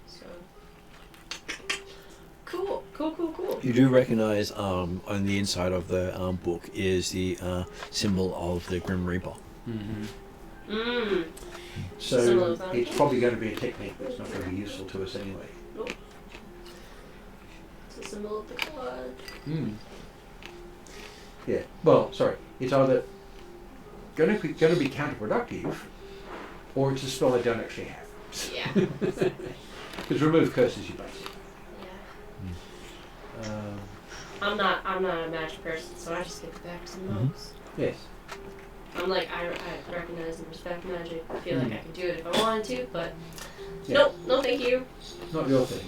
So, cool. You do recognize on the inside of the book is the symbol of the Grim Reaper. Mmm. So Similar to that. it's probably going to be a technique that's not going to be useful to us anyway. It's a symbol of the god. Yeah. Well, sorry. It's either going to be counterproductive, or it's a spell I don't actually have. Yeah. Because remove curses, you basically. Yeah. I'm not a magic person, so I just give it back to the monks. Yes. I'm like, I recognize and respect magic. I feel like I could do it if I wanted to, but Yeah. nope, no thank you. Not your thing.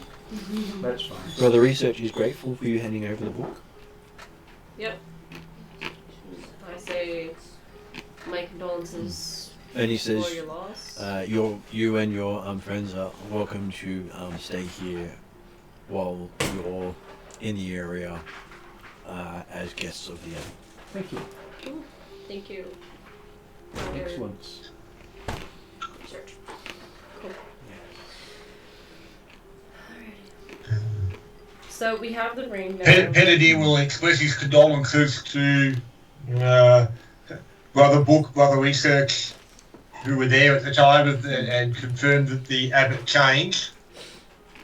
That's fine. Brother Research is grateful for you handing over the book. Yep. I say my condolences And he for says, your loss. you and your friends are welcome to stay here while you're in the area as guests of the inn. Thank you. Cool. Thank you. for your Excellent. research. Cool. Alrighty. So we have the ring now. Penedier will express his condolences to Brother Book, Brother Research, who were there at the time and confirmed that the abbot changed.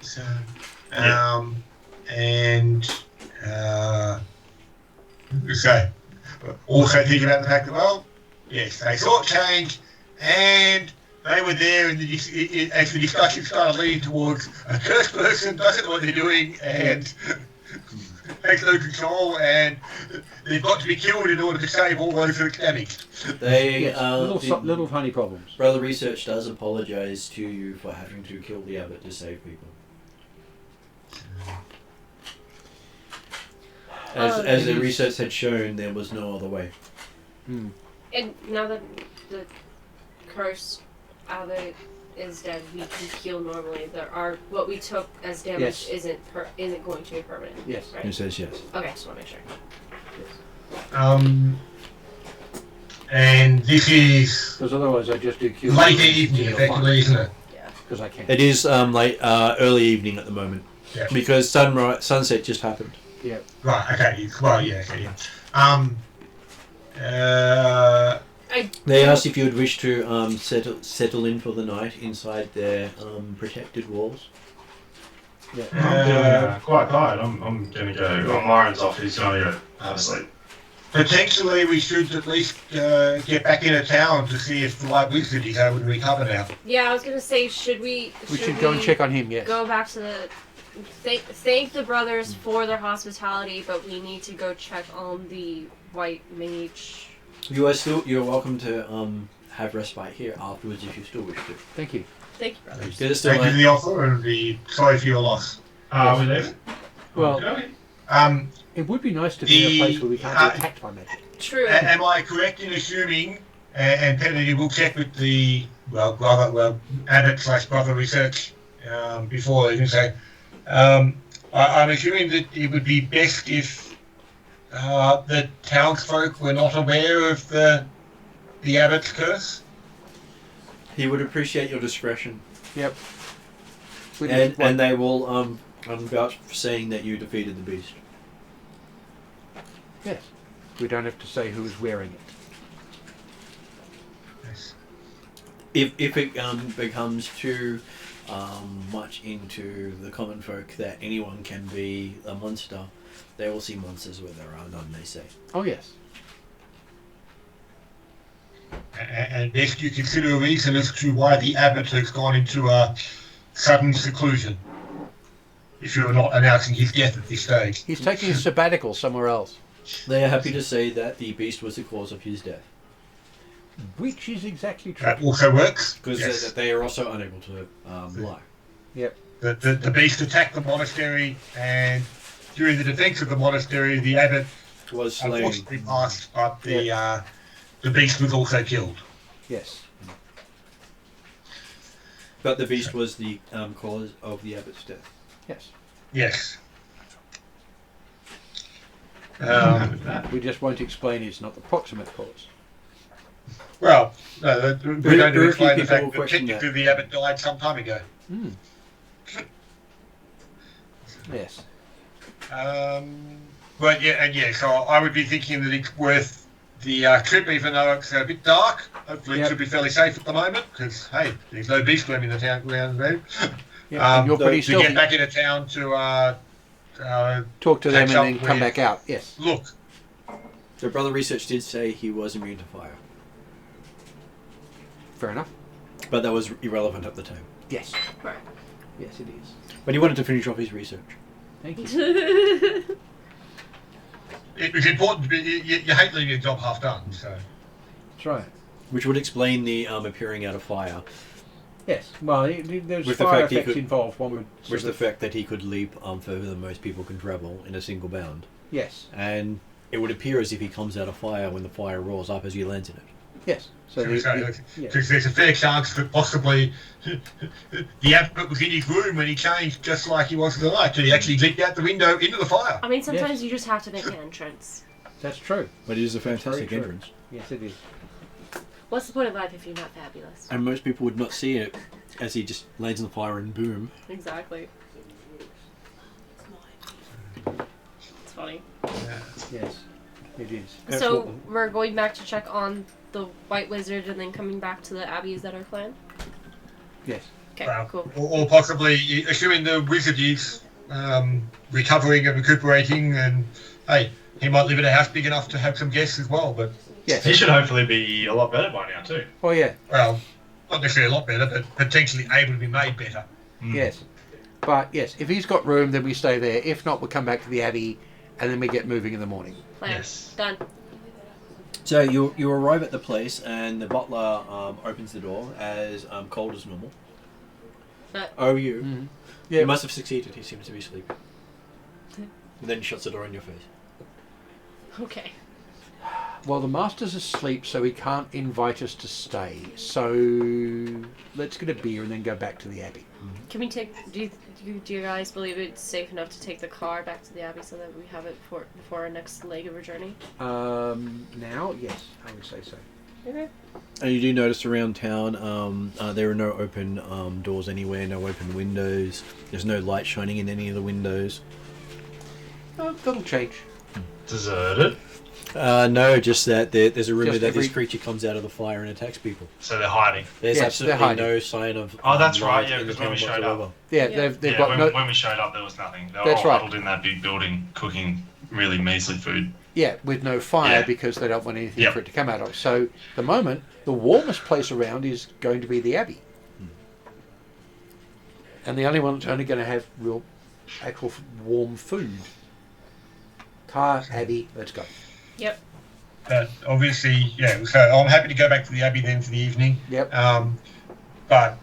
So, and so also think about the fact that, well, yes, they saw it change, and they were there, and as the discussion started leading towards a cursed person doesn't know what they're doing and takes no control, and they've got to be killed in order to save all those that are damaged. They little tiny problems. Brother Research does apologise to you for having to kill the abbot to save people. As the research had shown, there was no other way. And now that the curse abbot is dead, we can heal normally. What we took as damage isn't going to be permanent. Yes. Right? It says yes. Okay, just want to make sure. And this is Because otherwise I just do Q. late evening, effectively, isn't it? Yeah. Because I can. It is early evening at the moment. Yeah. Because sunset just happened. Yeah. Right. Okay. Well, yeah. Okay. Yeah. They asked if you would wish to settle in for the night inside their protected walls. Yeah. Quite tired. I'm gonna go. Myron's off. He's gonna go have a sleep. Potentially, we should at least get back into town to see if the White Wizard is able to recover now. Yeah, I was gonna say, should we? We should go and check on him. Yes. Go back to the. Thank the brothers for their hospitality, but we need to go check on the White Mage. You're welcome to have respite here afterwards if you still wish to. Thank you. Thank you, brothers. Thank you for the offer and sorry for your loss. Are we leaving? Well, Okay. it would be nice to be in a place where we can't be attacked by magic. True. Am I correct in assuming, and Penny will check with the abbot/brother research before they can say, I'm assuming that it would be best if the townsfolk were not aware of the abbot's curse? He would appreciate your discretion. Yep. And they will vouch for saying that you defeated the beast. Yes. We don't have to say who is wearing it. Yes. If it becomes too much into the common folk that anyone can be a monster, they will see monsters where there are none, they say. Oh yes. And best you consider a reason as to why the abbot has gone into a sudden seclusion, if you're not announcing his death at this stage. He's taking a sabbatical somewhere else. They are happy to say that the beast was the cause of his death. Which is exactly true. That also works. Because Yes. they are also unable to lie. Yep. The beast attacked the monastery, and during the defence of the monastery, the abbot Was slain. unfortunately passed, but the beast was also killed. Yes. But the beast was the cause of the abbot's death. Yes. Yes. We just won't explain it's not the proximate cause. Well, no, we're going to Very few explain the people fact will that question technically the abbot died some time ago. Yes. But so I would be thinking that it's worth the trip, even though it's a bit dark. Hopefully it should be fairly safe at the moment, because, hey, there's no beast roaming the town around there. Yeah, and you're pretty to stealthy. get back into town to Talk to them and catch up then come with- back out. Yes. look. So Brother Research did say he was immune to fire. Fair enough. But that was irrelevant at the time. Yes. Right. Yes, it is. But he wanted to finish off his research. Thank you. It was important. You hate leaving your job half done, so. That's right. Which would explain the appearing out of fire. Yes. Well, there's With the fire fact he effects could- involved. One would. Which sort the of- fact that he could leap further than most people can travel in a single bound. Yes. And it would appear as if he comes out of fire when the fire roars up as he lands in it. Yes. So yeah. Because there's a fair chance that possibly the abbot was in his room when he changed, just like he was tonight. So he actually leaped out the window into the fire. I mean, sometimes you just have to make an entrance. That's true. But it is a fantastic Very true. entrance. Yes, it is. What's the point of life if you're not fabulous? And most people would not see it as he just lands in the fire and boom. Exactly. It's funny. Yes, it is. So we're going back to check on the White Wizard and then coming back to the Abbey. Is that our plan? Yes. Okay, Well, cool. or possibly, assuming the wizard is recovering and recuperating, and hey, he might live in a house big enough to have some guests as well. But Yes. He should hopefully be a lot better by now too. Oh yeah. well, not necessarily a lot better, but potentially able to be made better. Yes. But yes, if he's got room, then we stay there. If not, we'll come back to the Abbey, and then we get moving in the morning. Plan. Yes. Done. So you arrive at the place, and the butler opens the door as cold as normal. Oh, you? Mm-hmm. Yeah. You must have succeeded. He seems to be sleeping. And then he shuts the door in your face. Okay. Well, the master's asleep, so he can't invite us to stay. So let's get a beer and then go back to the Abbey. Can we take? Do you guys believe it's safe enough to take the car back to the Abbey so that we have it before our next leg of our journey? Now, yes, I would say so. Okay. And you do notice around town there are no open doors anywhere, no open windows. There's no light shining in any of the windows. Oh, that'll change. Deserted. No, just that there's a rumor Just that every- this creature comes out of the fire and attacks people. So they're hiding. There's Yes, absolutely they're hiding. no sign of. Oh, that's right, life yeah, in the because when we town showed up. whatsoever. Yeah, Yeah. they've Yeah, got no. when we showed up, there was nothing. They were That's all right. huddled in that big building, cooking really measly food. Yeah, with no fire Yeah. because they don't want anything Yep. for it to come out of. So, at the moment, the warmest place around is going to be the Abbey. And the only one that's only going to have real, actual warm food. Car, Abbey, let's go. Yep. But obviously, yeah. So I'm happy to go back to the Abbey then for the evening. Yep. But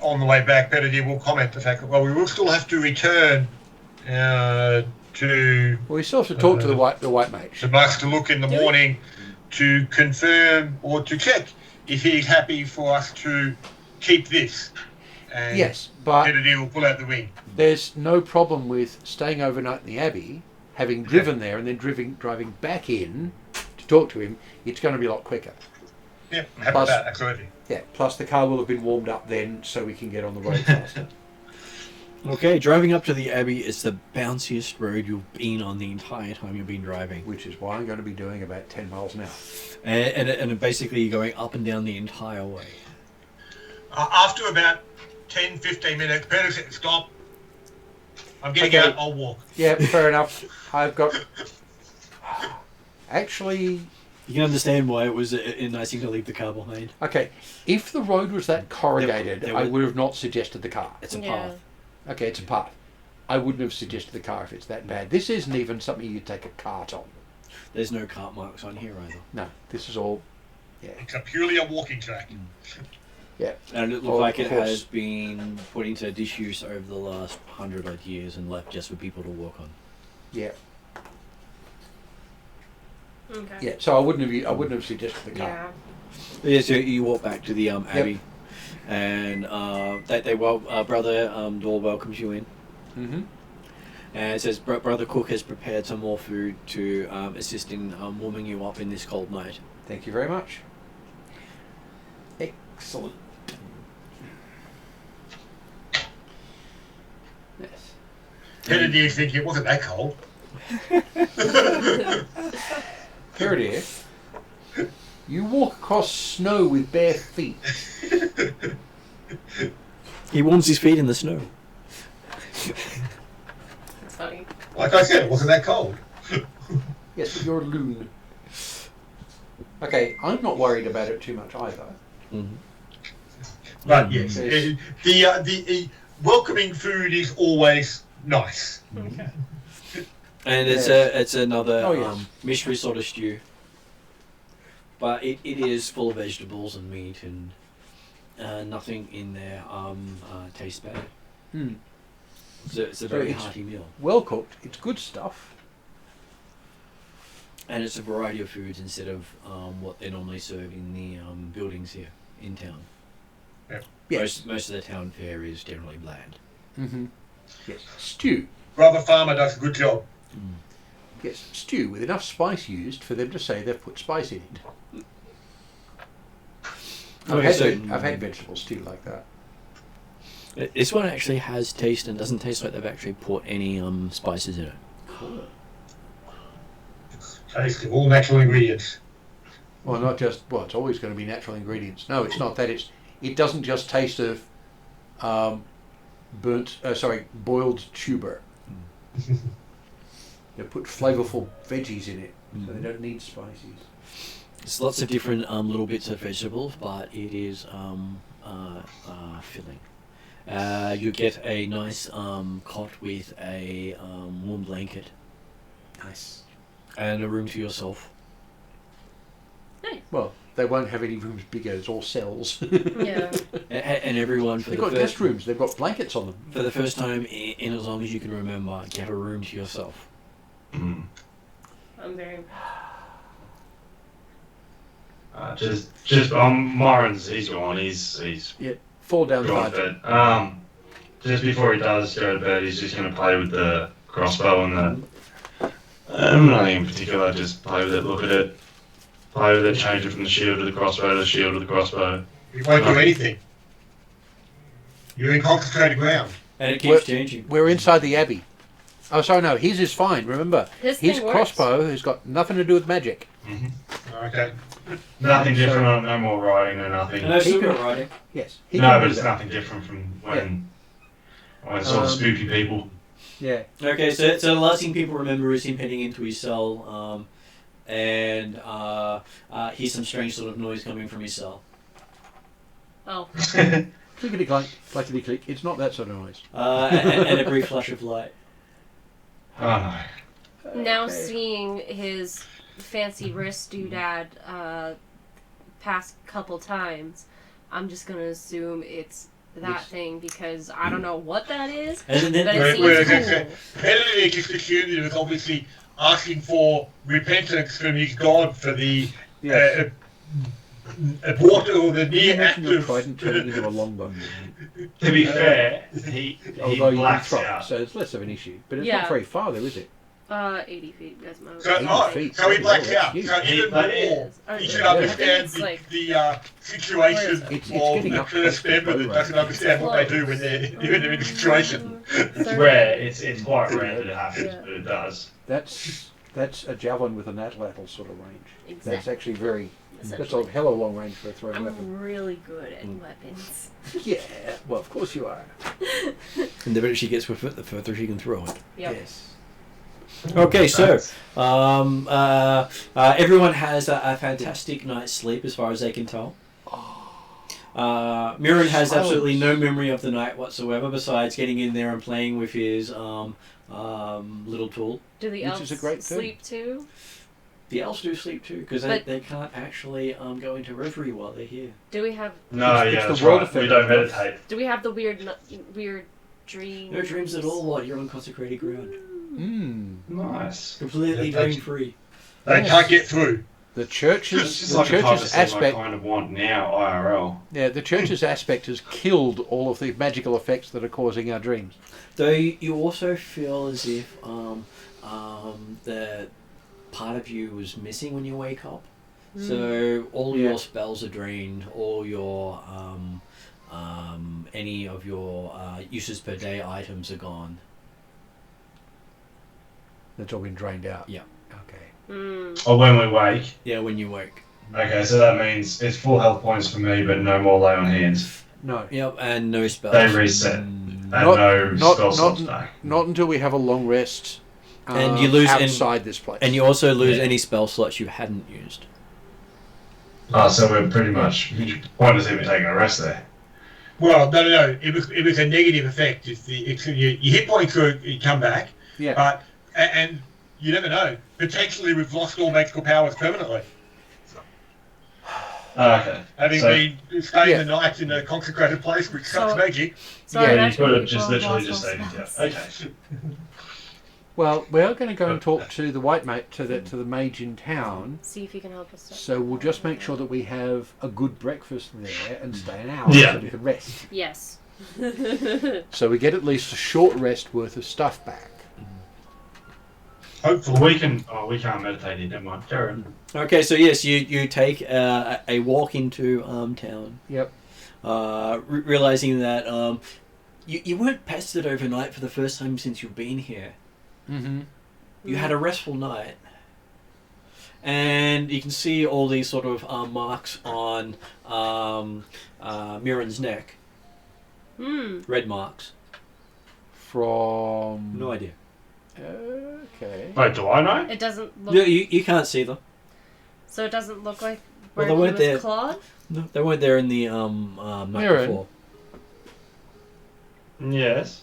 on the way back, Pettidier will comment the fact that we will still have to return to Well, we still have to talk to the white mage. the Max to look in the morning to confirm or to check if he's happy for us to keep this. And Yes, but Pettidier will pull out the ring. there's no problem with staying overnight in the Abbey, having driven there, and then driving back in to talk to him. It's going to be a lot quicker. Yeah, happy Plus- with that, absolutely. Yeah. Plus, the car will have been warmed up then, so we can get on the road faster. Okay, driving up to the Abbey is the bounciest road you've been on the entire time you've been driving. Which is why I'm going to be doing about 10 miles an hour. And basically going up and down the entire way. After about 10, 15 minutes, Peter said, stop. I'm getting Okay. out, I'll walk. Yeah, fair enough. I've got. Actually, You can understand why it was nice to leave the car behind. okay, if the road was that corrugated, There I was- would have not suggested the car. It's a Yeah. path. Okay, it's a path. I wouldn't have suggested the car if it's that bad. This isn't even something you take a cart on. There's no cart marks on here either. No, this is all. Yeah, It's a purely a walking track. yeah. And it Oh, looks like of it course. has been put into disuse over the last 100 odd years and left just for people to walk on. Yeah, Okay. yeah. So I wouldn't have suggested the car. Yeah. Yeah, so you walk back to the Abbey, and Brother Dole welcomes you in. Mm-hmm. And it says, Brother Cook has prepared some more food to assist in warming you up in this cold night. Thank you very much. Excellent. Yes. Pettidier thinking it wasn't that cold. Period. You walk across snow with bare feet. He warms his feet in the snow. That's funny. Like I said, it wasn't that cold. Yes, but you're a loon. Okay, I'm not worried about it too much either. Mm-hmm. But yes, Yes. the welcoming food is always nice. Okay. And Yes. it's another Oh, yes. mystery sort of stew. But it is full of vegetables and meat, and nothing in there tastes bad. Hmm. It's a So very it's- hearty meal. Well cooked. It's good stuff. And it's a variety of foods instead of what they normally serve in the buildings here in town. Yes. Most of the town fare is generally bland. Mm-hmm. Yes. Stew. Brother Farmer does a good job. Yes. Stew with enough spice used for them to say they've put spice in it. I've had vegetable stew like that. This one actually has taste and doesn't taste like they've actually put any spices in it. Cool. Tasty, all natural ingredients. Well, not just, it's always going to be natural ingredients. No, it's not that. It doesn't just taste of boiled tuber. They put flavourful veggies in it, so they don't need spices. There's lots of different little bits of vegetables, but it is filling. You get a nice cot with a warm blanket. Nice. And a room to yourself. Well, they won't have any rooms bigger. It's all cells. Yeah. And everyone for They've the got guest rooms. They've got blankets on them. For the first time in as long as you can remember, get a room to yourself. Mm. I'm very... Just Moran's, he's gone. He's Fall down gone the to bed. Just before he does go to bed, he's just going to play with the crossbow and the. Nothing in particular. Just play with it, look at it, play with it, change it from the shield to the crossbow to the shield to the crossbow. You won't do anything. You're in consecrated ground. And it keeps changing. We're inside the abbey. Oh, sorry, no. His is fine. Remember, His his thing crossbow has got nothing to do with magic. Okay. Nothing different. No more riding or nothing. And I've still got riding. Yes. No, but it's nothing different from when sort of spooky people. Yeah. Okay, so the last thing people remember is him heading into his cell, and hears some strange sort of noise coming from his cell. Oh. Clickety-clank, clackety-click. It's not that sort of noise. And a brief flash of light. Oh no. Now seeing his fancy wrist doodad past couple times, I'm just gonna assume it's that thing because I don't know what that is, And then but it seems cool. Pelly just assumed it was obviously asking for repentance from his god for the water or the near act Imagine your of... trident turning into a longbow. To be fair, he Although you can blacks throw it, out. so it's less of an issue. But it's Yeah. not very far, though, is it? 80 feet. That's my. So, 80 feet. so he blacks Oh, out. that's So huge. even more, he should Yeah. understand I think it's the situation It's of getting the up cursed close to member the that bow doesn't range. understand what they do when they're in the situation. It's rare. It's quite rare that it happens, Yeah. but it does. That's a javelin with an atlatl sort of range. That's Exactly. actually very... That's Essentially. a hell of a long range for a throwing weapon. I'm really good at weapons. Yeah, well, of course you are. And the better she gets with it, the further she can throw it. Yep. Yes. Okay, so everyone has a fantastic night's sleep as far as they can tell. Mirren has absolutely no memory of the night whatsoever besides getting in there and playing with his little tool. Do the Which elves is a great thing. sleep too? The elves do sleep too because they can't actually go into reverie while they're here. Do we have No, It's yeah, the that's world right. effect. We don't meditate. the weird dreams? No dreams at all while you're on consecrated ground. Nice. Completely Yeah, dream free. They can't get through. The It's church's just like a type of thing I aspect... kind of want now, IRL. Yeah, the church's aspect has killed all of the magical effects that are causing our dreams. Though you also feel as if the part of you was missing when you wake up. So all your spells are drained, all your any of your uses per day items are gone. That's all been drained out. Yeah. Okay. Or when we wake. Yeah, when you wake. Okay, so that means it's full health points for me, but no more lay on hands. No. Yep, and no spells. They reset. And no spell slots back. Not until we have a long rest. And you lose outside this place. And you also lose any spell slots you hadn't used. So we're pretty much pointless even taking a rest there. Well, no. It was a negative effect. Your hit points could come back. Yeah. But and you never know. Potentially, we've lost all magical powers permanently. Okay. Having been staying the night in a consecrated place which sucks magic. So Yeah, I'm you You actually could have people just have literally lost just all saved it. spells. Okay. Well, we are going to go and talk to the white mate, to the mage in town. See if he can help us. So we'll just make sure that we have a good breakfast there and stay an hour Yeah. so we can rest. Yes. So we get at least a short rest worth of stuff back. Hopefully we can. Oh, we can't meditate here. Never mind. Carry on. Okay, so yes, you take a walk into town. Yep. Realizing that you weren't pestered overnight for the first time since you've been here. Mm-hmm. You had a restful night, and you can see all these sort of marks on Mirren's neck. Red marks. From... No idea. Okay. Wait, do I know? It doesn't look. No, you can't see them. So it doesn't look like Well, where they he weren't was there. clawed? No, they weren't there in the night Mirren. before. Yes.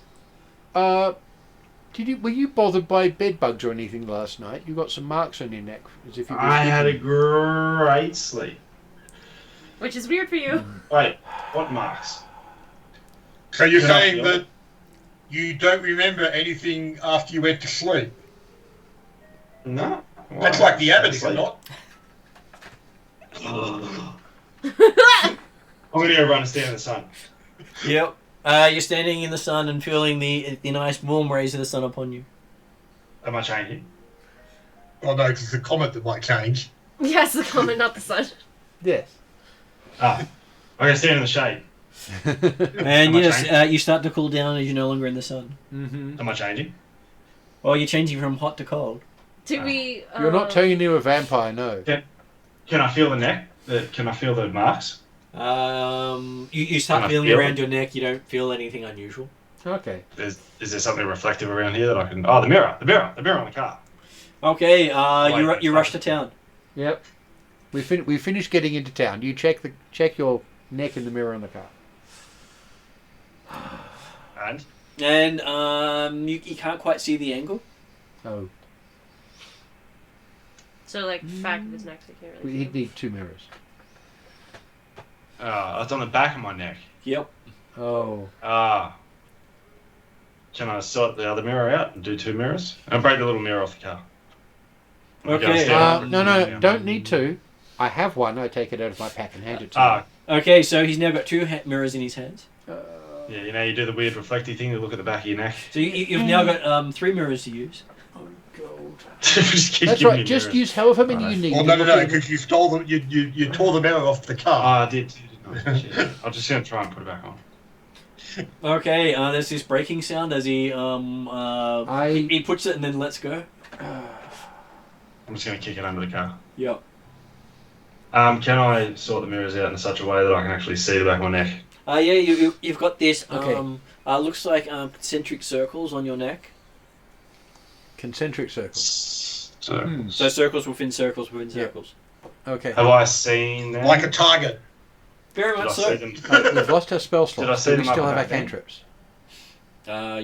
Were you bothered by bed bugs or anything last night? You got some marks on your neck, as if you were I had a sleeping. great sleep. Which is weird for you. Wait, what marks? So you're Can I saying feel that it? you don't remember anything after you went to sleep? No. That's like the abbot, is it not? I'm gonna go run and stand in the sun. Yep. You're standing in the sun and feeling the nice warm rays of the sun upon you. Am I changing? Oh no, because it's a comet that might change. Yes, the comet, not the sun. Yes. I'm gonna stand in the shade. And Am I yes, changing? you start to cool down as you're no longer in the sun. Mm-hmm. Am I changing? Well, you're changing from hot to cold. Do we? You're not turning into a vampire, no. Can I feel the neck? Can I feel the marks? You start Can I feeling feel around it? your neck. You don't feel anything unusual. Okay. Is there something reflective around here that I can? Oh, the mirror on the car. Okay. Like- You rush to town. Yep. We finished getting into town. You check your neck in the mirror on the car. And And you can't quite see the angle. Oh, So like back of his neck, so you can't really. he'd need 2 mirrors. it's on the back of my neck. Yep. Oh. Can I sort the other mirror out and do 2 mirrors? And break the little mirror off the car. Okay. No, don't need to. I have one. I take it out of my pack and hand it to you. Okay. So he's now got 2 mirrors in his hands. Yeah, you do the weird reflecty thing to look at the back of your neck. So you've now got 3 mirrors to use. Oh, God. Just keep That's giving right. me Just mirrors. use however many you need. Well, no, because you stole them. You tore the mirror off the Oh, car. I did. Shit. I'm just gonna try and put it back on. Okay. There's this breaking sound as he he puts it and then lets go. I'm just gonna kick it under the car. Yep. Can I sort the mirrors out in such a way that I can actually see the back of my neck? Yeah. You've got this. Okay. Looks like concentric circles on your neck. Concentric circles. So, So circles within circles within Yeah. circles. Okay. have I seen them? Like a target. Very Did I much see so. them? We've lost our spell Did I slots, see but we them up still and have our back then? cantrips.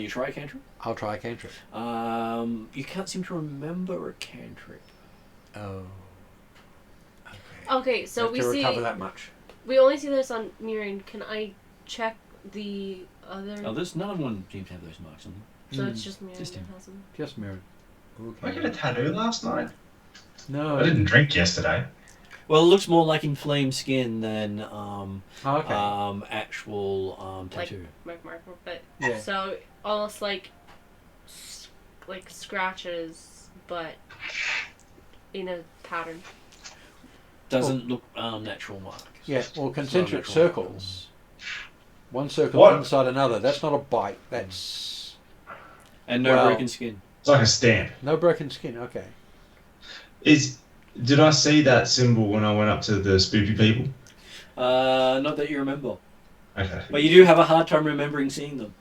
You try a cantrip. I'll try a cantrip. You can't seem to remember a cantrip. Oh. Okay, so Have we to see. recover that much. We only see this on Mirren. Can I check the other? Oh, there's none of one seems to have those marks on them. So it's just Mirren Just that him. has them. Just mirrored. Did I get Okay. a tattoo last night? No. I didn't drink yesterday. Well, it looks more like inflamed skin than Oh, okay. actual tattoo. Mark, but Yeah. so almost like scratches, but in a pattern. Doesn't look natural marks. Yeah. Well, concentric natural. circles. One circle What? inside another. That's not a bite. That's And no Well- broken skin. It's like a stamp. no broken skin. Okay. Did I see that symbol when I went up to the spoopy people? Not that you remember. Okay. But you do have a hard time remembering seeing them.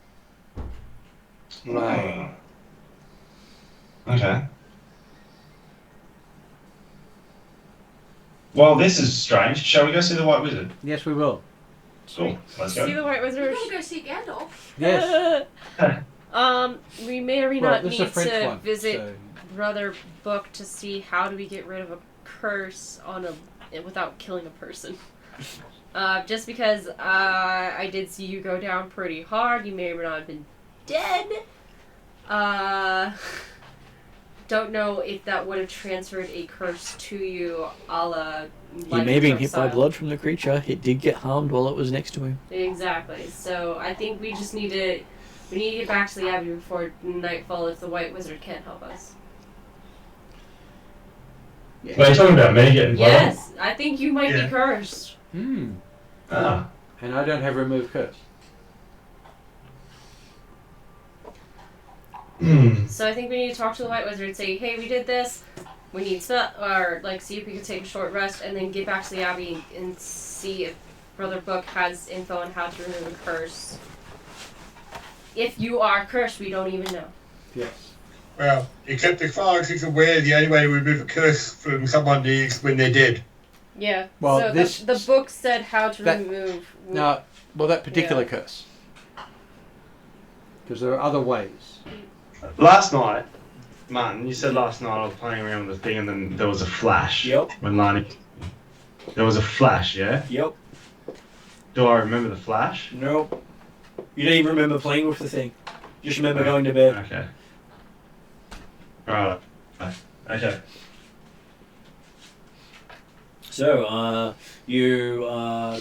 Right. Okay. Well, this is strange. Shall we go see the White Wizard? Yes, we will. Cool. Let's See go. the White Wizard? We're gonna go see Gandalf. Yes. We may or may Well, not this need is a French to one. visit so- Brother Book to see how do we get rid of a curse on without killing a person. Just because I did see you go down pretty hard, you may or may not have been dead. Don't know if that would have transferred a curse to you, a la. He may have been hit by blood from the creature. It did get harmed while it was next to him. Exactly. So I think we just need to. We need to get back to the Abbey before nightfall if the White Wizard can't help us. Wait, you're talking about me getting blood? Yes, I think you might Yeah. be cursed. Hmm. Ah. And I don't have remove curse. Hmm. So I think we need to talk to the White Wizard and say, hey, we did this. we need to, or like see if we could take a short rest and then get back to the Abbey and see if Brother Book has info on how to remove a curse. If you are cursed, we don't even know. Yes. Well, except as far as he's aware, the only way to remove a curse from someone is when they're dead. Yeah. Well, so this the book said how to that- remove. No, well, that particular curse. Because there are other ways. Last night, Martin, you said last night I was playing around with the thing and then there was a flash. Yep. When Lani... There was a flash, yeah? Yep. Do I remember the flash? Nope. You don't even remember playing with the thing. Just remember going to bed. Okay. Right. Okay. So, you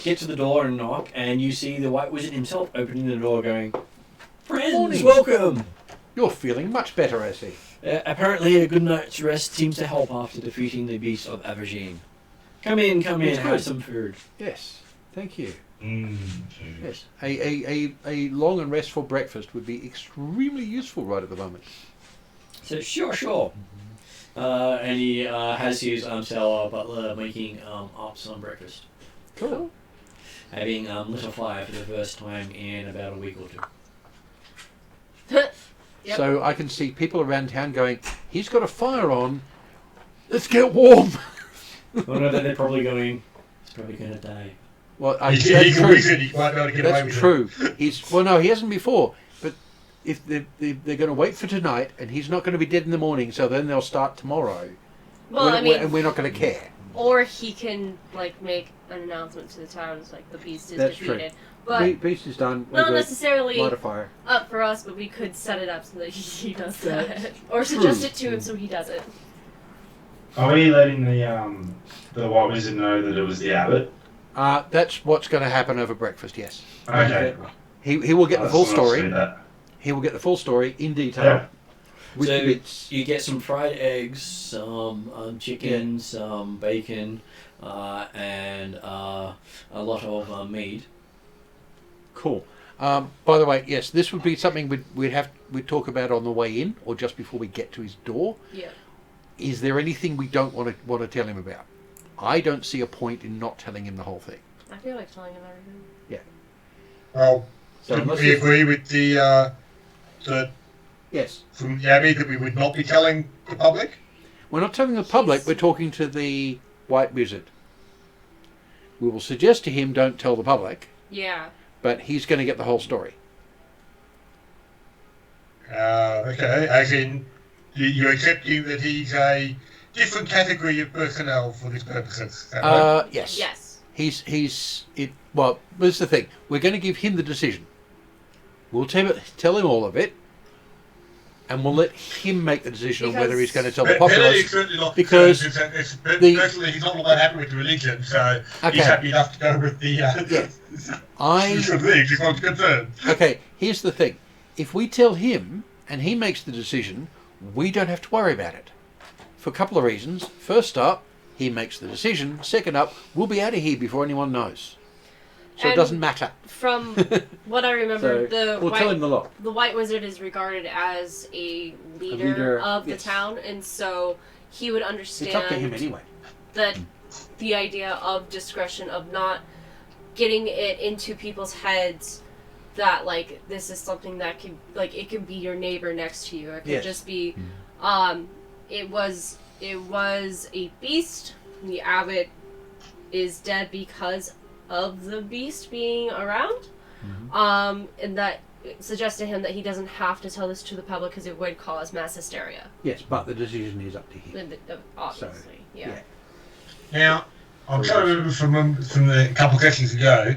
get to the door and knock, and you see the White Wizard himself opening the door going, "Friends, Morning. welcome!" You're feeling much better, I see. Apparently a good night's rest seems to help after defeating the beast of Atruaghin. Come in, It's have good. some food. Yes, thank you. Food. Yes, a long and restful breakfast would be extremely useful right at the moment. So, sure. And he has his sailor butler making up some breakfast. Cool. Having lit a fire for the first time in about a week or two. Yep. So I can see people around town going, he's got a fire on, let's get warm. Well, no, they're probably going, he's probably going to die. Well, He's that's a true. wizard, he might be able to get away That's with true. Well, no, he hasn't before. But if they're going to wait for tonight, and he's not going to be dead in the morning, so then they'll start tomorrow. Well, I mean, and we're not going to care. or he can like make an announcement to the towns like the beast is That's true. defeated. But Beast is done. We're not good. necessarily Light a fire. up for us, but we could set it up so that he does that, That's or suggest it to him so he does it. Are we letting the White Wizard know that it was the abbot? That's what's going to happen over breakfast. Yes. Okay. He will get the full I just wanted to see story. that. He will get the full story in detail. Yeah. With So bits. you get some fried eggs, some chicken, some bacon, and a lot of meat. Cool. By the way, yes, this would be something we'd talk about on the way in, or just before we get to his door. Yeah. Is there anything we don't want to tell him about? I don't see a point in not telling him the whole thing. I feel like telling him everything. Well, So didn't unless we it's- agree with the yes, from the Abbey that we would not be telling the public? we're not telling the public. We're talking to the White Wizard. We will suggest to him, don't tell the public, Yeah. but he's going to get the whole story. Okay, as in, you're accepting that he's a different category of personnel for this purpose. Is that right? Yes. Yes. He's it. Well, here's the thing. We're going to give him the decision. We'll tell him all of it, and we'll let him make the decision on whether he's going to tell the But Benedict populace. is certainly not because concerned. the- Personally, he's not all that happy with the religion, so Okay. he's happy enough to go with the I things. He's not concerned. okay. Here's the thing. If we tell him and he makes the decision, we don't have to worry about it. For a couple of reasons. First up, he makes the decision. Second up, we'll be out of here before anyone knows. So it And doesn't matter. From what I remember, So we'll tell him the lot. the White Wizard is regarded as a leader, leader, of the yes. town, and so he would understand It's up to him anyway. that the idea of discretion, of not getting it into people's heads that like this is something that could like it could be your neighbor next to you. It could Yes. just be it was a beast. The abbot is dead because of the beast being around. And that suggests to him that he doesn't have to tell this to the public because it would cause mass hysteria. Yes, but the decision is up to him. Obviously, yeah. Now, I'm trying to remember from the couple of sessions ago,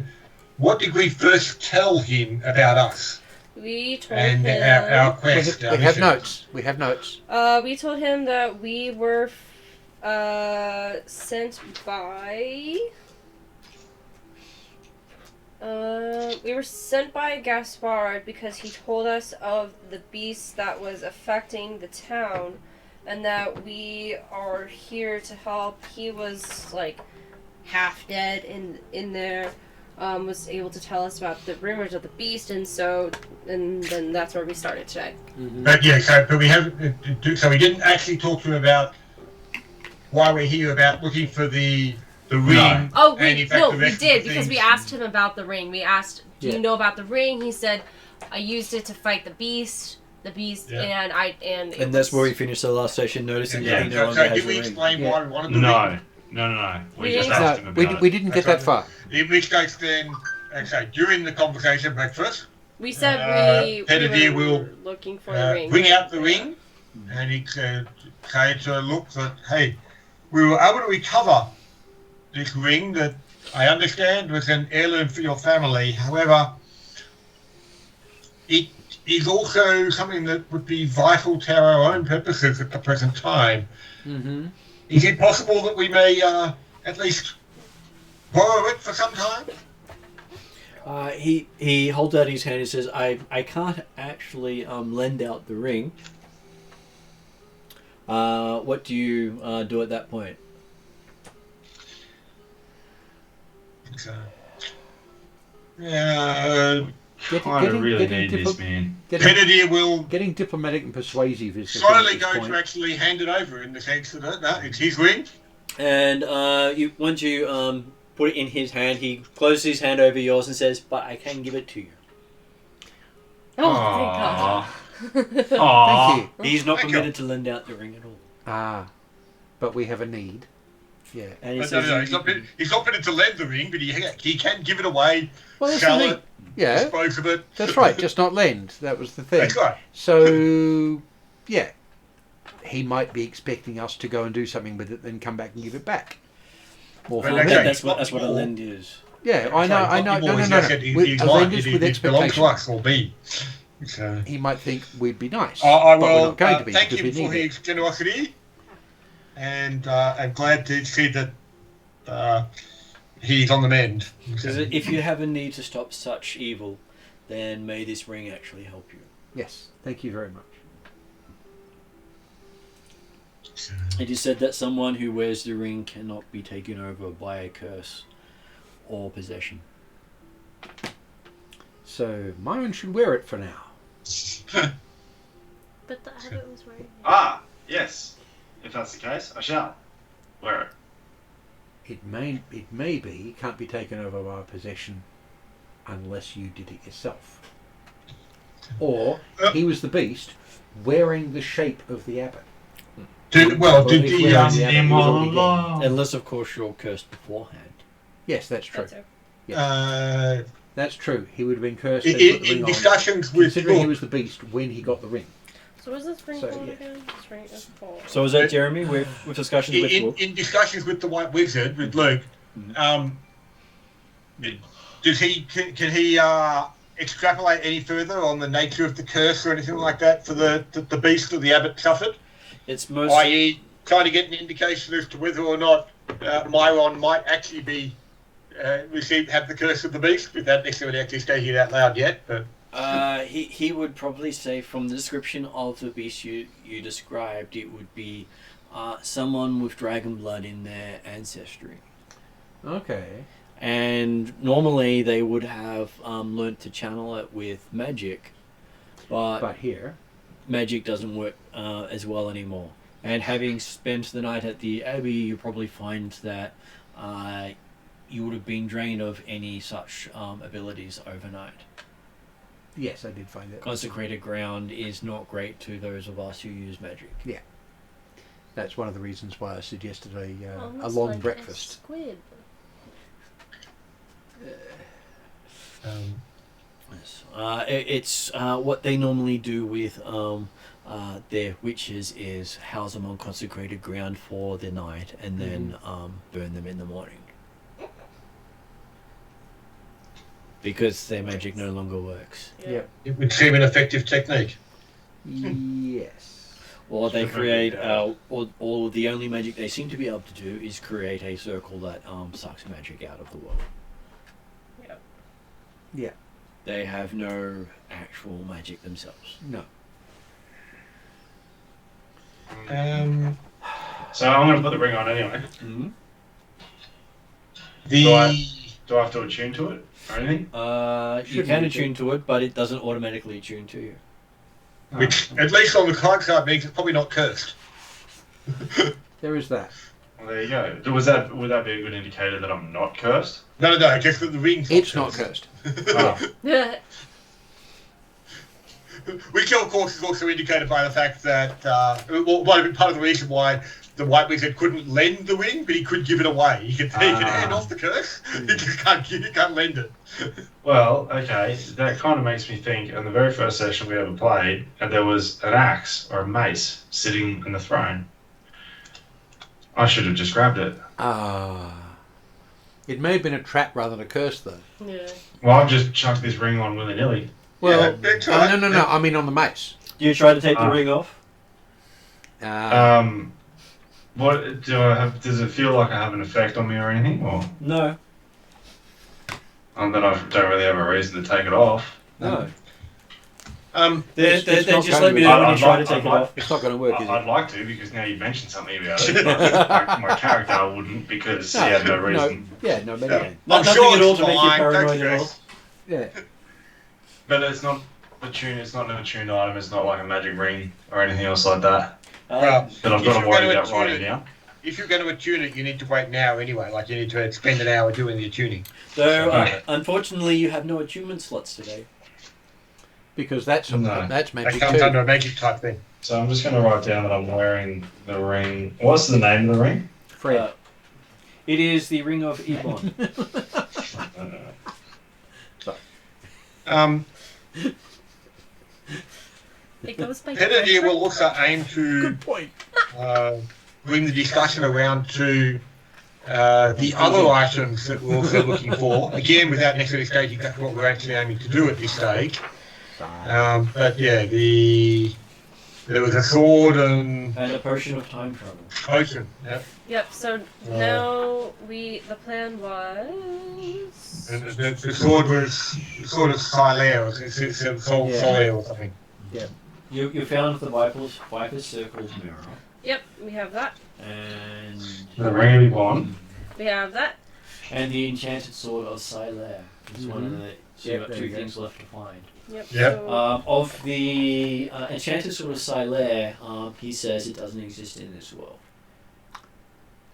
what did we first tell him about us We told and him. our We quest? have, our we have mission? notes. We have notes. We told him that we were sent by. We were sent by Gaspard because he told us of the beast that was affecting the town, and that we are here to help. He was like half dead in there. Was able to tell us about the rumors of the beast, and then that's where we started today. But yeah, so we didn't actually talk to him about why we're here about looking for the ring. Oh, and in fact the we rest of did the because we things. asked him about the ring. We asked, "Do Yeah. you know about the ring?" He said, "I used it to fight the beast." Yeah. And that's where we finished the last session, noticing Yeah, that he no so longer has did the we ring. explain why we wanted the ring? No. We We just didn't- asked him No, about we it. didn't get that far. In which case then, okay, during the conversation breakfast, We said Pettidier we were will, looking for the ring. bring out the ring, and he came to look that, hey, we were able to recover this ring that I understand was an heirloom for your family. However, it is also something that would be vital to our own purposes at the present time. Mm-hmm. Is it possible that we may at least borrow it for some time? He holds out his hand and says, I can't actually lend out the ring. What do you do at that point? So, Kind of really need this, man. Pettidier will Getting diplomatic and persuasive is the thing slowly at this go point. to actually hand it over in the sense that no, it's his ring. And once you put it in his hand, he closes his hand over yours and says, "But I can give it to you." Oh, thank God. Thank you. He's not Thank permitted to lend out the ring at all. Ah, but we have a need. Yeah. And he No, says, he's not permitted to lend the ring, but he can give it away, Well, that's sell the it, thing. Yeah, dispose of it. that's right. Just not lend. That was the thing. That's right. So, yeah, he might be expecting us to go and do something with it, then come back and give it back. Or Well, for okay. me. that's what a lend is. Yeah, I know. No. With, a lender's with It belongs to expectation. us or me. So, He might think we'd be nice, I but we're will not going to be thank because him we for need it. his generosity, and I'm glad to see that he's on the mend. Because if you have a need to stop such evil, then may this ring actually help you. Yes, thank you very much. It is said that someone who wears the ring cannot be taken over by a curse or possession. So Myron should wear it for now. But the Abbot was wearing it. Ah, yes. If that's the case, I shall wear it. It may be can't be taken over by possession unless you did it yourself. Or he was the beast wearing the shape of the abbot. Did Well, the he's wearing the abbot, he was already dead. Oh. Unless, of course, you're cursed beforehand. Yes, that's true. That's it. That's true. He would have been cursed and put the in ring on, discussions with considering he look, was the beast when he got the ring. So is this ring So, called yeah. again? This ring is called. So is that Jeremy with discussions with Wolf? in discussions with the White Wizard with Luke, does he can he extrapolate any further on the nature of the curse or anything like that for the beast that the abbot suffered? It's most I.e., trying to get an indication as to whether or not Myron might actually be have the curse of the beast without necessarily actually stating it out loud yet. But he would probably say from the description of the beast you described, it would be someone with dragon blood in their ancestry. Okay. And normally they would have learnt to channel it with magic, But here, magic doesn't work as well anymore. And having spent the night at the Abbey, you probably find that you would have been drained of any such abilities overnight. yes, I did find that. Consecrated ground is not great to those of us who use magic. That's one of the reasons why I suggested a Almost long like a breakfast. squid. Yes. It's what they normally do with their witches is house them on consecrated ground for the night and then burn them in the morning. Because their magic no longer works. Yep. it would seem an effective technique. Yes. Or they create, or the only magic they seem to be able to do is create a circle that sucks magic out of the world. Yep. Yeah. They have no actual magic themselves. No. So I'm going to put the ring on anyway. Mm-hmm. Do I have to attune to it or anything? You Shouldn't can be attune to it, but it doesn't automatically attune to you. Which, at least on the card side, means it's probably not cursed. There is that. Well, there you go. Would that be a good indicator that I'm not cursed? No, just that the ring's It's not cursed. Oh. Which, of course, is also indicated by the fact that, might have been part of the reason why the White Wizard couldn't lend the ring, but he could give it away. He could hand off the curse, he just can't lend it. Well, okay, that kind of makes me think, in the very first session we ever played, and there was an axe or a mace sitting in the throne. I should have just grabbed it. It may have been a trap rather than a curse, though. Yeah. Well, I've just chucked this ring on willy-nilly. Well, that's right. no. I mean on the mace. Do you try to take the ring off? What do I have? Does it feel like I have an effect on me or anything, or No. then I don't really have a reason to take it off? No. It's Then not just going let to me be- know when you I'd try like- to take I'd it like- off. It's not going to work, is I'd it? like to, because now you mentioned something about it. my character wouldn't, because he had no reason. No, maybe. Yeah. Nothing sure at all it's to make you fine, don't paranoid at all. stress. Yeah. But it's not it's not an attuned item, it's not like a magic ring or anything else like that. Well, That I've if got to you're worry gonna about attune writing it- down. If you're going to attune it, you need to wait now anyway. Like, you need to spend an hour doing the attuning. So, Okay. unfortunately, you have no attunement slots today. Because that's No. that's That magic comes too. under a magic type thing. So I'm just going to write down that I'm wearing the ring. What's the name of the ring? Fred. It is the Ring of Ebon. It goes by Penadier will Frederick. also aim to Good point. bring the discussion around to the other items that we're also looking for. Again, without necessarily stating exactly what we're actually aiming to do at this stage. But yeah, there was a sword and And a potion of time travel. potion. Yep. Yep. So now the plan was. And the sword was sort of Silaire, it's Soul Yeah. Solaire or something. You found the Viper's Circle's mirror. Yep, we have that. And The ring of Ebon. We have that. and the enchanted sword of Silaire. It's one of the Yep, got there two you go. things left to find. Yep. Yep. So, Of the enchanted sword of Silaire, he says it doesn't exist in this world.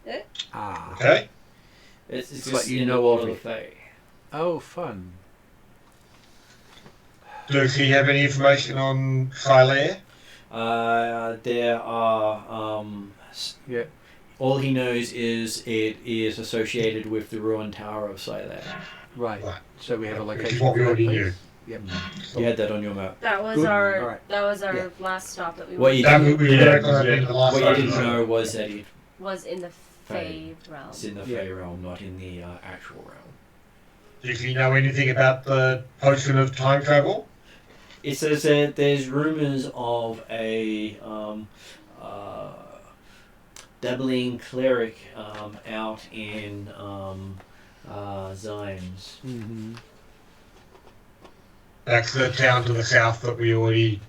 Okay. It's But just you in know the world of of it. the Fae. Oh, fun. Does he have any information on Silaire? There are Yeah. all he knows is it is associated with the ruined tower of Silaire. Right. Right. So we have a Which is location. what we for that already place. knew. Yep. You had that on your map. that was Good. our Alright. our last stop that we What you That didn't, we Yeah, worked on it in the last what you time. didn't know was that it was in the Fae realm. was in the Yeah. Fae realm, not in the actual realm. Does he know anything about the potion of time travel? It says that there's rumors of a dabbling cleric out in Zymes. Mm-hmm. That's the town to the south that we already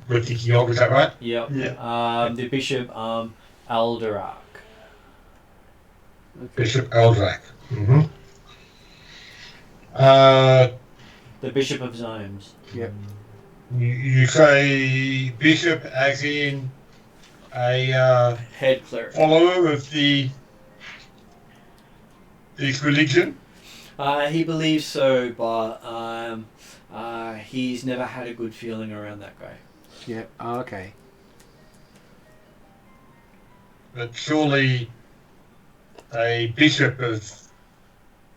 were thinking of, is that right? Yep. Yeah. The Bishop Alderak. Bishop Eldrak. Mm-hmm. The Bishop of Zymes. Yep. You say bishop as in a Head cleric. follower of this religion? He believes so, but he's never had a good feeling around that guy. Yeah. Oh, okay. But surely a bishop of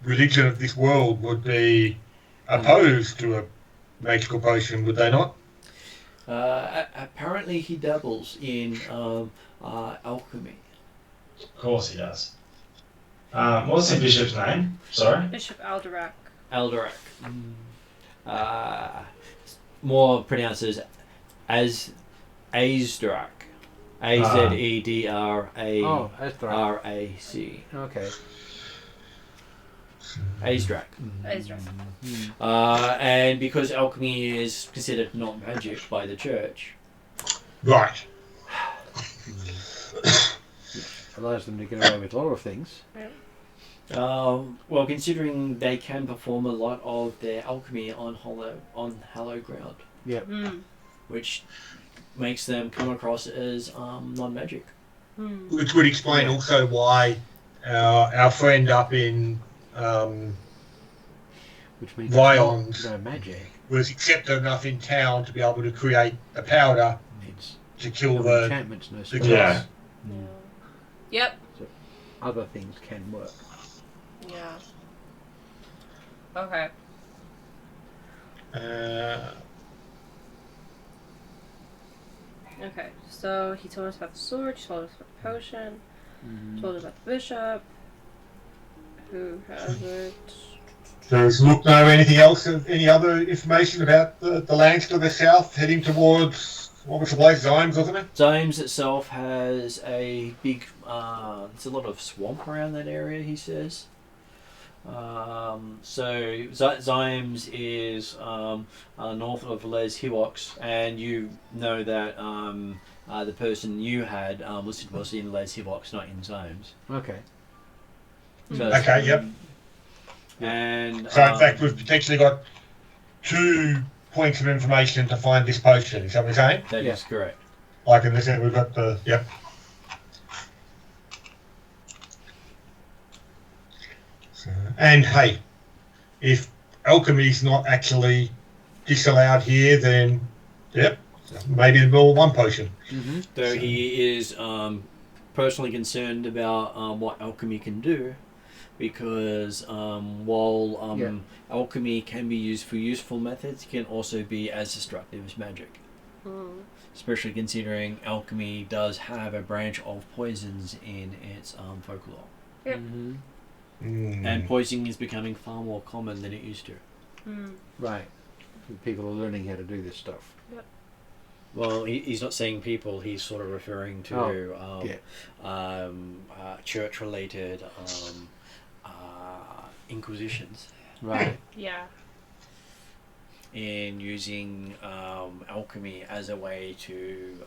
religion of this world would be opposed to a magical potion, would they not? Apparently, he dabbles in alchemy. Of course he does. What's the bishop's name? Sorry? Bishop Alderak. Alderak. More pronounced as Azedrak. Azedrak. Oh, that's right. R-A-C. Okay. Azedrak. Ezra. And because alchemy is considered not magic by the church, Right. Allows them to get away with a lot of things. well, considering they can perform a lot of their alchemy on hallowed ground, Yep. Mm. which makes them come across as non-magic. which would explain also why our friend up in Which means Ryons no magic. was accepted enough in town to be able to create a powder It's to kill no the. enchantments, no the spells. Yeah. Yep. So other things can work. Yeah. Okay. Okay. So he told us about the sword. He told us about the potion. Told us about the bishop. Who has it? Does Look know anything else? Any other information about the lands to the south, heading towards what was the place? Zymes, wasn't it? Zymes itself has a big. There's a lot of swamp around that area. He says. So Zymes is north of Les Hivox, and you know that the person you had listed was in Les Hivox, not in Zymes. Okay. So, Okay, yep. And So in fact, we've potentially got 2 points of information to find this potion. Is that what you're saying? that is correct. Like in this end, we've got the yep. So, and hey, if alchemy's not actually disallowed here, then yep, maybe there's more than one potion. Though he is personally concerned about what alchemy can do, because while alchemy can be used for useful methods, it can also be as destructive as magic. Especially considering alchemy does have a branch of poisons in its folklore. Yep. And poisoning is becoming far more common than it used to. Right. People are learning how to do this stuff. Well, he's not saying people, he's sort of referring to church-related inquisitions. Right. Yeah. In using alchemy as a way to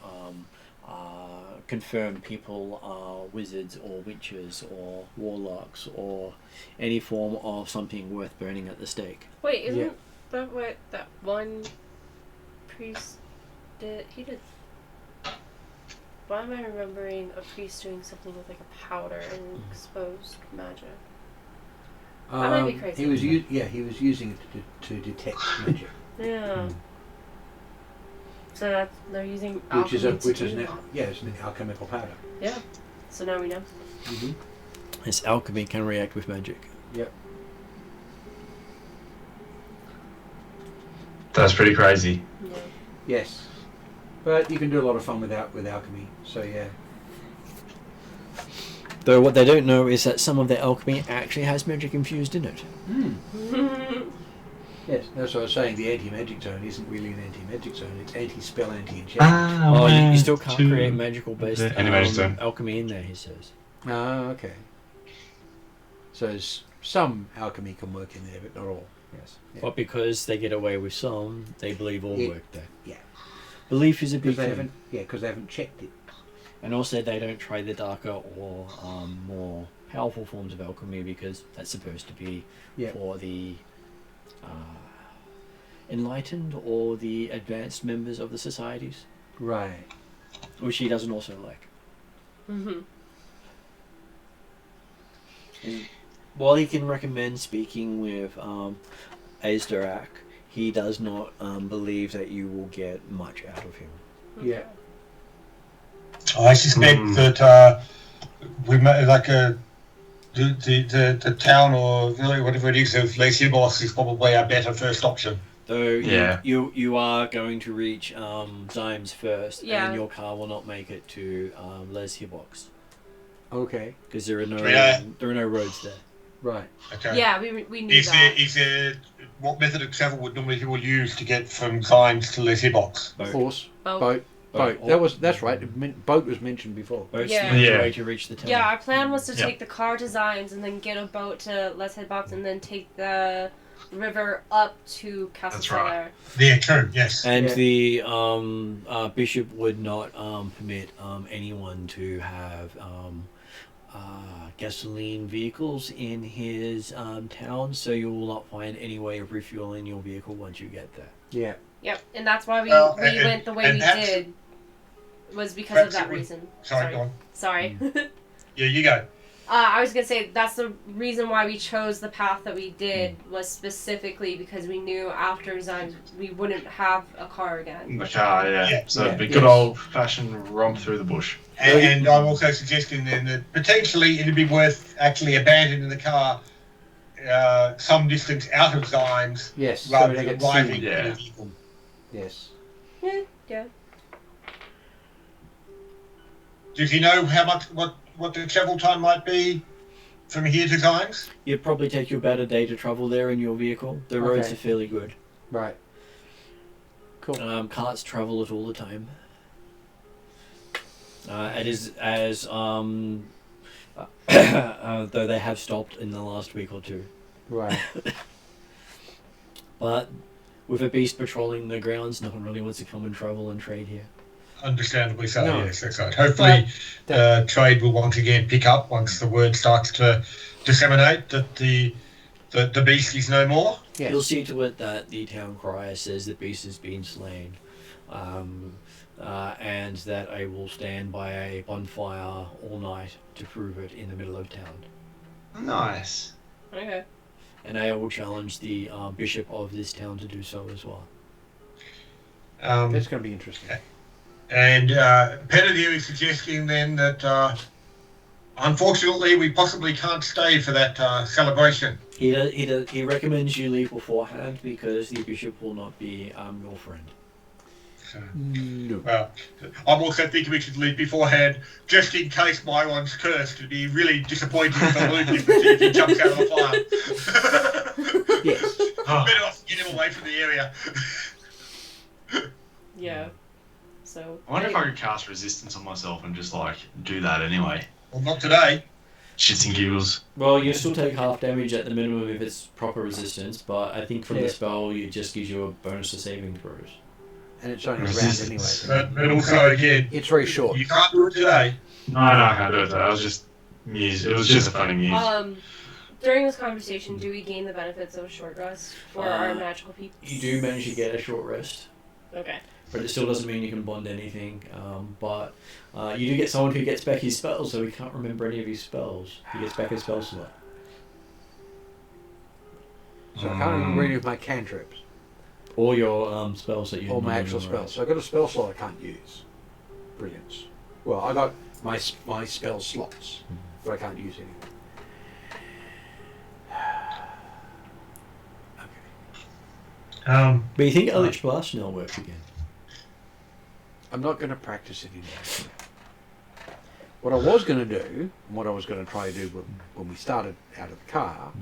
confirm people are wizards or witches or warlocks or any form of something worth burning at the stake. Wait, isn't that what that one priest did? He did. Why am I remembering a priest doing something with like a powder and exposed magic? I might be crazy. He was using it to detect magic. Yeah. So they're using Which is alchemy it's an alchemical powder. Yeah. So now we know. This alchemy can react with magic. Yep. That's pretty crazy. Yeah. Yes. But you can do a lot of fun with alchemy. So yeah. Though what they don't know is that some of their alchemy actually has magic infused in it. Yes, that's what I was saying. The anti-magic zone isn't really an anti-magic zone. It's anti-spell, anti-enchantment. You still can't create magical-based Anti-magic zone. alchemy in there, he says. Ah, okay. So some alchemy can work in there, but not all. Yes. Yeah. But because they get away with some, they believe all work there. Yeah. Belief is a big Because thing. they haven't checked it. And also they don't try the darker or more powerful forms of alchemy because that's supposed to be for the enlightened or the advanced members of the societies. Right. Which he doesn't also like. And while he can recommend speaking with Azdarak, he does not believe that you will get much out of him. Yeah. I suspect that we may like the town or village, whatever it is, of Lesibos is probably our better first option. Though you are going to reach Zymes first, and your car will not make it to Les Hivox. Okay. Because there are no roads there. Right. Okay. Yeah, we knew that. Is there what method of travel would normally people use to get from Zymes to Lesibos? Horse. Boat. Boat. That's right. Boat was mentioned before. Boat's the only way to reach the town. Yeah, our plan was to take the car to Zymes and then get a boat to Les Headbox and then take the river up to Castle That's right. Yeah, true. Yes. And the bishop would not permit anyone to have gasoline vehicles in his town, so you will not find any way of refueling your vehicle once you get there. Yeah. Yep, and that's why we went the way we did. was because Perhaps of that it would- reason. Sorry, go on. Sorry. Yeah, you go. I was gonna say that's the reason why we chose the path that we did was specifically because we knew after Zymes we wouldn't have a car again. The car, yeah. Yeah. So it'd be Yeah. good Yes. old-fashioned romp through the bush. And I'm also suggesting then that potentially it'd be worth actually abandoning the car some distance out of Zymes Yes. So rather they than get arriving seen. Yeah. in a vehicle. Yes. Yeah. Does he know how much what the travel time might be from here to Zymes? It'd probably take you about a day to travel there in your vehicle. The roads Okay. are fairly good. Right. Cool. Carts travel it all the time. It is as though they have stopped in the last week or two. Right. But with a beast patrolling the grounds, no one really wants to come and travel and trade here. Understandably so, No. yes, that's right. Hopefully trade will once again pick up once the word starts to disseminate that the beast is no more. Yes. You'll see to it that the town crier says the beast has been slain, and that I will stand by a bonfire all night to prove it in the middle of town. Nice. Okay. And I will challenge the bishop of this town to do so as well. That's going to be interesting. And Pettidier is suggesting then that unfortunately we possibly can't stay for that celebration. He recommends you leave beforehand because the bishop will not be your friend. So, No. well, I'm also thinking we should leave beforehand just in case my one's cursed. It'd be really disappointing for Luke if he jumps out of the fire. Yes. Better off get him away from the area. Yeah. So. I wonder if I could cast resistance on myself and just like do that anyway. Well, not today. Shits and giggles. Well, you still take half damage at the minimum if it's proper resistance, but I think from the spell it just gives you a bonus to saving throws. And it's only a round Resistance. anyway. But also, again, It's very short. you can't do it today. No, I can't do it. I was just muse. It was just a funny muse. During this conversation, do we gain the benefits of a short rest for our magical people? You do manage to get a short rest, Okay. but it still doesn't mean you can bond anything. But you do get someone who gets back his spells, so he can't remember any of his spells. He gets back his spell slot. So I can't remember any of my cantrips. Or your spells that you All my normally actual memorize. spells. So I've got a spell slot I can't use. Brilliance. Well, I got my spell slots, but I can't use any. But you think Eldritch Blast now works again? I'm not going to practice it anymore. What I was going to do, and what I was going to try to do when we started out of the car,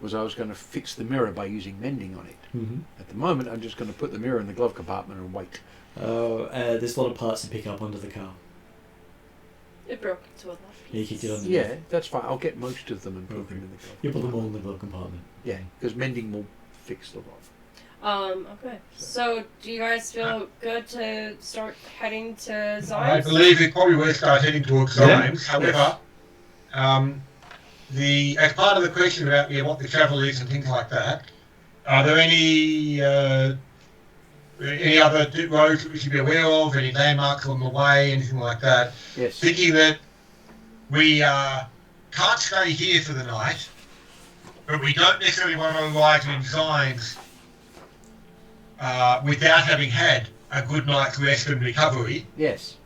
was I was going to fix the mirror by using mending on it. Mm-hmm. At the moment, I'm just going to put the mirror in the glove compartment and wait. There's a lot of parts to pick up under the car. It broke into a lot of You pieces. kicked it on the Yeah, that's fine. I'll get most of them and put them in the glove. You put them all in the glove compartment. Yeah, because mending will fix the lot. Okay. So, do you guys feel good to start heading to I Zymes? believe it's probably worth start heading towards Yeah. Zymes. However, as part of the question about what the travel is and things like that, are there any other roads that we should be aware of? Any landmarks on the way? Anything like that? Yes. Thinking that we can't stay here for the night, but we don't necessarily want to arrive in Zymes without having had a good night's rest and recovery. Yes.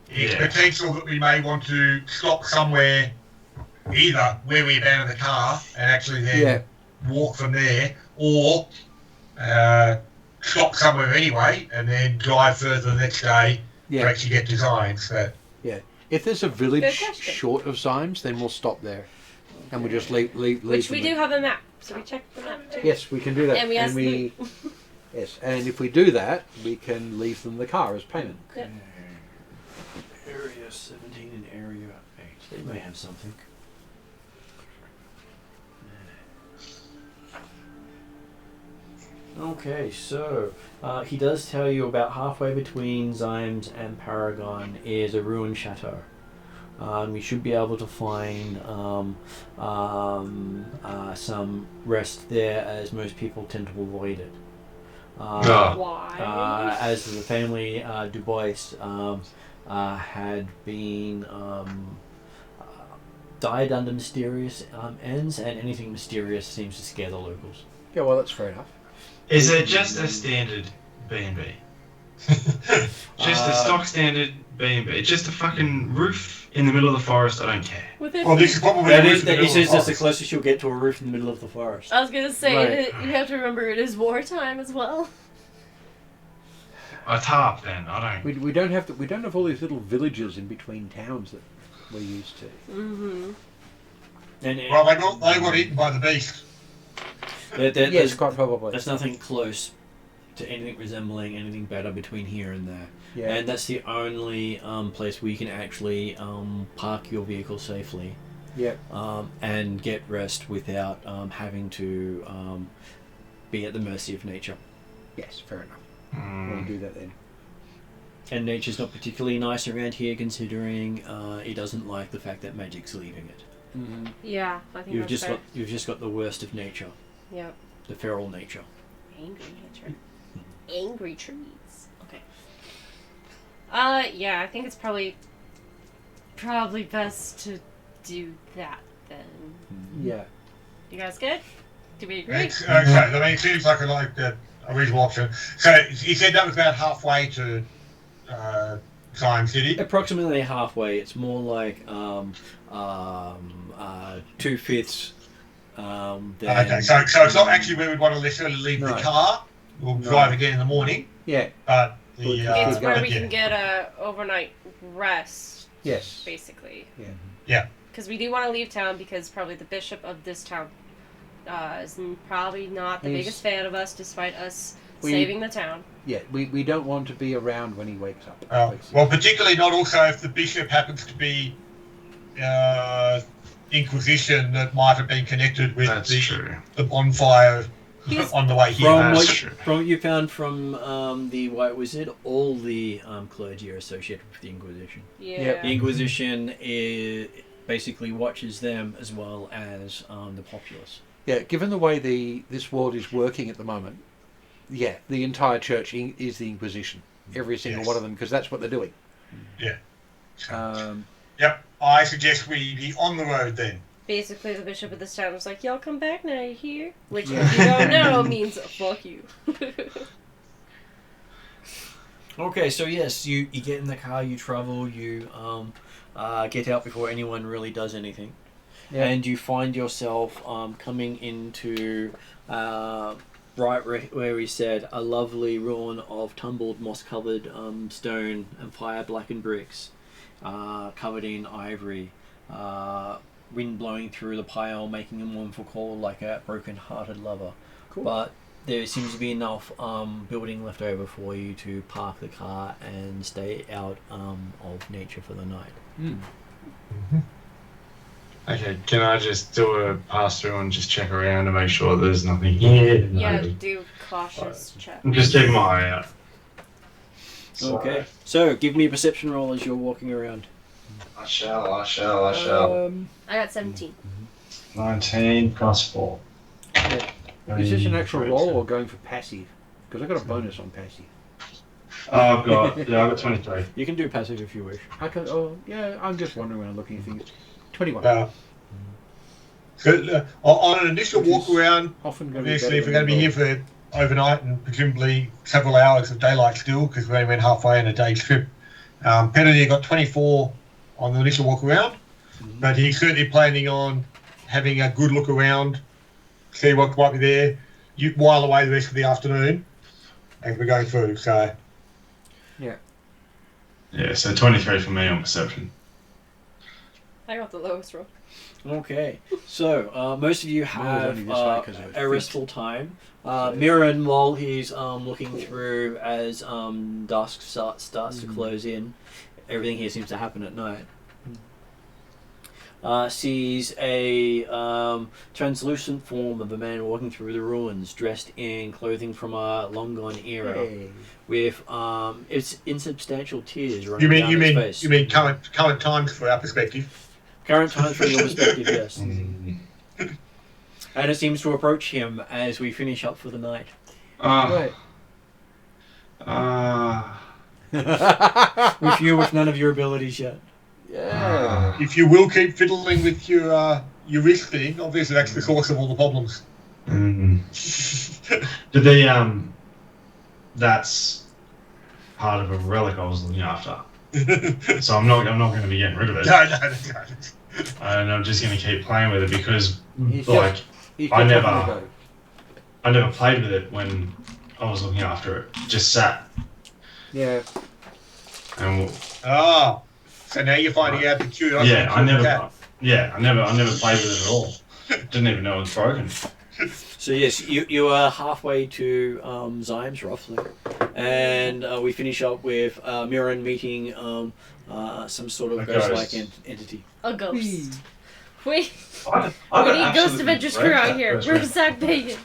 It's Yeah. potential that we may want to stop somewhere, either where we abandon the car and actually then walk from there, or stop somewhere anyway and then drive further the next day to actually get to Zymes. But If there's a village Good question. short of Zymes, then we'll stop there. And we'll just leave Which we them do have a map, so we checked the map too. Yes, we can do that. And we asked Luke. Yes, and if we do that, we can leave them the car as payment. Yep. Area 17 and Area 8. They may have something. Okay, so he does tell you about halfway between Zymes and Paragon is a ruined chateau. You should be able to find some rest there, as most people tend to avoid it. Why? as the family Du Bois had been died under mysterious ends, and anything mysterious seems to scare the locals. Yeah, well, that's fair enough. Is it just a standard B&B? Just a stock standard B&B? Just a fucking roof in the middle of the forest? I don't care. Well, this is probably That the is, roof in the he middle says of that's the the closest you'll get to a roof in the middle of the forest. I was gonna say, Right. you have to remember it is wartime as well. A tarp then. I don't. We don't have all these little villages in between towns that we're used to. Mm-hmm. And Well, they got eaten by the beast. Yes, quite probably. there's nothing close to anything resembling anything better between here and there. Yeah. And that's the only place where you can actually park your vehicle safely Yeah. and get rest without having to be at the mercy of nature. Yes, fair enough. We'll do that then. And nature's not particularly nice around here, considering it doesn't like the fact that magic's leaving it. Mm-hmm. Yeah, I think that's fair. You've just got the worst of nature, Yep. the feral nature. Angry nature. Angry trees. Okay. Yeah, I think it's probably best to do that then. Yeah. You guys good? Do we agree? Okay, I mean, it seems like a reasonable option. So he said that was about halfway to Zion City. Approximately halfway. It's more like 2/5. Okay, so it's not actually where we'd want to necessarily leave the No. car. We'll No. drive again in the morning, Yeah. but the It's where we yeah. can get a overnight rest, Yes. basically. Yeah. Because we do want to leave town because probably the bishop of this town is probably not the He's- biggest fan of us, despite us We- saving the town. Yeah. We don't want to be around when he wakes up. basically. Well, particularly not also if the bishop happens to be Inquisition that might have been connected with That's true. the bonfire He's- on the way here. From That's what, true. from what you found from the White Wizard, all the clergy are associated with the Inquisition. Yeah. The Inquisition basically watches them as well as the populace. Yeah. Given the way this world is working at the moment, yeah, the entire church is the Inquisition. Every single Yes. one of them, because that's what they're doing. Yeah. Yep. I suggest we be on the road then. Basically, the bishop of this town was like, y'all come back now, you hear? Which, if you don't know, means fuck you. Okay, so yes, you get in the car, you travel, you get out before anyone really does anything. Yeah. And you find yourself coming into right where we said a lovely ruin of tumbled moss-covered stone and fire-blackened bricks, covered in ivory, wind blowing through the pile, making a mournful call like a broken-hearted lover. Cool. But there seems to be enough building left over for you to park the car and stay out of nature for the night. Okay, can I just do a pass through and just check around to make sure there's nothing here? Yeah, No. do cautious check. I'm just keeping my eye out. Okay, so give me a perception roll as you're walking around. I shall. I got 17. 19 plus 4. Is this an actual roll or going for passive? Because I got a bonus on passive. Oh, I've got 23. You can do passive if you wish. I can. Oh, yeah. I'm just wondering when I'm looking at things. 21. So, on an initial walk around, Often going to be obviously, if better we're going to be here for overnight and presumably several hours of daylight still, because we only went halfway in a day's trip, Penalty got 24 on the initial walk around, but he's certainly planning on having a good look around, see what might be there, while away the rest of the afternoon as we're going through. So, Yeah, so 23 for me on perception. I got the lowest roll. Okay, so most of you have only this way 'cause of its a feet. restful time. Mirren, while he's looking through as dusk starts to close in, everything here seems to happen at night. Sees a translucent form of a man walking through the ruins, dressed in clothing from a long gone era, Hey. with its insubstantial tears running down his face. you mean current times for our perspective? Current times from your perspective, yes. And it seems to approach him as we finish up for the night. Right. With you, with none of your abilities yet. Yeah. If you will keep fiddling with your wrist thing, obviously that's the source of all the problems. Did they that's part of a relic I was looking after. So I'm not going to be getting rid of it. No. And I'm just going to keep playing with it because He's like He's I just never- having a go. I never played with it when I was looking after it. Just sat Yeah. and Ah, so now you're finding out the curiosity. yeah, I never played with it at all. Didn't even know it was broken. So yes, you are halfway to Zymes roughly, and we finish up with Mirren meeting some sort of A ghost-like ghost. entity. A ghost. We I need Ghost Adventures crew out here. We're Zach Bagans.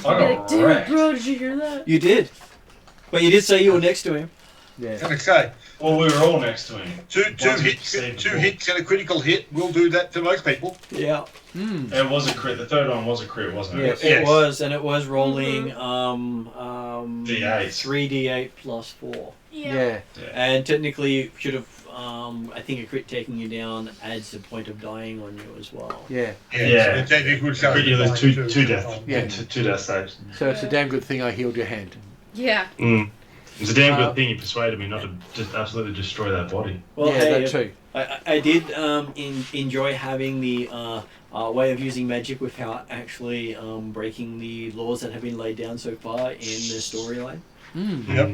Be like, dude, bro, did you hear that? You did, but you did say you were next to him. Yeah. Okay, Well, we were all next to him. two Once we hits, saved two the hits and a critical hit will do that to most people. Yeah, Mm. It was a crit. The third one was a crit, wasn't it? Yes. it was, and it was rolling D8. 3d8 plus 4. Yeah. And technically, you should have. I think a crit taking you down adds a point of dying on you as well. Yeah. Yeah. So it would show Crit, you there's two death. Yeah. Two death saves. So it's a damn good thing I healed your hand. Yeah. It's a damn good thing you persuaded me not to just absolutely destroy that body. Well, yeah, hey, that too. I did enjoy having the way of using magic without actually breaking the laws that have been laid down so far in the storyline. Mm. Yep.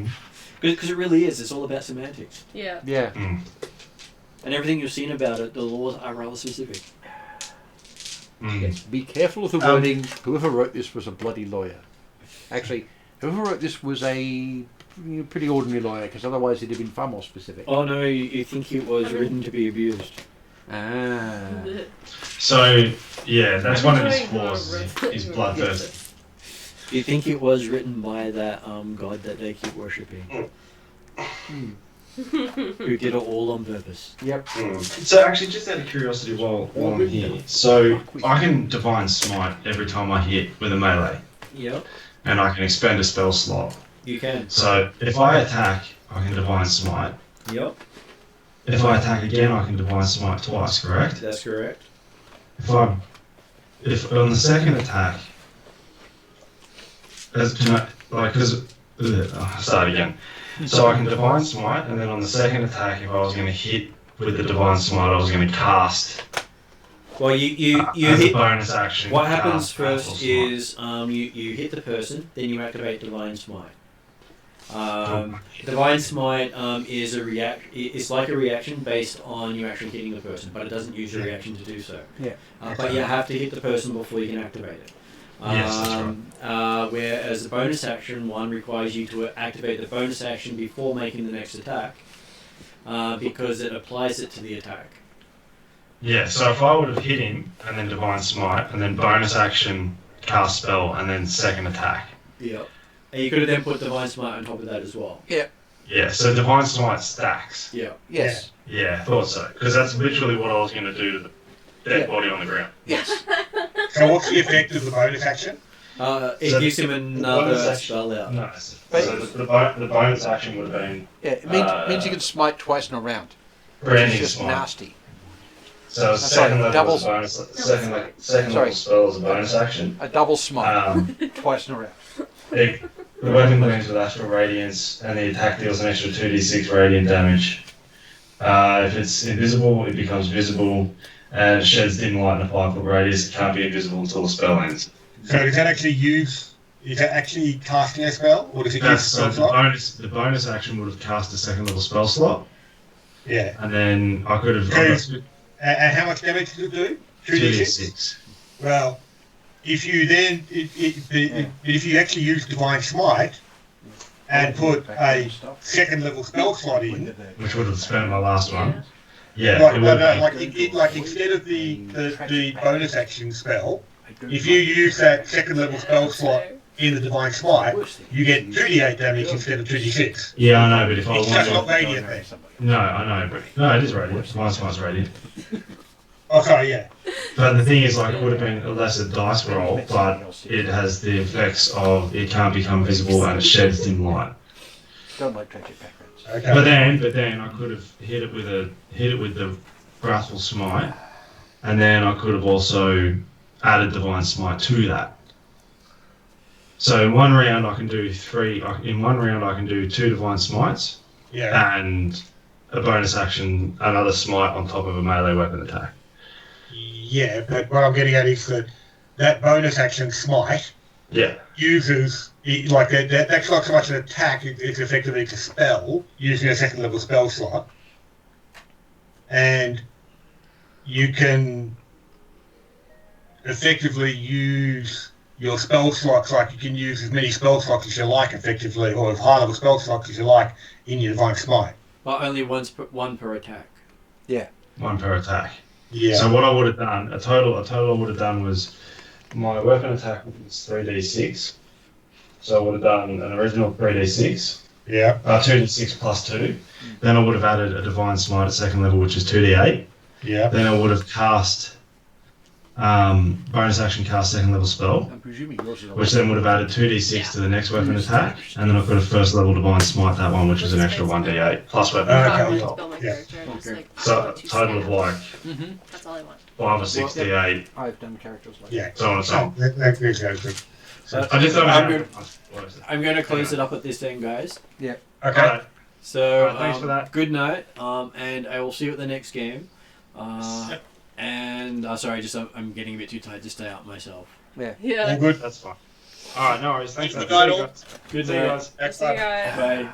Because it really is. It's all about semantics. Yeah. Yeah. And everything you've seen about it, the laws are rather specific. Yes. Be careful of the wording. Whoever wrote this was a bloody lawyer. Actually, whoever wrote this was a pretty ordinary lawyer, because otherwise it'd have been far more specific. Oh no, you think it was written to be abused. Ah. So, yeah, that's one of his flaws. Is bloodthirst. You think it was written by that god that they keep worshipping? Who did it all on purpose. Yep. So, actually, just out of curiosity, while I'm here, so I can divine smite every time I hit with a melee, Yep, and I can expend a spell slot. you can. So, if I attack, I can divine smite. Yep, If I attack again, I can divine smite twice. Correct? that's correct. If on the second attack, start again. So I can divine smite, and then on the second attack, if I was going to hit with the divine smite, I was going to cast. Well, you as a hit. bonus action. What happens cast Powerful first Smite. is you hit the person, then you activate Divine Smite. Divine Smite is a react. It's like a reaction based on you actually hitting the person, but it doesn't use your reaction to do so. Yeah. But you have to hit the person before you can activate it. Yes, that's right. Whereas the bonus action one requires you to activate the bonus action before making the next attack, because it applies it to the attack. Yeah, so if I would have hit him, and then divine smite, and then bonus action, cast spell, and then second attack. Yep. And you could have then put Divine Smite on top of that as well. Yeah, so divine smite stacks. Yeah. Yes. Yeah, I thought so. Because that's literally what I was going to do to the dead body on the ground. Yes. So what's the effect of the bonus action? It So gives him bonus another action- spell out. No, so the bonus action would have been Yeah. It means you can smite twice in a round. Which is branding just smite. nasty. So second level double- is a bonus. Second Sorry. level spell is a bonus action. A double smite twice in a round. The weapon gleams with astral radiance, and the attack deals an extra 2d6 radiant damage. If it's invisible, it becomes visible, and it sheds dim light in a 5-foot radius. It can't be invisible until the spell ends. So does that actually is that actually casting a spell, or does it use That's spell the slot? bonus. The bonus action would have cast a second level spell slot, Yeah. and then I could have And how much damage does it do? 2d6. Well, if you then if you actually use Divine Smite and put a second level spell slot in, Which would have spent my last one. Yeah, right, it no, would no, have like instead of the bonus action spell, if you use that second level spell slot in the Divine Smite, you get 2d8 damage instead of 2d6. Yeah, I know, but if I It's just not wanted... radiant then. No, I know, but... No, it is radiant. Divine Smite's radiant. Okay, yeah. But the thing is, like, it would have been a lesser dice roll, but it has the effects of it can't become visible and it sheds dim light. Don't like tragic backgrounds. Okay. But then I could have hit it with the Wrathful Smite, and then I could have also added Divine Smite to that. So in one round I can do two Divine Smites, Yeah. and a bonus action, another Smite on top of a melee weapon attack. Yeah, but what I'm getting at is that bonus action smite Yeah. uses like that's not so much an attack; it's effectively a spell using a second level spell slot, and you can effectively use your spell slots. Like you can use as many spell slots as you like, effectively, or as high level spell slots as you like in your divine smite. Well, only one per attack. One per attack. Yeah. So what I would have done, a total I would have done was my weapon attack was 3d6. So I would have done an original 3d6. Yeah. 2d6 plus 2. Then I would have added a Divine Smite at second level, which is 2d8. Yeah. Then I would have cast bonus action cast second level spell, I'm presuming yours is which then would have added 2d6 to the next weapon attack, and then I could have first level Divine Smite that one, which is an extra 1d8 plus weapon Okay. attack on to top. build my Yeah. character. I'm just Okay. like, I So want to total of stand. like That's all I want. 5 or 6 d8, I've done characters like Yeah. so on and so on. That's good. So I just don't I'm know. gonna- I'm going to close it up at this then, guys. Okay. Alright. So Alright, thanks for that. Good night, and I will see you at the next game. And sorry, I'm getting a bit too tired to stay out myself. All Yeah. good. That's fine. Alright, no worries. Thanks for Good that. night, See you all. guys. Good See you night. guys. See you guys. Bye.